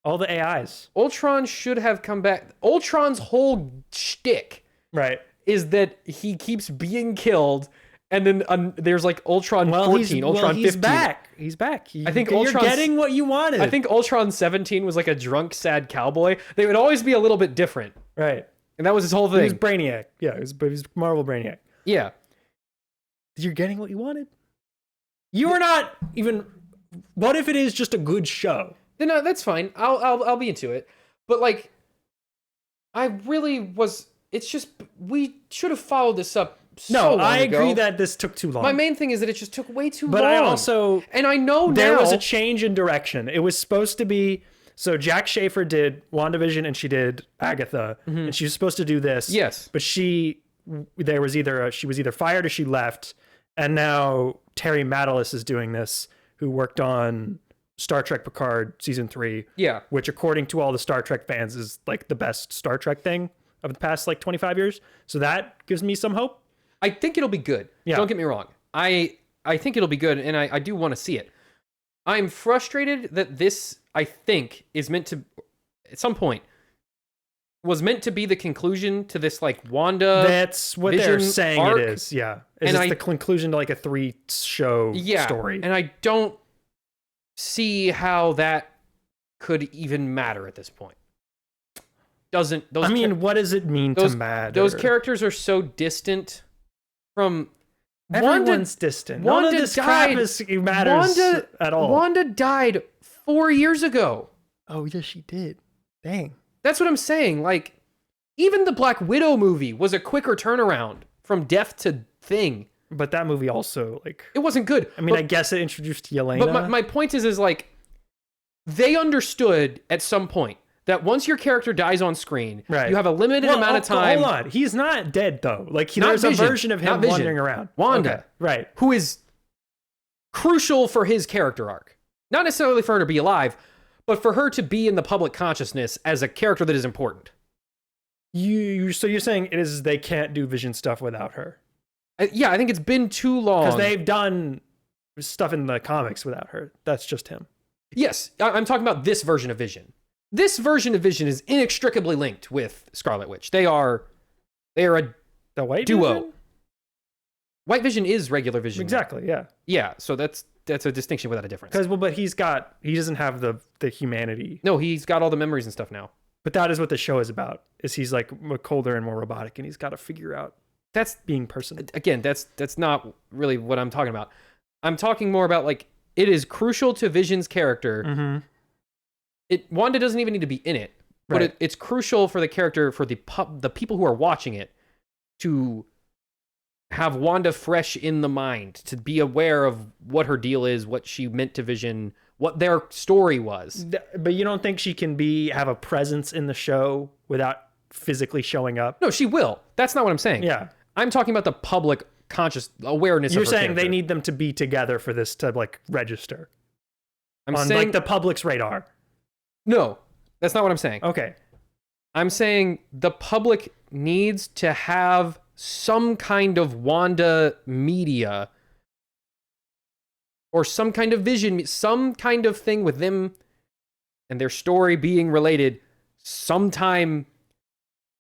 All the AIs. Ultron should have come back. Ultron's whole shtick Right. is that he keeps being killed, and then there's like Ultron 14, Ultron 15. He's back. He's back. I think you're Ultron's- getting what you wanted. I think Ultron 17 was like a drunk, sad cowboy. They would always be a little bit different, Right. and that was his whole He was thing. Brainiac. Yeah, he was Marvel Brainiac. Yeah. You're getting what you wanted. You are not even. What if it is just a good show? Then that's fine. I'll be into it. But like, I really was. It's just we should have followed this up. So long I agree ago. that this took too long. My main thing is that it just took way too long. But I also and I know there now was a change in direction. It was supposed to be so Jack Schaefer did WandaVision and she did Agatha, and she was supposed to do this. Yes. but she was either fired or she left, and now Terry Matalas is doing this, who worked on Star Trek Picard season 3. Yeah. Which, according to all the Star Trek fans, is like the best Star Trek thing of the past like 25 years. So that gives me some hope. I think it'll be good. Yeah. Don't get me wrong. I think it'll be good, and I do want to see it. I'm frustrated that this, I think, is meant to, at some point, was meant to be the conclusion to this like Wanda. That's what they're Vision saying arc. it is. Yeah. And It's the conclusion to like a 3-show story. And I don't see how that could even matter at this point. What does it mean to matter? Those characters are so distant from Everyone's distant. None of this crap matters at all. Wanda died 4 years ago. Oh, yes, she did. Dang. That's what I'm saying. Like, even the Black Widow movie was a quicker turnaround from death to thing. But that movie also, like... It wasn't good. I mean, I guess it introduced Yelena. But my point is like, they understood at some point that once your character dies on screen, you have a limited amount of time. Hold on. He's not dead, though. Like, Not there's Vision. a version of him Not Vision. wandering around. Wanda. Okay, right. Who is crucial for his character arc. Not necessarily for her to be alive, but for her to be in the public consciousness as a character that is important. So you're saying it is they can't do Vision stuff without her? Yeah, I think it's been too long. Because they've done stuff in the comics without her. That's just him. Yes, I'm talking about this version of Vision. this version of Vision is inextricably linked with Scarlet Witch. They are a The White duo. Vision? White Vision is regular Vision. Exactly, yeah. Yeah, so that's a distinction without a difference. But he doesn't have the humanity. No, he's got all the memories and stuff now. But that is what the show is about. Is he's like colder and more robotic, and he's got to figure out That's being person. again, that's not really what I'm talking about. I'm talking more about like it is crucial to Vision's character. Mm-hmm. Wanda doesn't even need to be in it, but Right. it's crucial for the character, for the people who are watching it, to have Wanda fresh in the mind, to be aware of what her deal is, what she meant to Vision, what their story was. But you don't think she can have a presence in the show without physically showing up? No, she will. That's not what I'm saying. Yeah. I'm talking about the public conscious awareness You're of her saying they character. need them to be together for this to like register I'm on saying like the public's radar. no. That's not what I'm saying. Okay. I'm saying the public needs to have some kind of Wanda media or some kind of Vision, some kind of thing with them and their story being related sometime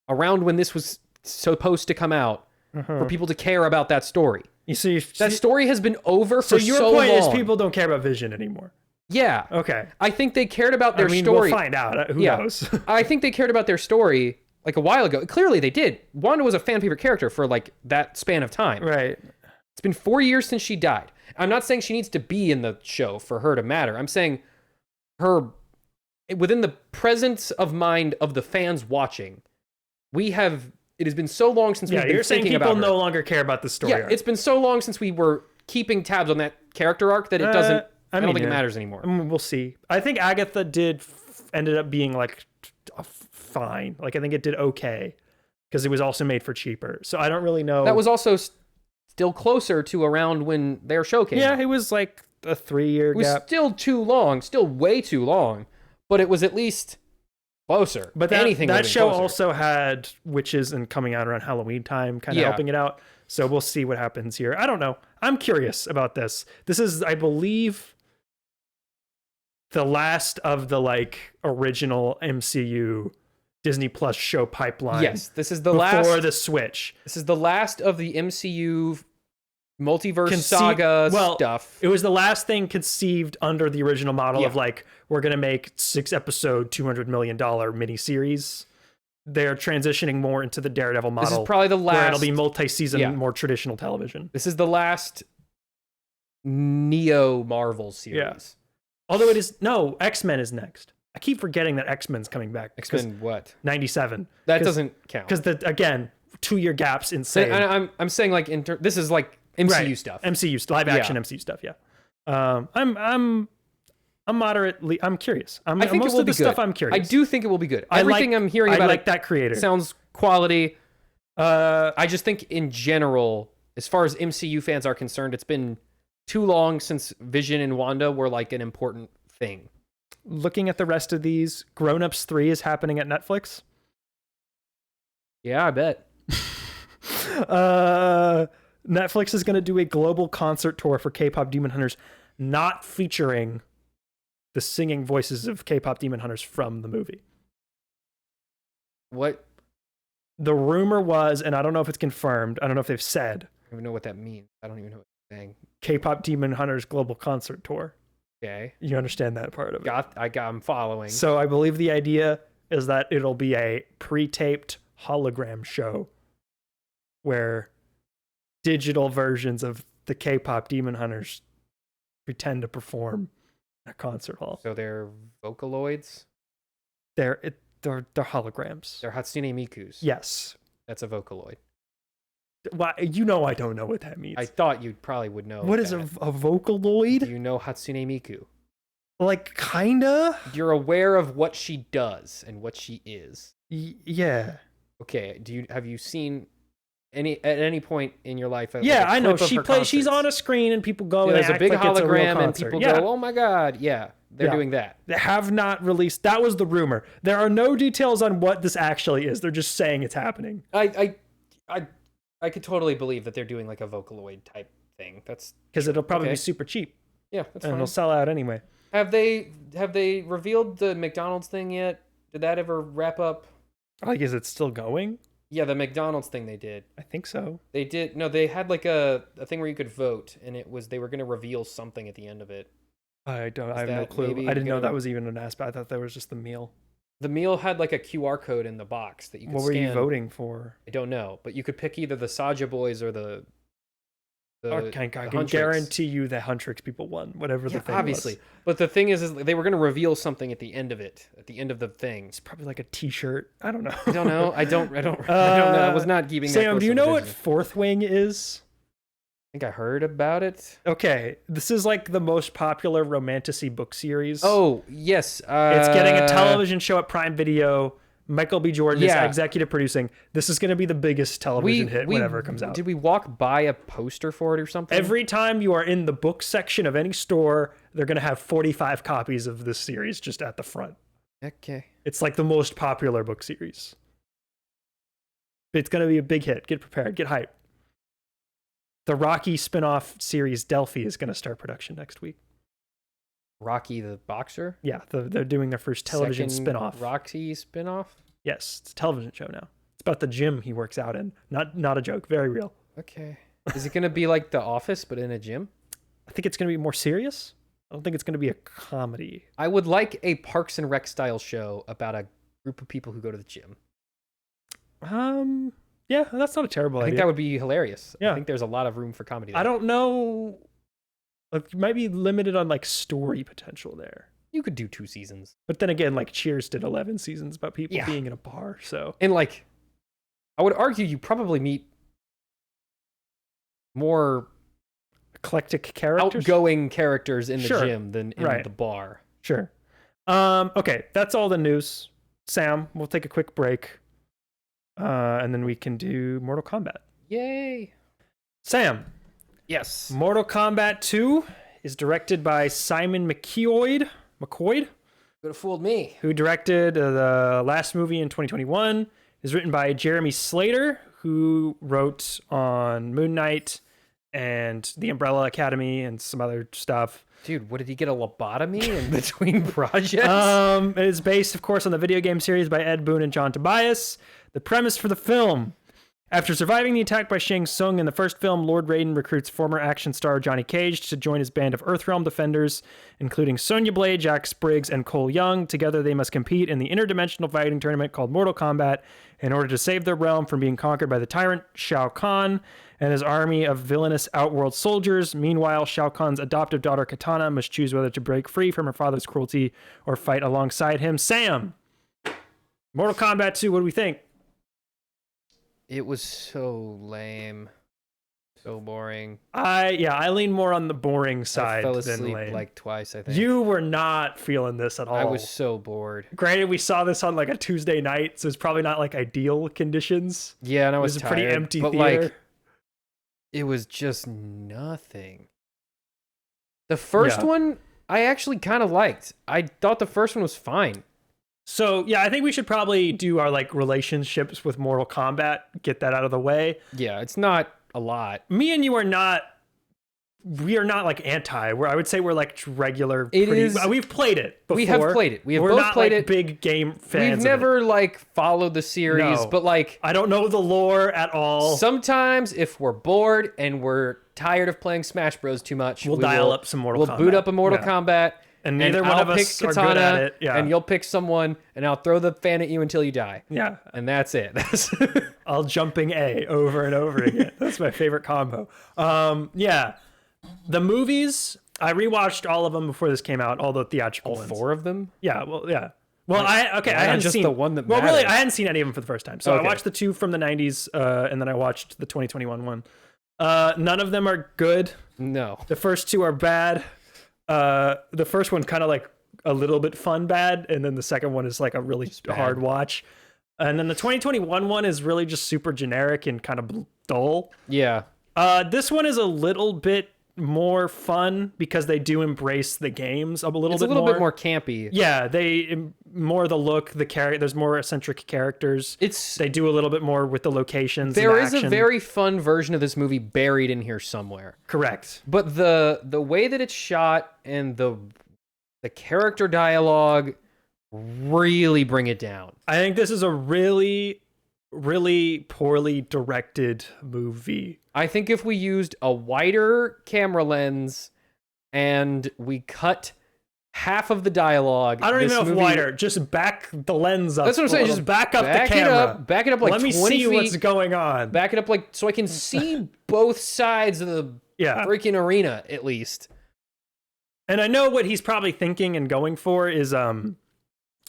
around when this was supposed to come out for people to care about that story. You see, That story has been over so for your so point is long. people don't care about Vision anymore. Yeah. Okay. I think they cared about their I mean, story. we'll find out. Who Yeah. knows? I think they cared about their story like a while ago. Clearly they did. Wanda was a fan favorite character for like that span of time. Right. It's been 4 years since she died. I'm not saying she needs to be in the show for her to matter. I'm saying her within the presence of mind of the fans watching. It has been so long since we've been You're saying thinking people about her. no longer care about the story. Yeah, arc. it's been so long since we were keeping tabs on that character arc that it doesn't. I don't think it yeah. matters anymore. I mean, we'll see. I think Agatha ended up being like fine. Like I think it did okay because it was also made for cheaper. So I don't really know. That was also still closer to around when their show came out. it was like a 3-year It was gap. still too long, still way too long, but it was at least closer. But anything that would've been show closer. also had witches and coming out around Halloween time, kind of Yeah. helping it out. So we'll see what happens here. I don't know. I'm curious about this. This is, I believe, the last of the like original MCU Disney Plus show pipeline. Yes, this is the before last. the Switch. This is the last of the MCU multiverse saga stuff. It was the last thing conceived under the original model of like, we're going to make 6-episode, $200 million miniseries. They're transitioning more into the Daredevil model. This is probably the last. where it'll be multi-season, Yeah. more traditional television. This is the last Neo Marvel series. Although X-Men is next. I keep forgetting that X-Men's coming back. X-Men what? 97. That doesn't count. Because again, 2-year gaps insane. I'm saying like this is like MCU stuff. MCU live action MCU stuff. Yeah. I'm moderately. I'm curious. I think most it will of the be good. stuff I'm curious. I do think it will be good. Everything I'm hearing I about like it that creator. sounds quality. I just think in general, as far as MCU fans are concerned, it's been too long since Vision and Wanda were like an important thing. Looking at the rest of these, Grown Ups 3 is happening at Netflix. Yeah, I bet. Netflix is going to do a global concert tour for K-pop Demon Hunters, not featuring the singing voices of K-pop Demon Hunters from the movie. What? The rumor was, and I don't know if it's confirmed, I don't know if they've said, I don't even know what that means. I don't even know what you're saying. K-pop Demon Hunters global concert tour. Okay. You understand that part of it. I'm following. So I believe the idea is that it'll be a pre-taped hologram show where digital versions of the K-pop Demon Hunters pretend to perform at a concert hall. So they're Vocaloids? They're holograms. They're Hatsune Mikus. Yes. That's a Vocaloid. Well, you know I don't know what that means. I thought you probably would know. What is a Vocaloid? Do you know Hatsune Miku? Like, kinda? You're aware of what she does and what she is. Yeah. Okay. Have you seen at any point in your life? Yeah, like a I know. clip of She her plays. She's concerts? on a screen and people go. Yeah, and there's a act big like it's a real hologram and concert. people Yeah. go, "Oh my god!" Yeah, they're doing that. They have not released. That was the rumor. There are no details on what this actually is. They're just saying it's happening. I could totally believe that they're doing like a Vocaloid type thing. That's Because it'll probably Okay. be super cheap yeah, that's and fine. it'll sell out anyway. Have they revealed the McDonald's thing yet? Did that ever wrap up? Like, is it still going? Yeah, the McDonald's thing they did. I think so. They did. No, they had like a thing where you could vote, and they were going to reveal something at the end of it. I have no clue. I didn't know that was even an aspect. I thought that was just the meal. The meal had like a QR code in the box that you could What were you voting for? I don't know, but you could pick either the Saja Boys or the I can guarantee you the Huntrix people won, whatever the thing obviously. was. But the thing is they were going to reveal something at the end of it, at the end of the thing. It's probably like a T-shirt. I don't know. I don't know. I don't know. I was not keeping that Sam, close do you of know a what vision. Fourth Wing is? I think I heard about it. Okay, this is like the most popular romantasy book series. Oh, yes. It's getting a television show at Prime Video. Michael B. Jordan is executive producing. This is going to be the biggest television hit whenever it comes out. Did we walk by a poster for it or something? Every time you are in the book section of any store, they're going to have 45 copies of this series just at the front. Okay. It's like the most popular book series. It's going to be a big hit. Get prepared. Get hyped. The Rocky spin-off series Delphi is going to start production next week. Rocky the Boxer? Yeah, they're doing their first television spin-off. Rocky spin-off? Yes, it's a television show now. It's about the gym he works out in. Not a joke, very real. Okay. Is it going to be like The Office, but in a gym? I think it's going to be more serious. I don't think it's going to be a comedy. I would like a Parks and Rec style show about a group of people who go to the gym. Yeah, that's not a terrible idea. I think that would be hilarious. Yeah. I think there's a lot of room for comedy there. I don't know. Like, you might be limited on like story potential there. You could do 2 seasons. But then again, like Cheers did 11 seasons about people being in a bar, so. And like, I would argue you probably meet more eclectic characters, outgoing characters in the gym than in the bar. Sure. Okay, that's all the news. Sam, we'll take a quick break, and then we can do Mortal Kombat. Yay! Sam. Yes. Mortal Kombat 2 is directed by Simon McQuoid, Could have fooled me. who directed the last movie in 2021. Is written by Jeremy Slater, who wrote on Moon Knight and The Umbrella Academy and some other stuff. Dude, what did he get, a lobotomy in between projects? It is based, of course, on the video game series by Ed Boon and John Tobias. The premise for the film: after surviving the attack by Shang Tsung in the first film, Lord Raiden recruits former action star Johnny Cage to join his band of Earthrealm defenders, including Sonya Blade, Jack Briggs, and Cole Young. Together, they must compete in the interdimensional fighting tournament called Mortal Kombat in order to save their realm from being conquered by the tyrant Shao Kahn and his army of villainous outworld soldiers. Meanwhile, Shao Kahn's adoptive daughter Katana must choose whether to break free from her father's cruelty or fight alongside him. Sam, Mortal Kombat 2, what do we think? It was so lame. So boring. I lean more on the boring side I fell than asleep lame. like twice, I think. You were not feeling this at all. I was so bored. Granted, we saw this on like a Tuesday night, so it's probably not like ideal conditions. Yeah, and I was It was a tired, pretty empty but theater. like, it was just nothing. The first one, I actually kind of liked. I thought the first one was fine. So yeah, I think we should probably do our like relationships with Mortal Kombat, get that out of the way. Yeah, it's not a lot. Me and you are not. We are not like anti. I would say we're like regular. We've played it before. We have played it. We have We're both not played like it. Big game fans. We've of never it. like followed the series, No. but like I don't know the lore at all. sometimes if we're bored and we're tired of playing Smash Bros too much, We'll dial up some Mortal Kombat. We'll boot up a Mortal Yeah. Kombat. And neither one I'll of pick us are Katana, good at it. Yeah. and you'll pick someone, and I'll throw the fan at you until you die. Yeah. And that's it. I'll jumping A over and over again. That's my favorite combo. Yeah. The movies, I rewatched all of them before this came out, all the theatrical ones. 4 of them? Yeah, well, yeah. Well, I hadn't just seen the one that Well, really, matters? I hadn't seen any of them for the first time. So I Okay. watched the 2 from the 90s, and then I watched the 2021 one. None of them are good. No. The first 2 are bad. The first one's kind of like a little bit fun bad, and then the second one is like a really hard watch. And then the 2021 one is really just super generic and kind of dull. Yeah. This one is a little bit more fun because they do embrace the games a little It's bit a little more. bit more campy. Yeah, more the look, the character. There's more eccentric characters. They do a little bit more with the locations. There and is a action. very fun version of this movie buried in here somewhere. Correct. But the way that it's shot and the the character dialogue really bring it down. I think this is a really, really poorly directed movie. I think if we used a wider camera lens and we cut half of the dialogue, I don't even know if wider, just back the lens up. That's what I'm saying. Just back up the back camera. Back it up like 20 feet. Let me see feet. what's going on. Back it up like so I can see both sides of the freaking arena at least. And I know what he's probably thinking and going for is or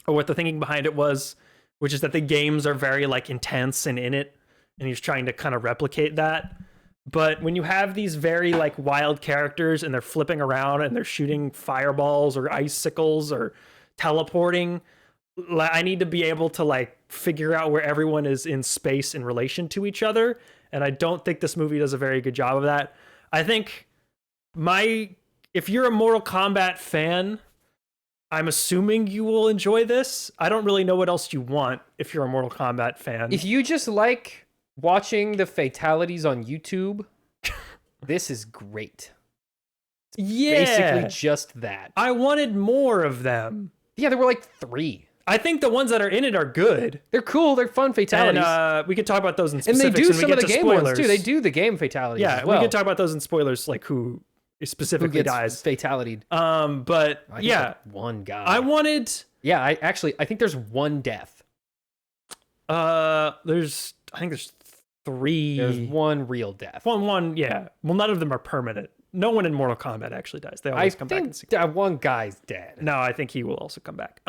what the thinking behind it was, which is that the games are very like intense and in it, and he's trying to kind of replicate that. But when you have these very like wild characters and they're flipping around and they're shooting fireballs or icicles or teleporting, I need to be able to like figure out where everyone is in space in relation to each other. And I don't think this movie does a very good job of that. I think if you're a Mortal Kombat fan, I'm assuming you will enjoy this. I don't really know what else you want if you're a Mortal Kombat fan. If you just like watching the fatalities on YouTube, this is great. It's basically just that. I wanted more of them. Yeah, there were like 3. I think the ones that are in it are good. They're cool. They're fun fatalities. And we could talk about those in specifics. And they do some of the game spoilers. ones too. They do the game fatalities as well. We could talk about those in spoilers, like who specifically dies. Fatality'd. But like one guy. I wanted. Yeah, I think there's one death. I think there's 3. There's one real death. One. Yeah. Well, none of them are permanent. No one in Mortal Kombat actually dies. They always come back. I think one guy's dead. No, I think he will also come back.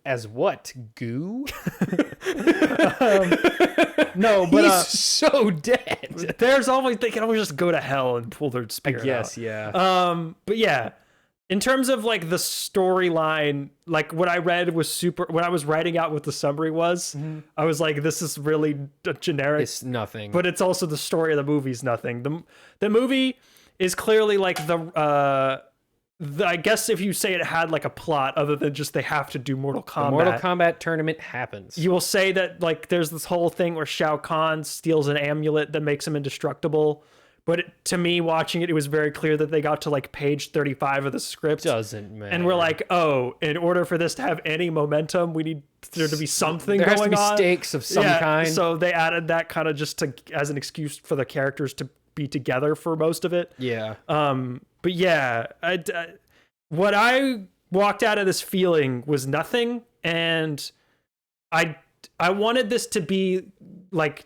As what? Goo? No, but he's so dead. They can always just go to hell and pull their spirit out. Yeah. But yeah, in terms of like the storyline, like what I read was when I was writing out what the summary was, I was like, this is really generic. It's nothing. But it's also the story of the movie's nothing. The movie is clearly like I guess if you say it had like a plot other than just they have to do Mortal Kombat. The Mortal Kombat tournament happens. You will say that like there's this whole thing where Shao Kahn steals an amulet that makes him indestructible. But to me, watching it, it was very clear that they got to like page 35 of the script. Doesn't matter. And we're like, oh, in order for this to have any momentum, we need there to be something going on. There has to be stakes of some kind. So they added that kind of just as an excuse for the characters to be together for most of it. Yeah. But yeah, what I walked out of this feeling was nothing, and I wanted this to be like.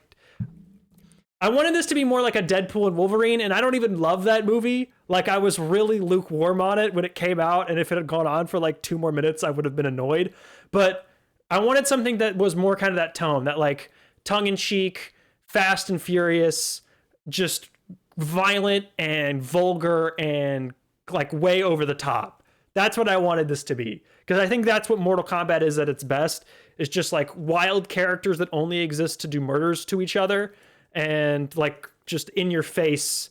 I wanted this to be more like a Deadpool and Wolverine, and I don't even love that movie. Like, I was really lukewarm on it when it came out, and if it had gone on for like 2 more minutes, I would have been annoyed. But I wanted something that was more kind of that tone, that like tongue-in-cheek, fast and furious, just violent and vulgar and like way over the top. That's what I wanted this to be. Because I think that's what Mortal Kombat is at its best. It's just like wild characters that only exist to do murders to each other. And like just in your face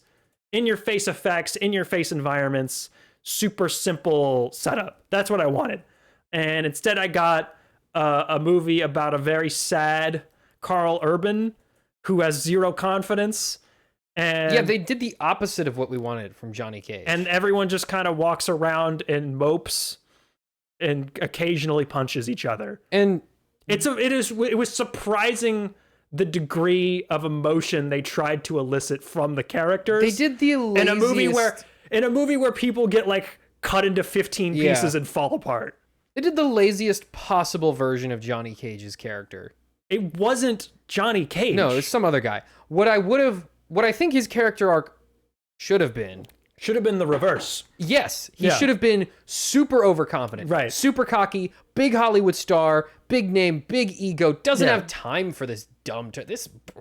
effects, in your face environments, super simple setup. That's what I wanted. And instead I got a movie about a very sad Carl Urban who has zero confidence. And yeah, they did the opposite of what we wanted from Johnny Cage. And everyone just kind of walks around and mopes and occasionally punches each other. And it was surprising the degree of emotion they tried to elicit from the characters. They did the laziest... in a movie where people get like cut into 15 pieces and fall apart. They did the laziest possible version of Johnny Cage's character. It wasn't Johnny Cage. No, it's some other guy. What I think his character arc should have been the reverse. Yes, he should have been super overconfident, right? Super cocky, big Hollywood star, big name, big ego. Doesn't have time for this dumb.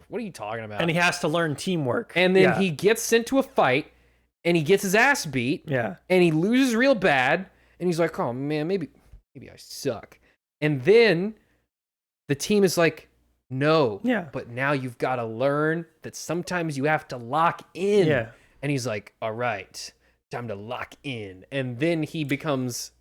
What are you talking about? And he has to learn teamwork. And then he gets sent to a fight, and he gets his ass beat. Yeah. And he loses real bad, and he's like, "Oh man, maybe I suck." And then the team is like, "No, but now you've got to learn that sometimes you have to lock in." Yeah. And he's like, all right, time to lock in. And then he becomes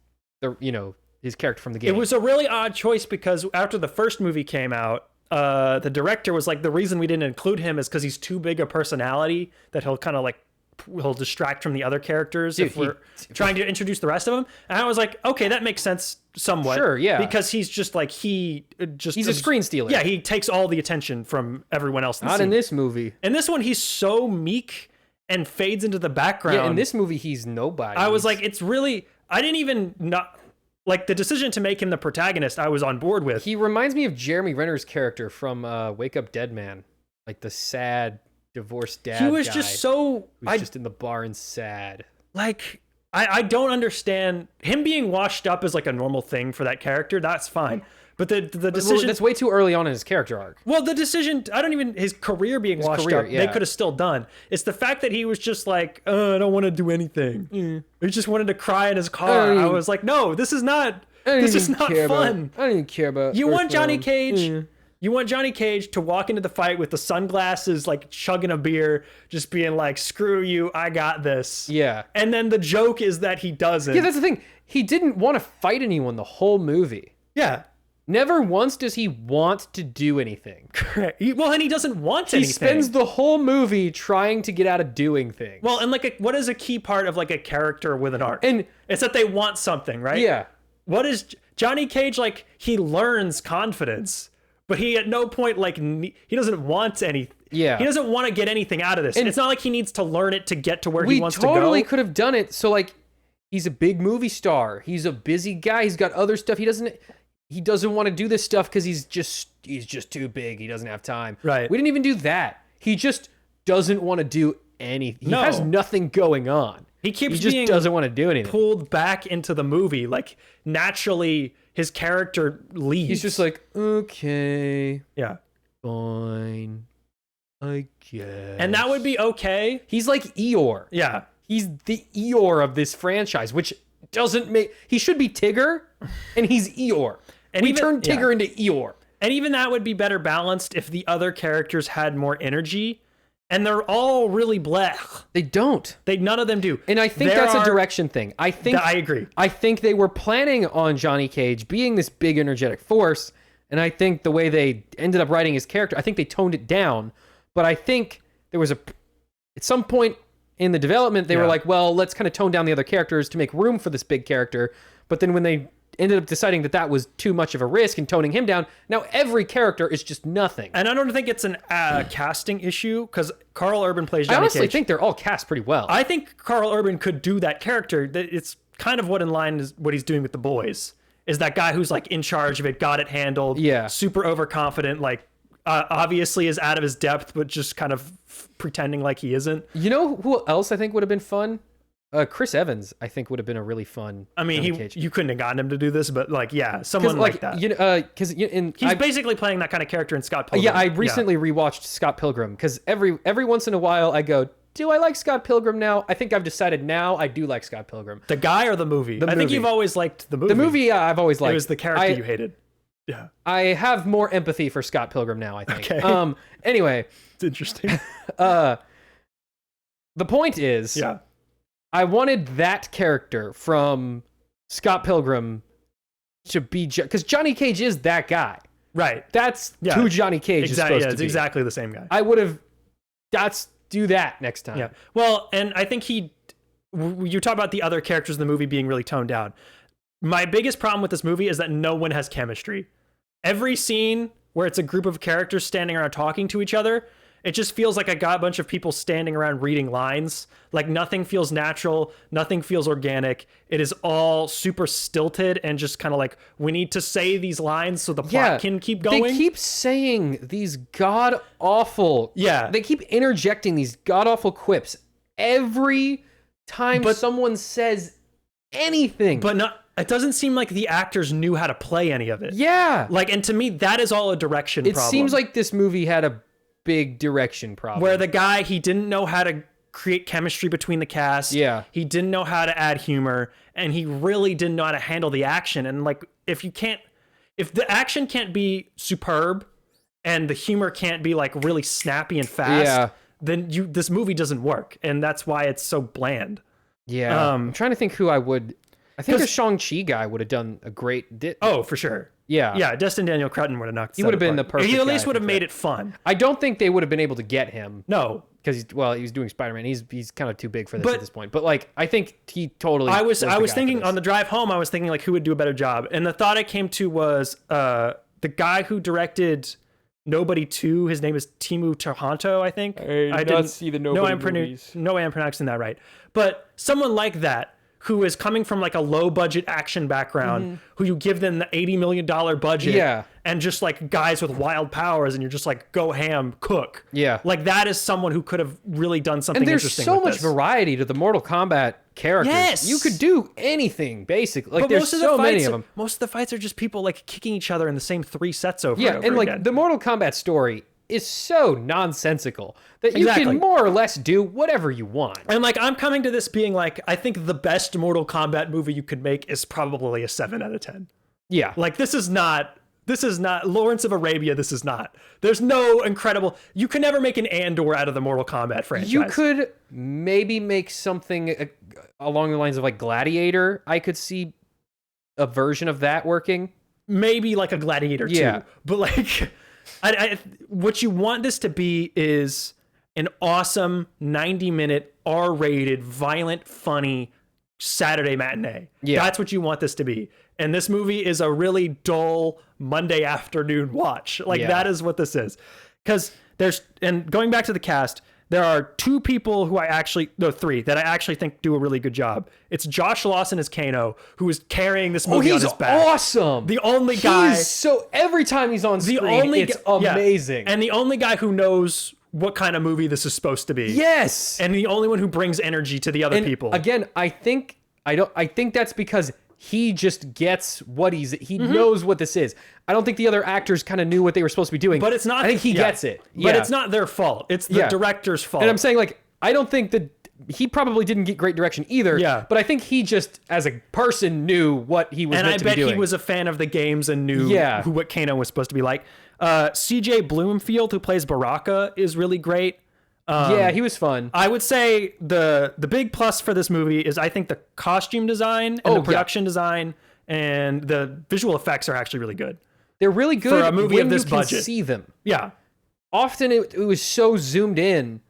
his character from the game. It was a really odd choice because after the first movie came out, the director was like, the reason we didn't include him is because he's too big a personality that he'll kind of like will distract from the other characters Dude, if we're trying to introduce the rest of them. And I was like, okay, that makes sense somewhat. Sure, yeah. Because he's just like, he's a screen stealer. Yeah, he takes all the attention from everyone else. Not in this movie. In this one, he's so meek and fades into the background. Yeah, in this movie, he's nobody. I was like, it's really, I didn't even not like the decision to make him the protagonist. I was on board with. He reminds me of Jeremy Renner's character from Wake Up Dead Man, like the sad divorced dad. He was guy just so, who's just in the bar and sad. Like, I don't understand him being washed up as like a normal thing for that character. That's fine. But the decision... Well, that's way too early on in his character arc. Well, the decision... I don't even... His career being washed up, yeah. they could have still done. It's the fact that he was just like, I don't want to do anything. He just wanted to cry in his car. I was like, no, this is not... This is not fun. I don't even care about... You want Johnny Cage... You want Johnny Cage to walk into the fight with the sunglasses, like chugging a beer, just being like, screw you, I got this. Yeah. And then the joke is that he doesn't. Yeah, that's the thing. He didn't want to fight anyone the whole movie. Yeah. Never once does he want to do anything. Correct. Well, and he doesn't want anything. He spends the whole movie trying to get out of doing things. Well, and like, what is a key part of like a character with an arc? And it's that they want something, right? yeah. What is Johnny Cage like? He learns confidence, but he at no point like he doesn't want any. Yeah. He doesn't want to get anything out of this. And it's not like he needs to learn it to get to where he wants We totally to go. could have done it. So like, he's a big movie star. He's a busy guy. He's got other stuff. He doesn't want to do this stuff because he's just too big. He doesn't have time. Right. We didn't even do that. He just doesn't want to do anything. He has nothing going on. He keeps just being doesn't want to do anything. pulled back into the movie. Like naturally, his character leaves. He's just like, okay, yeah, fine, I guess. and that would be okay. He's like Eeyore. Yeah, He's the Eeyore of this franchise, which doesn't make... He should be Tigger, and he's Eeyore. And we even- turned Tigger into Eeyore. and even that would be better balanced if the other characters had more energy. And they're all really blech. They don't. None of them do. And I think that's a direction thing. I agree. I think they were planning on Johnny Cage being this big, energetic force. And I think the way they ended up writing his character, I think they toned it down. But I think there was at some point in the development, they were like, well, let's kind of tone down the other characters to make room for this big character. But then when they ended up deciding that was too much of a risk and toning him down, now every character is just nothing. And I don't think it's an casting issue because Carl Urban plays Johnny I honestly Cage. think they're all cast pretty well. I think Carl Urban could do that character. It's kind of what in line is what he's doing with The Boys. Is that guy who's like in charge of it, got it handled, super overconfident, like obviously is out of his depth, but just kind of pretending like he isn't. You know who else I think would have been fun? Chris Evans, I think, would have been a really fun. I mean, you couldn't have gotten him to do this, but like, yeah, someone like that. You know, because he's basically playing that kind of character in Scott Pilgrim. Yeah, I recently rewatched Scott Pilgrim because every once in a while I go, do I like Scott Pilgrim now? I think I've decided now I do like Scott Pilgrim. The guy or the movie? I think you've always liked the movie. The movie, I've always liked. It was the character you hated. Yeah. I have more empathy for Scott Pilgrim now, I think. Okay. Anyway. It's interesting. The point is, I wanted that character from Scott Pilgrim to be... Because Johnny Cage is that guy. Right. That's who Johnny Cage is supposed to be. It's exactly the same guy. I would have... Do that next time. Yeah. Well, and I think you talk about the other characters in the movie being really toned down. My biggest problem with this movie is that no one has chemistry. Every scene where it's a group of characters standing around talking to each other, it just feels like a bunch of people standing around reading lines. Like nothing feels natural. Nothing feels organic. It is all super stilted and just kind of like, we need to say these lines so the plot can keep going. They keep saying these god-awful... Yeah. They keep interjecting these god-awful quips every time someone says anything. But it doesn't seem like the actors knew how to play any of it. Yeah. Like, and to me, that is all a direction problem. It seems like this movie had a big direction problem. Where the guy, he didn't know how to create chemistry between the cast. Yeah. He didn't know how to add humor, and he really didn't know how to handle the action. And like, if the action can't be superb and the humor can't be like really snappy and fast, then this movie doesn't work. And that's why it's so bland. Yeah. I'm trying to think who I would... I think the Shang-Chi guy would have done a great... Oh, for sure. Yeah. Yeah, Destin Daniel Cretton would have knocked He would have been the perfect He at least guy would have for made that. it fun. I don't think they would have been able to get him. No. because he's doing Spider-Man. He's kind of too big for this at this point. But like, I think he totally. I was thinking on the drive home. I was thinking like who would do a better job, and the thought I came to was the guy who directed Nobody 2. His name is Timu Tahanto, I think. I didn't see the Nobody movies. No way I'm pronouncing that right. But someone like that, who is coming from like a low budget action background, who you give them the $80 million budget and just like guys with wild powers and you're just like, go ham, cook. Yeah. Like that is someone who could have really done something interesting. And there's interesting so with much this. variety to the Mortal Kombat characters. Yes. You could do anything, basically. Like, but there's so many of them. Most of the fights are just people like kicking each other in the same 3 sets over and over and like again. the Mortal Kombat story is so nonsensical that you can more or less do whatever you want. And like I'm coming to this being like, I think the best Mortal Kombat movie you could make is probably a 7 out of 10. Yeah. Like this is not Lawrence of Arabia. This is not. There's no incredible. You can never make an Andor out of the Mortal Kombat franchise. You could maybe make something along the lines of like Gladiator. I could see a version of that working. Maybe like a Gladiator too. But like, what you want this to be is an awesome 90-minute R-rated, violent, funny Saturday matinee. Yeah. That's what you want this to be. And this movie is a really dull Monday afternoon watch. Like that is what this is. Because and going back to the cast, there are 2 people who 3 that I actually think do a really good job. It's Josh Lawson as Kano, who is carrying this movie on his back. He's awesome. The only guy. So every time he's on screen, it's amazing. And the only guy who knows what kind of movie this is supposed to be. Yes. And the only one who brings energy to the other people. Again, I think that's because he just gets what he knows what this is. I don't think the other actors kind of knew what they were supposed to be doing. But it's not. I think he gets it. But it's not their fault. It's the director's fault. And I'm saying like, I don't think that he probably didn't get great direction either. Yeah. But I think he just, as a person, knew what he was meant to be doing. And I bet he was a fan of the games and knew what Kano was supposed to be like. CJ Bloomfield, who plays Baraka, is really great. He was fun. I would say the big plus for this movie is I think the costume design and the production design and the visual effects are actually really good. They're really good for a movie when of this you budget. Can see them. Yeah. Often it was so zoomed in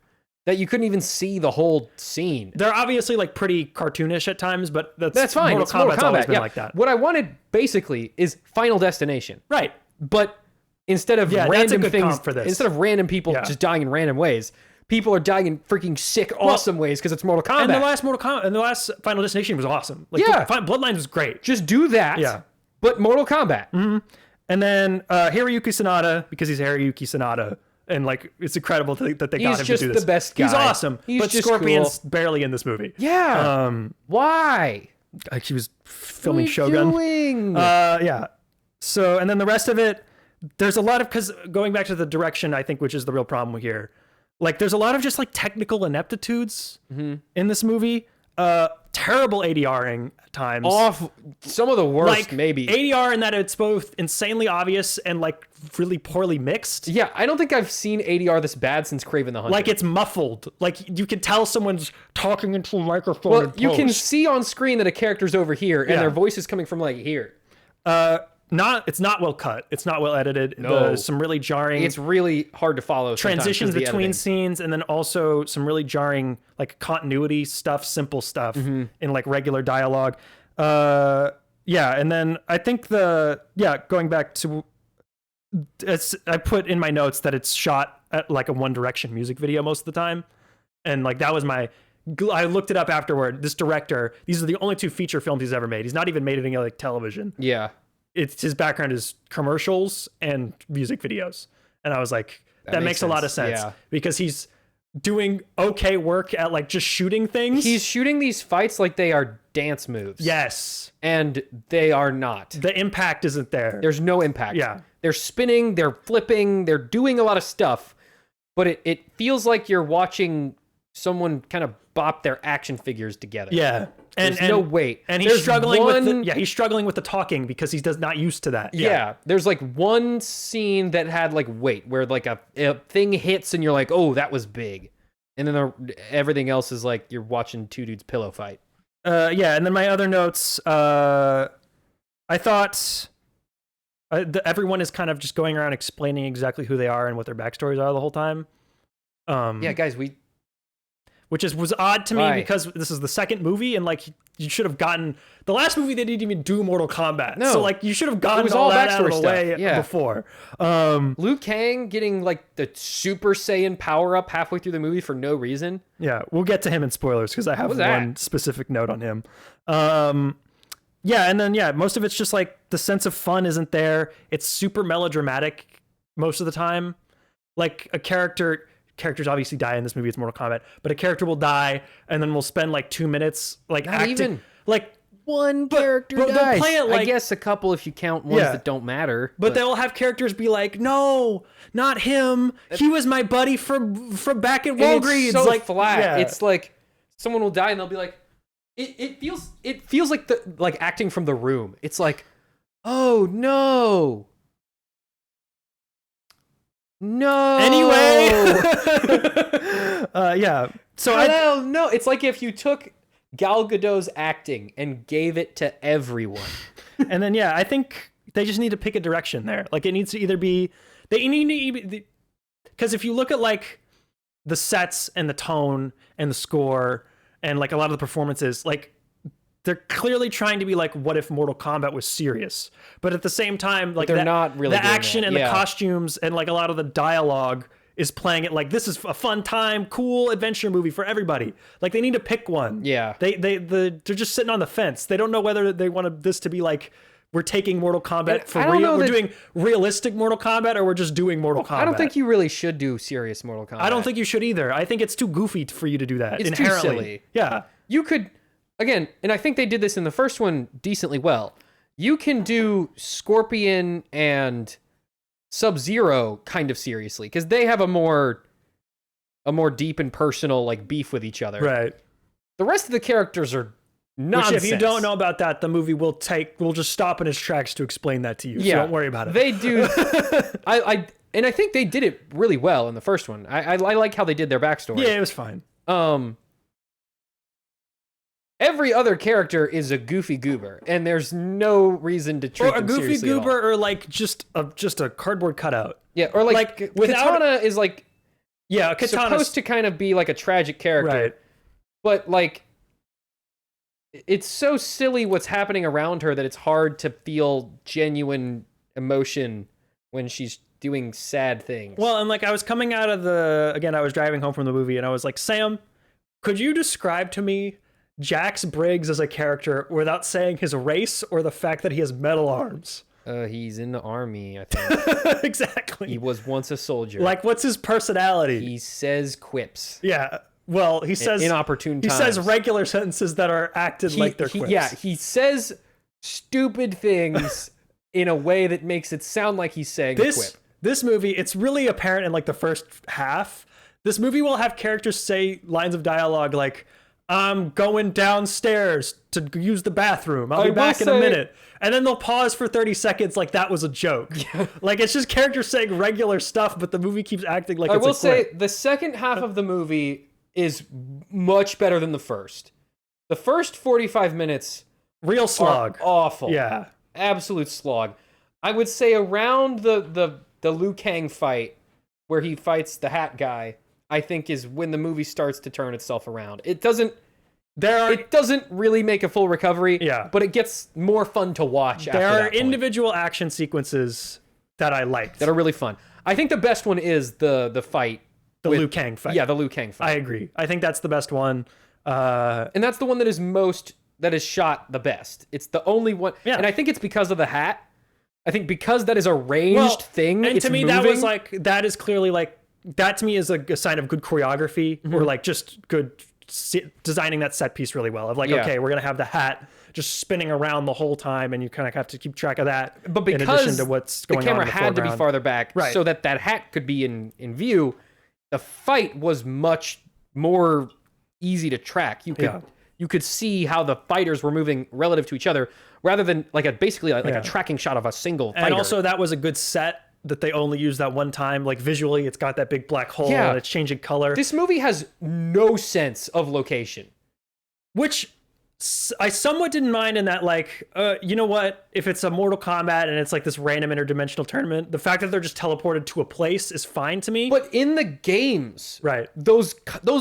that you couldn't even see the whole scene. They're obviously like pretty cartoonish at times, but that's fine. Mortal Kombat's always been like that. What I wanted basically is Final Destination. Right. But instead of random things, for this. instead of random people just dying in random ways, people are dying in freaking sick, awesome ways because it's Mortal Kombat. And the last Final Destination was awesome. Like, Bloodlines was great. Just do that. Yeah. But Mortal Kombat. Mm-hmm. And then Hiroyuki Sanada, because he's Hiroyuki Sanada, and like it's incredible that they got him to do this. He's just the best guy. He's awesome. But just Scorpion's barely in this movie. Yeah. Why? Like he was filming Shogun. What are you doing? Yeah. So, and then the rest of it, there's a lot of, because going back to the direction, I think, which is the real problem here. Like, there's a lot of just like technical ineptitudes in this movie. Terrible ADRing at times. Some of the worst, like, maybe. ADR in that it's both insanely obvious and like really poorly mixed. Yeah, I don't think I've seen ADR this bad since Kraven the Hunter. Like it's muffled. Like you can tell someone's talking into a microphone. Well, you can see on screen that a character's over here and their voice is coming from like here. It's not well cut. It's not well edited. No. There's some really jarring. It's really hard to follow. Transitions between scenes, and then also some really jarring like continuity stuff, simple stuff in like regular dialogue. And then I think going back to, I put in my notes that it's shot at like a One Direction music video most of the time, and like that was I looked it up afterward. This director, these are the only 2 feature films he's ever made. He's not even made any like television. Yeah. His background is commercials and music videos. And I was like, that makes a lot of sense because he's doing okay work at like just shooting things. He's shooting these fights like they are dance moves. Yes. And they are not. The impact isn't there. There's no impact. Yeah. They're spinning, they're flipping, they're doing a lot of stuff, but it feels like you're watching someone kind of bop their action figures together. Yeah. And no weight. And he's struggling with the talking because he's not used to that. Yeah. There's like one scene that had like weight where like a thing hits and you're like, oh, that was big. And then everything else is like you're watching 2 dudes pillow fight. And then my other notes, I thought everyone is kind of just going around explaining exactly who they are and what their backstories are the whole time. Guys, which was odd to me Why? because this is the second movie, and like you should have gotten the last movie. They didn't even do Mortal Kombat, No. so like you should have gotten was all all that out of backstory the way stuff. Yeah. before. Liu Kang getting like the Super Saiyan power up halfway through the movie for no reason. Yeah, we'll get to him in spoilers because I have was that? one specific note on him. Yeah, and then most of it's just like the sense of fun isn't there. It's super melodramatic most of the time. Like characters obviously die in this movie. It's Mortal Kombat, but a character will die, and then we'll spend like 2 minutes like Not acting even. like. One character but dies. they'll play it I like- guess a couple if you count ones Yeah. that don't matter. But they'll have characters be like, "No, not him. He was my buddy from back at and Walgreens." it's so like flat. yeah. It's like someone will die and they'll be like, it feels like like acting from The Room. It's like, oh no. No. Anyway. Yeah. So Hell no. It's like if you took Gal Gadot's acting and gave it to everyone. and then I think they just need to pick a direction there. Like it needs to either be because if you look at like the sets and the tone and the score and like a lot of the performances, like they're clearly trying to be like, what if Mortal Kombat was serious? But at the same time, like they're not really the doing action that. and Yeah. the costumes and like a lot of the dialogue is playing it like this is a fun time, cool adventure movie for everybody. Like they need to pick one. Yeah. They're just sitting on the fence. They don't know whether they want this to be like we're taking Mortal Kombat for I don't real. know We're that- doing realistic Mortal Kombat, or we're just doing Mortal Kombat. I don't think you really should do serious Mortal Kombat. I don't think you should either. I think it's too goofy for you to do that. It's too inherently. silly. Yeah. You could, again, and I think they did this in the first one decently well. You can do Scorpion and Sub-Zero kind of seriously because they have a more deep and personal like beef with each other. Right. The rest of the characters are nonsense. Which, if you don't know about that, the movie will just stop in its tracks to explain that to you. Yeah, So don't worry about it. They do. And I think they did it really well in the first one. I like how they did their backstory. Yeah, it was fine. Every other character is a goofy goober, and there's no reason to treat Or a them goofy seriously at all. goober, or like just a cardboard cutout. Yeah, or like, without- Katana is like Yeah, Katana's supposed to kind of be like a tragic character, right. but like it's so silly what's happening around her that it's hard to feel genuine emotion when she's doing sad things. Well, and like I was coming out of I was driving home from the movie, and I was like, Sam, could you describe to me Jax Briggs as a character without saying his race or the fact that he has metal arms? He's in the army, I think. Exactly. He was once a soldier. Like, what's his personality? He says quips. Yeah. Well, he says Inopportune He times. says regular sentences that are acted like they're quips. Yeah, he says stupid things in a way that makes it sound like he's saying a quip. This movie, it's really apparent in like the first half. This movie will have characters say lines of dialogue like, I'm going downstairs to use the bathroom. I'll be back in a minute. And then they'll pause for 30 seconds like that was a joke. Yeah. Like it's just characters saying regular stuff, but the movie keeps acting like it's a quip. I will say the second half of the movie is much better than the first. The first 45 minutes real slog. are awful. Yeah. Absolute slog. I would say around the Liu Kang fight where he fights the hat guy, I think is when the movie starts to turn itself around. It doesn't really make a full recovery, Yeah. but it gets more fun to watch after There that are point, individual action sequences that I liked. that are really fun. I think the best one is the fight. The with- Liu Kang fight. Yeah, the Liu Kang fight. I agree. I think that's the best one. And that's the one that is shot the best. It's the only one. Yeah. And I think it's because of the hat. I think because that is a ranged thing. And it's to me, moving. that is clearly like, that to me is a sign of good choreography or like just good designing that set piece really well. Of like, Yeah. okay, we're going to have the hat just spinning around the whole time and you kind of have to keep track of that. But in because addition to what's going the camera on in the had to be foreground. farther back Right. so that hat could be in view, the fight was much more easy to track. You could see how the fighters were moving relative to each other rather than like a tracking shot of a single fighter. And also that was a good set that they only used that one time. Like visually, it's got that big black hole Yeah. and it's changing color. This movie has no sense of location. Which I somewhat didn't mind in that, like, you know what? If it's a Mortal Kombat and it's like this random interdimensional tournament, the fact that they're just teleported to a place is fine to me. But in the games, right, those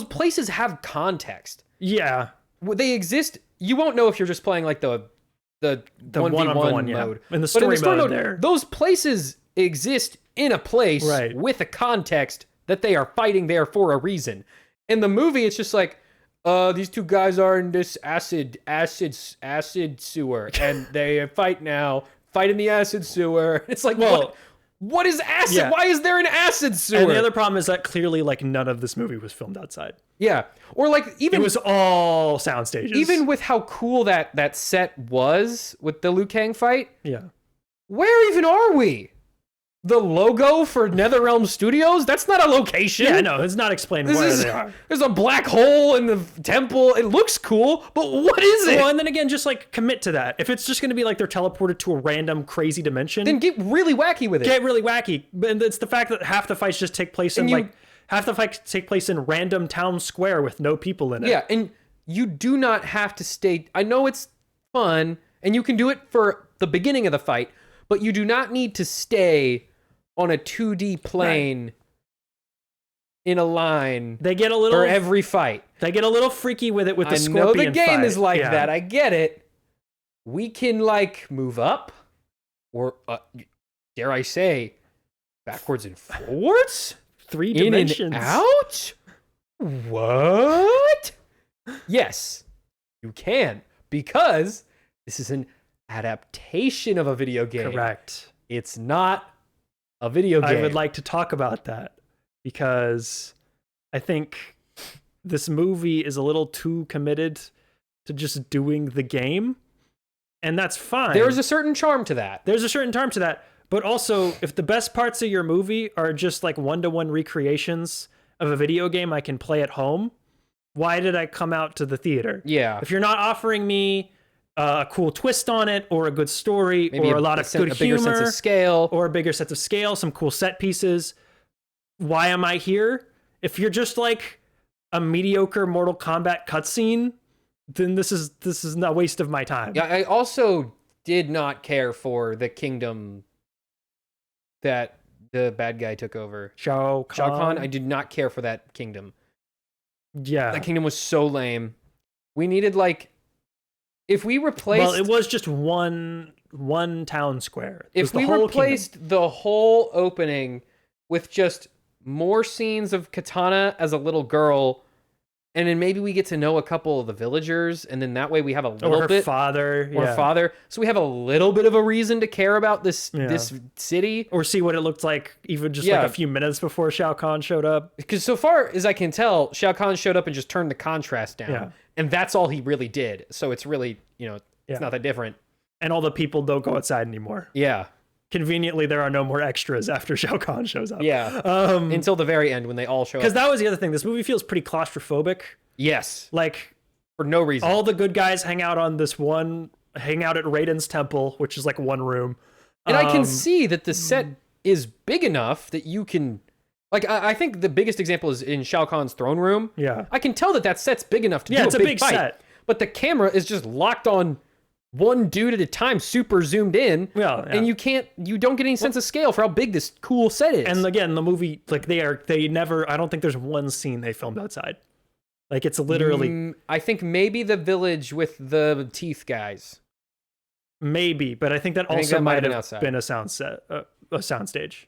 places have context. Yeah, They exist. You won't know if you're just playing like the 1v1 mode. In the story mode there. Those places exist in a place with a context that they are fighting there for a reason. In the movie, it's just like, these two guys are in this acid sewer, and they fight in the acid sewer. It's like, well, what is acid? Yeah. Why is there an acid sewer? And the other problem is that clearly, like, none of this movie was filmed outside. Yeah, or like even it was all sound stages. Even with how cool that set was with the Liu Kang fight. Yeah, where even are we? The logo for NetherRealm Studios? That's not a location. Yeah, no, it's not explained where they are. There's a black hole in the temple. It looks cool, but what is it? Well, and then again, just like commit to that. If it's just going to be like they're teleported to a random crazy dimension, then get really wacky with it. Get really wacky. And it's the fact that half the fights just take place half the fights take place in random town square with no people in it. Yeah, and you do not have to stay. I know it's fun, and you can do it for the beginning of the fight, but you do not need to stay on a 2D plane in a line. They get a little for every fight. They get a little freaky with it with the scorpion I know the game fight. is like that. I get it. We can like move up, or dare I say, backwards and forwards, 3 dimensions, in and out. What? Yes, you can, because this is an adaptation of a video game. Correct. It's not a video game. I would like to talk about that because I think this movie is a little too committed to just doing the game, and that's fine. There's a certain charm to that. But also, if the best parts of your movie are just like one-to-one recreations of a video game I can play at home, why did I come out to the theater? Yeah. If you're not offering me a cool twist on it, or a good story, maybe or a lot of good humor, bigger sense of scale, or a bigger sense of scale, some cool set pieces, why am I here? If you're just like a mediocre Mortal Kombat cutscene, then this is a waste of my time. Yeah, I also did not care for the kingdom that the bad guy took over. Shao Kahn. I did not care for that kingdom. Yeah. That kingdom was so lame. We needed like, if we replaced... Well, it was just one town square. If we replaced the whole opening with just more scenes of Katana as a little girl, and then maybe we get to know a couple of the villagers, and then that way we have a little bit... father. So we have a little bit of a reason to care about this city. Or see what it looked like even just like a few minutes before Shao Kahn showed up. Because so far as I can tell, Shao Kahn showed up and just turned the contrast down. Yeah. And that's all he really did. So it's really, it's not that different. And all the people don't go outside anymore. Yeah. Conveniently, there are no more extras after Shao Kahn shows up. Yeah. Until the very end when they all show up. Because that was the other thing. This movie feels pretty claustrophobic. Yes. Like, for no reason. All the good guys hang out at Raiden's temple, which is like one room. And I can see that the set is big enough that you can... Like, I think the biggest example is in Shao Kahn's throne room. Yeah. I can tell that set's big enough to do it's a big fight. Set. But the camera is just locked on one dude at a time, super zoomed in. Well, yeah. And you don't get any sense of scale for how big this cool set is. And again, the movie, like they never, I don't think there's one scene they filmed outside. Like, it's literally... I think maybe the village with the teeth guys. Maybe, but I think that might have been a soundstage.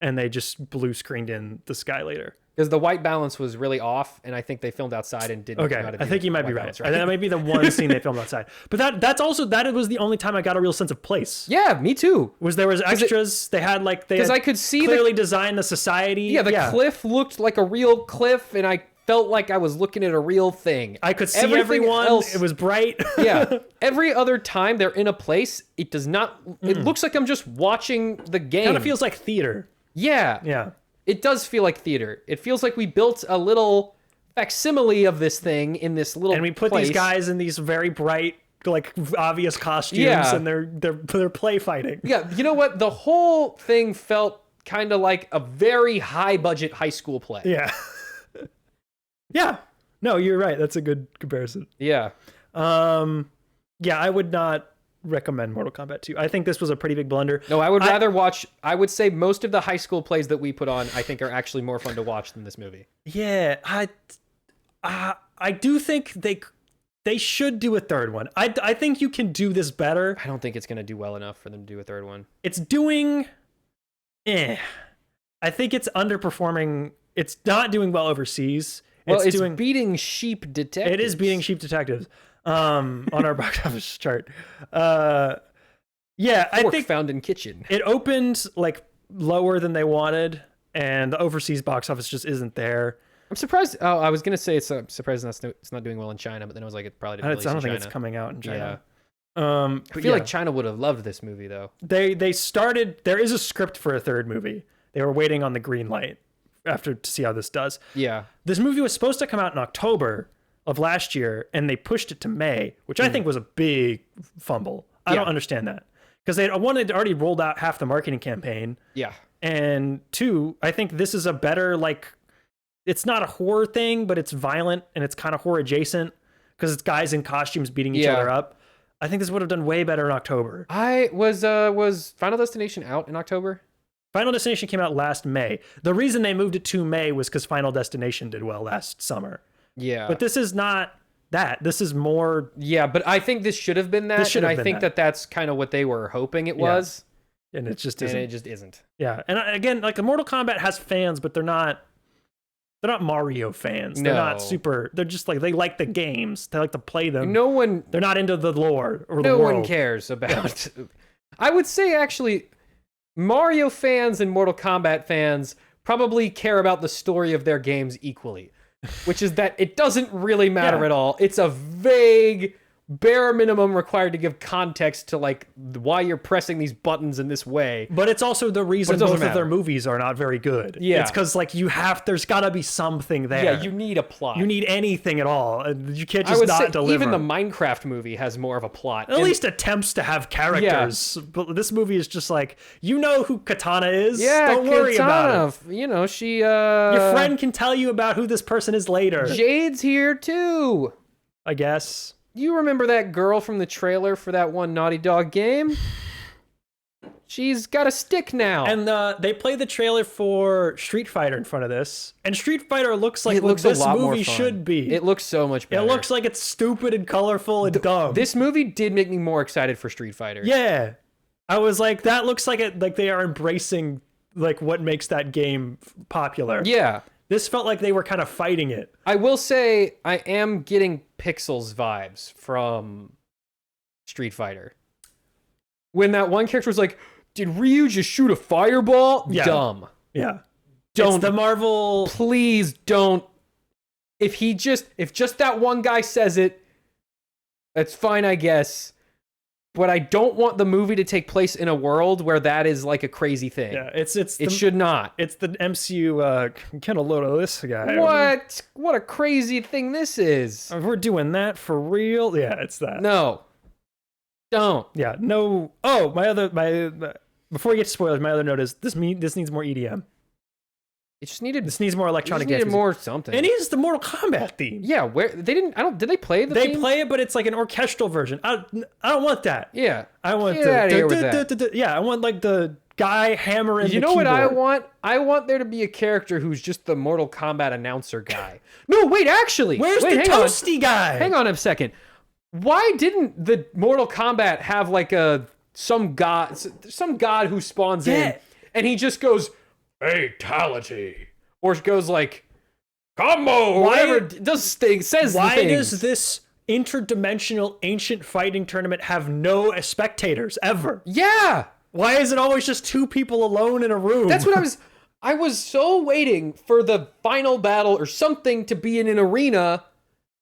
And they just blue screened in the sky later. Because the white balance was really off, and I think they filmed outside and didn't know how to do I think you might be right. Balance, That might be the one scene they filmed outside. But that was the only time I got a real sense of place. Yeah, me too. There was extras. They had I could see clearly designed the society. Yeah, the cliff looked like a real cliff, and I felt like I was looking at a real thing. I could see everyone. It was bright. Yeah. Every other time they're in a place, it does not... It looks like I'm just watching the game. It kind of feels like theater. Yeah. Yeah. It does feel like theater. It feels like we built a little facsimile of this thing in this little And we put these guys in these very bright, like, obvious costumes, and they're play fighting. Yeah, you know what? The whole thing felt kind of like a very high-budget high school play. Yeah. Yeah. No, you're right. That's a good comparison. Yeah. Yeah, I would not recommend Mortal Kombat 2. I think this was a pretty big blunder. No, I would rather watch. I would say most of the high school plays that we put on, I think, are actually more fun to watch than this movie. Yeah, I do think they should do a third one. I think you can do this better. I don't think it's going to do well enough for them to do a third one. It's doing, I think it's underperforming. It's not doing well overseas. Well, it's beating Sheep Detectives. It is beating Sheep Detectives on our box office chart. Yeah, I think found in kitchen. it opened like lower than they wanted, and the overseas box office just isn't there. I'm surprised. Oh, I was gonna say it's surprising it's not doing well in China, but then I was like, it probably didn't release in China. I don't think it's coming out in China. Yeah. I feel like China would have loved this movie though. They started. There is a script for a third movie. They were waiting on the green light to see how this does. Yeah. This movie was supposed to come out in October of last year, and they pushed it to May, which I think was a big fumble. I don't understand that, because they already rolled out half the marketing campaign. Yeah. And two, I think this is a better, like, it's not a horror thing, but it's violent and it's kind of horror adjacent because it's guys in costumes beating each other up. I think this would have done way better in October. Was Final Destination out in October? Final Destination came out last May. The reason they moved it to May was because Final Destination did well last summer. Yeah. But this is not that. This is more... Yeah, but I think this should have been that. And I think that's kind of what they were hoping it was. And it just isn't. And it just isn't. Yeah. And again, like, the Mortal Kombat has fans, but they're not Mario fans. They're not super... They're just like... They like the games. They like to play them. They're not into the lore or the world. No one cares about... I would say, actually, Mario fans and Mortal Kombat fans probably care about the story of their games equally, which is that it doesn't really matter at all. It's a vague, bare minimum required to give context to, like, why you're pressing these buttons in this way. But it's also the reason both of their movies are not very good. Yeah. It's because, like, there's got to be something there. Yeah, you need a plot. You need anything at all. You can't just not deliver. Even the Minecraft movie has more of a plot. At least attempts to have characters. Yeah. But this movie is just like, you know who Katana is. Yeah, don't worry about it. You know, she... Your friend can tell you about who this person is later. Jade's here, too. I guess. You remember that girl from the trailer for that one Naughty Dog game? She's got a stick now. And they play the trailer for Street Fighter in front of this. And Street Fighter looks like what this movie should be. It looks so much better. It looks like it's stupid and colorful and dumb. This movie did make me more excited for Street Fighter. Yeah. I was like, that looks like it, like they are embracing, like, what makes that game popular. Yeah. This felt like they were kind of fighting it. I will say I am getting Pixels vibes from Street Fighter. When that one character was like, did Ryu just shoot a fireball? Yeah. Dumb. Yeah. Don't. It's the Marvel... Please don't. If just that one guy says it, that's fine, I guess. But I don't want the movie to take place in a world where that is like a crazy thing. Yeah, it should not. It's the MCU get a load of this guy. What a crazy thing this is. We're doing that for real? Yeah, it's that. No. Don't. Yeah, no. Oh, before we get to spoilers, my other note is this needs more EDM. This needs more electronic. It needed more something. It needs the Mortal Kombat theme. Yeah, did they play the theme? They play it, but it's like an orchestral version. I don't want that. Yeah. I want Get out of here with that. Yeah, I want like the guy hammering the keyboard. You know what I want? I want there to be a character who's just the Mortal Kombat announcer guy. No, wait, actually. Where's the toasty guy? Hang on a second. Why didn't the Mortal Kombat have like some god who spawns in and he just goes fatality, or goes like combo, or whatever, does things, says why the things. Does this interdimensional ancient fighting tournament have no spectators ever? Yeah. Why is it always just two people alone in a room? That's what I was so waiting for the final battle or something to be in an arena,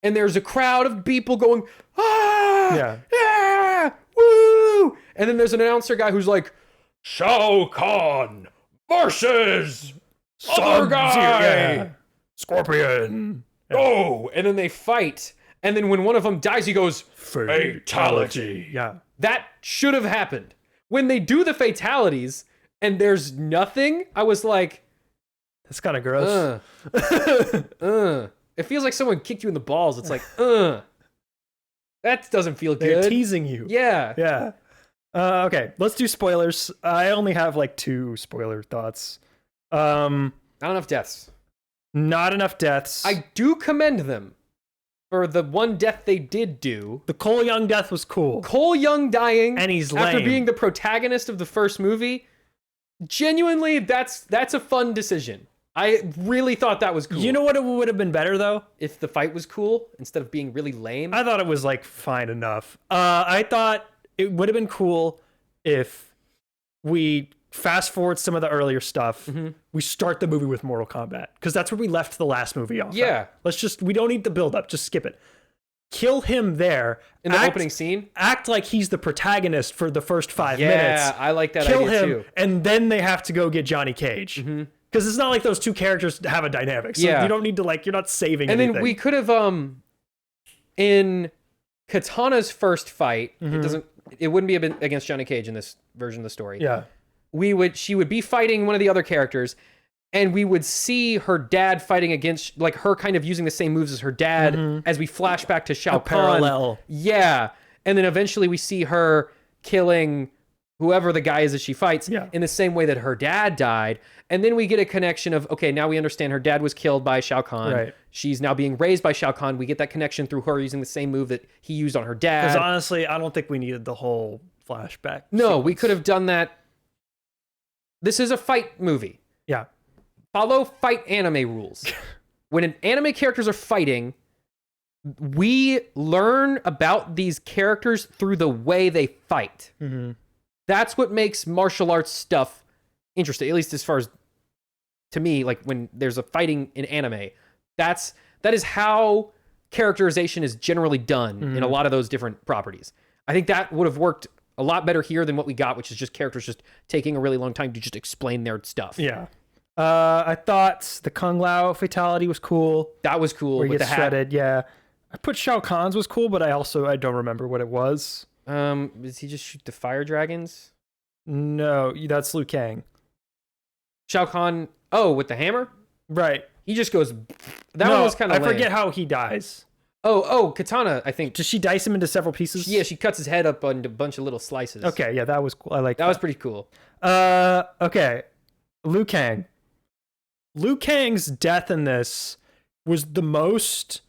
and there's a crowd of people going, yeah, woo! And then there's an announcer guy who's like, Shao Kahn versus other guy, Scorpion, go! And then they fight, and then when one of them dies, he goes, fatality. Yeah. That should have happened. When they do the fatalities, and there's nothing, I was like... That's kind of gross. It feels like someone kicked you in the balls. It's like, That doesn't feel They're good. teasing you. Yeah. Yeah. Okay, let's do spoilers. I only have like 2 spoiler thoughts. Not enough deaths. Not enough deaths. I do commend them for the one death they did do. The Cole Young death was cool. Cole Young dying, And he's after lame. being the protagonist of the first movie. Genuinely, that's a fun decision. I really thought that was cool. You know what it would have been better though? If the fight was cool instead of being really lame. I thought it was like fine enough. I thought it would have been cool if we fast forward some of the earlier stuff. We start the movie with Mortal Kombat because that's where we left the last movie off. Yeah. We don't need the build up. Just skip it. Kill him there In the opening scene? Act like he's the protagonist for the first 5 minutes. Yeah, I like that Kill idea him, too. and then they have to go get Johnny Cage. Because it's not like those 2 characters have a dynamic. So you don't need to you're not saving and anything. then we could have in Katana's first fight, it wouldn't be against Johnny Cage in this version of the story. Yeah. She would be fighting one of the other characters, and we would see her dad fighting against, like, her kind of using the same moves as her dad as we flash back to Shao Kahn. Parallel. Yeah. And then eventually we see her killing whoever the guy is that she fights in the same way that her dad died. And then we get a connection of, okay, now we understand her dad was killed by Shao Kahn. Right. She's now being raised by Shao Kahn. We get that connection through her using the same move that he used on her dad. Because honestly, I don't think we needed the whole flashback. No, we sequence. could have done that. This is a fight movie. Yeah. Follow fight anime rules. When anime characters are fighting, we learn about these characters through the way they fight. That's what makes martial arts stuff interesting, at least as far as, to me, like when there's a fighting in anime. That is how characterization is generally done in a lot of those different properties. I think that would have worked a lot better here than what we got, which is just characters just taking a really long time to just explain their stuff. Yeah. I thought the Kung Lao fatality was cool. That was cool. Where he with gets the hat. shredded. Yeah. I put Shao Kahn's was cool, but I don't remember what it was. Does he just shoot the fire dragons? No, that's Liu Kang. Shao Kahn, with the hammer? Right. He just goes, one was kind of I forget how he dies. Katana, I think. Does she dice him into several pieces? Yeah, she cuts his head up into a bunch of little slices. Okay, yeah, that was cool. I like that. That was pretty cool. Okay. Liu Kang. Liu Kang's death in this was the most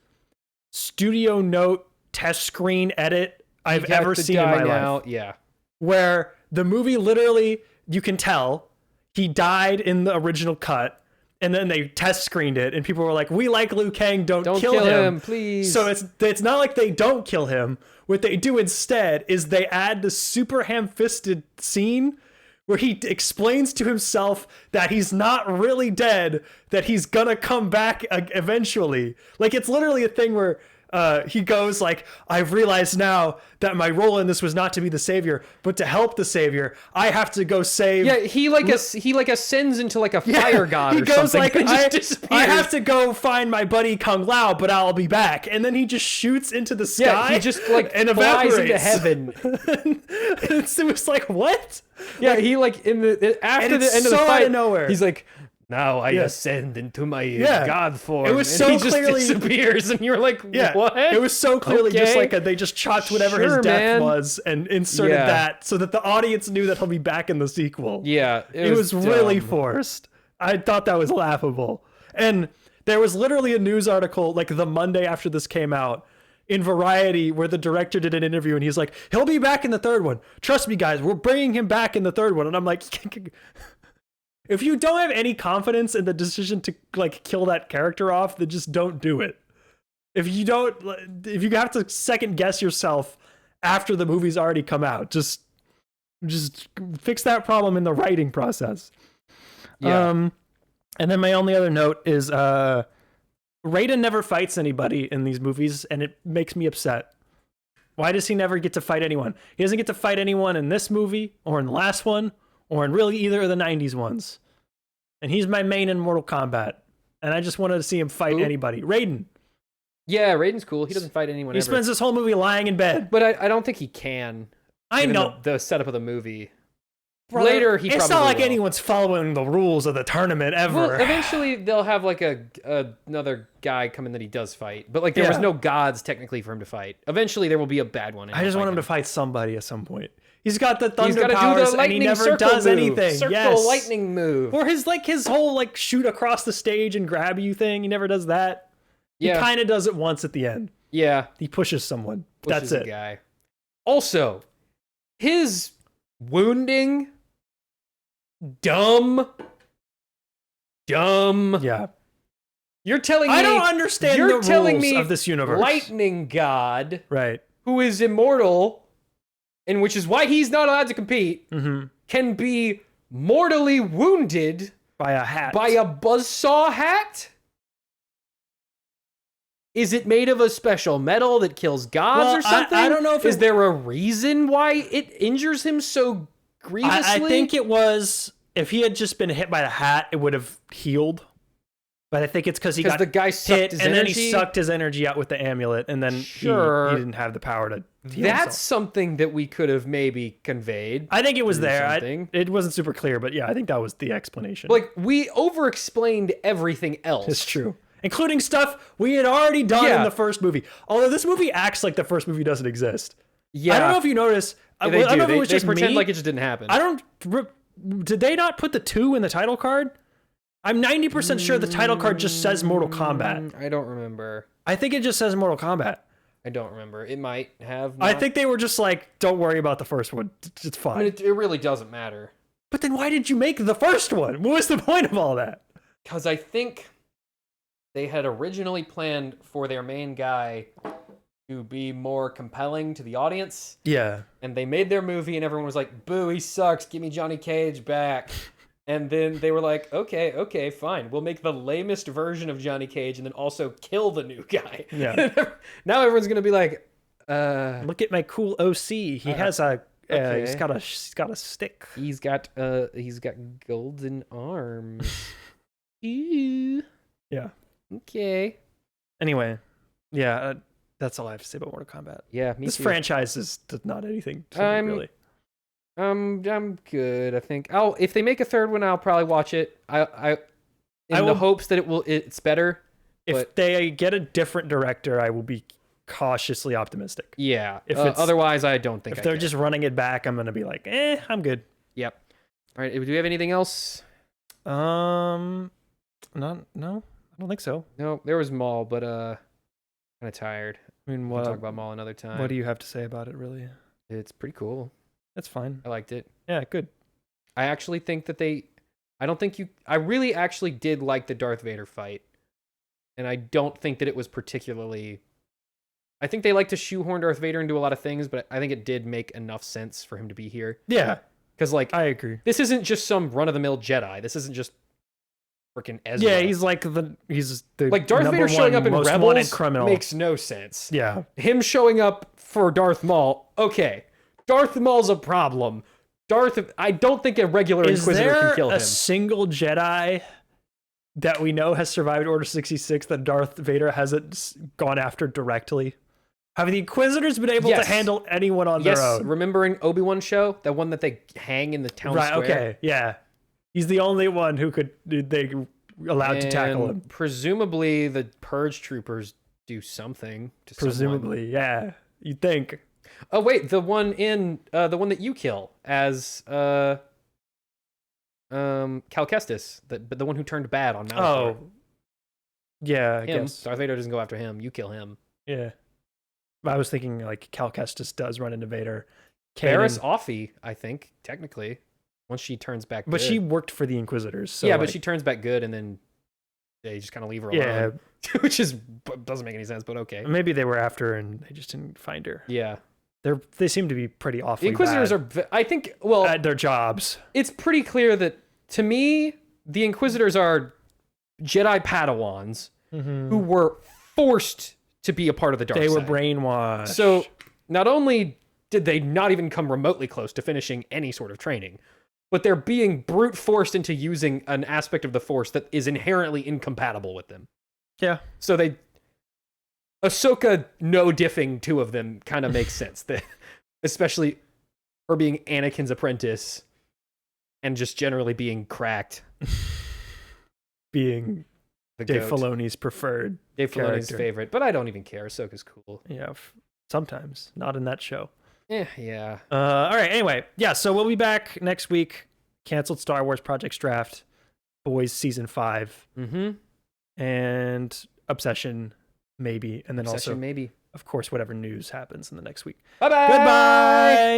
studio note test screen edit I've ever seen in my life. Yeah. Where the movie literally, you can tell he died in the original cut, and then they test screened it, and people were like, "We like Liu Kang, don't kill him, please." So it's not like they don't kill him. What they do instead is they add the super ham-fisted scene where he explains to himself that he's not really dead, that he's gonna come back eventually. Like, it's literally a thing where he goes like, "I've realized now that my role in this was not to be the savior, but to help the savior. I have to go save." Yeah, he ascends into like a fire god he or goes something. like, and just disappears. I have to go find my buddy Kung Lao, but I'll be back. And then he just shoots into the sky. Yeah, he just like and flies evaporates into heaven. It was like, what? Yeah, he like after the end of the so fight, out of nowhere. he's like, "Now I ascend into my god form." It was and so he just clearly disappears, and you're like, Yeah, "What?" it was so clearly just Okay. like they just chopped whatever his Sure, death man. was and inserted that so that the audience knew that he'll be back in the sequel. Yeah, It was really dumb. forced. I thought that was laughable. And there was literally a news article like the Monday after this came out in Variety where the director did an interview and he's like, "He'll be back in the third one. Trust me, guys, we're bringing him back in the third one." And I'm like, if you don't have any confidence in the decision to like kill that character off, then just don't do it. If you have to second guess yourself after the movie's already come out, just fix that problem in the writing process. Yeah. And then my only other note is Raiden never fights anybody in these movies, and it makes me upset. Why does he never get to fight anyone? He doesn't get to fight anyone in this movie, or in the last one, or in really either of the 90s ones. And he's my main in Mortal Kombat. And I just wanted to see him fight anybody. Raiden. Yeah, Raiden's cool. He doesn't fight anyone He ever. spends this whole movie lying in bed. But I don't think he can. I given know. the setup of the movie. Later, he it's probably not like will. anyone's following the rules of the tournament ever. Well, eventually they'll have like another guy come in that he does fight, but like there was no gods technically for him to fight. Eventually, there will be a bad one. I just want him to fight somebody at some point. He's got the thunder He's powers, do the lightning and he never circle does move. anything. Circle lightning move. Or his whole like shoot across the stage and grab you thing. He never does that. Yeah. He kind of does it once at the end. Yeah, He pushes someone. pushes That's a it. guy. Also, his wounding, dumb. Yeah. You're telling me I don't understand the you're telling rules me of this universe. Lightning God, Right. who is immortal, and which is why he's not allowed to compete, can be mortally wounded By a hat. by a buzzsaw hat? Is it made of a special metal that kills gods or something? I don't know if Is there a reason why it injures him so grievously? I think it was, if he had just been hit by the hat, it would have healed. But I think it's because he got the guy sucked hit, his and then he energy? sucked his energy out with the amulet, and then Sure. he didn't have the power to heal That's himself. something that we could have maybe conveyed. I think it was through there. something. It wasn't super clear, but yeah, I think that was the explanation. Like, we over-explained everything else. It's true. Including stuff we had already done in Yeah. the first movie. Although this movie acts like the first movie doesn't exist. Yeah. I don't know if you noticed. They I don't know if do. it was They just pretend me. like it just didn't happen. I don't. Did they not put the 2 in the title card? I'm 90% sure the title card just says Mortal Kombat. I don't remember. I think it just says Mortal Kombat. I don't remember. It might have. I not. think they were just like, don't worry about the first one. It's fine. I mean, it really doesn't matter. But then why did you make the first one? What was the point of all that? Because I think they had originally planned for their main guy to be more compelling to the audience. Yeah. And they made their movie and everyone was like, boo, he sucks. Give me Johnny Cage back. And then they were like, okay, fine. We'll make the lamest version of Johnny Cage and then also kill the new guy. Yeah. Now everyone's going to be like, Look at my cool OC. He has a okay. he's got a stick. he's got golden arms. Ew. Yeah. Okay. Anyway, yeah, that's all I have to say about Mortal Kombat. Yeah, me This too. franchise is not anything to me, really. I'm good. I think. Oh, if they make a third one, I'll probably watch it. I will- the hopes that it's better. If But they get a different director, I will be cautiously optimistic. yeah. If it's- Otherwise, I don't think. If I they're care. just running it back, I'm gonna be like, I'm good. Yep. All right. Do we have anything else? No, I don't think so. No. There was Maul, but kind of tired. I mean, We'll talk about Maul another time. what do you have to say about it, really? It's pretty cool. That's fine. I liked it. Yeah, good. I actually think that I really actually did like the Darth Vader fight. And I don't think that it was particularly, I think they like to shoehorn Darth Vader into a lot of things, but I think it did make enough sense for him to be here. Yeah, Because, like, I agree. this isn't just some run-of-the-mill Jedi. This isn't just freaking Ezra. Yeah, he's the like, Darth number Vader showing one up in most wanted Rebels criminal. makes no sense. Yeah, Him showing up for Darth Maul, okay. Darth Maul's a problem. I don't think a regular is Inquisitor there can kill a him. single Jedi that we know has survived Order 66 that Darth Vader hasn't gone after directly? Have the Inquisitors been able to Yes. handle anyone on Yes, their own? remembering Obi-Wan show? That one that they hang in the town Right, square? okay, yeah. He's the only one who they allowed to tackle And him. presumably the Purge troopers do something to someone. Presumably, yeah. You'd think. Oh wait, the one that you kill as Cal Kestis, the one who turned bad on Malachor. Oh. Yeah, I him. guess. Darth Vader doesn't go after him. You kill him. Yeah. I was thinking like Cal Kestis does run into Vader. Barriss Kanan- Offee, I think, technically, once she turns back But good. she worked for the Inquisitors. So yeah, like, but she turns back good and then they just kind of leave her Yeah. alone. Which doesn't make any sense, but okay. Maybe they were after her and they just didn't find her. Yeah. They seem to be pretty The awfully Inquisitors bad are, I think, well, at their jobs. it's pretty clear that, to me, the Inquisitors are Jedi Padawans who were forced to be a part of the dark They side. were brainwashed. So, not only did they not even come remotely close to finishing any sort of training, but they're being brute forced into using an aspect of the Force that is inherently incompatible with them. yeah. So Ahsoka no-diffing two of them kind of makes sense. Especially her being Anakin's apprentice And just generally being cracked. Being The Dave goat. Filoni's preferred Dave Filoni's character. favorite, but I don't even care. Ahsoka's cool. Yeah, sometimes. Not in that show. Yeah. All right, anyway. Yeah, so we'll be back next week. Canceled Star Wars Projects Draft. Boys Season 5. Mm-hmm. And Obsession, maybe. And then Obsession, also, maybe. of course, whatever news happens in the next week. Bye-bye! Goodbye!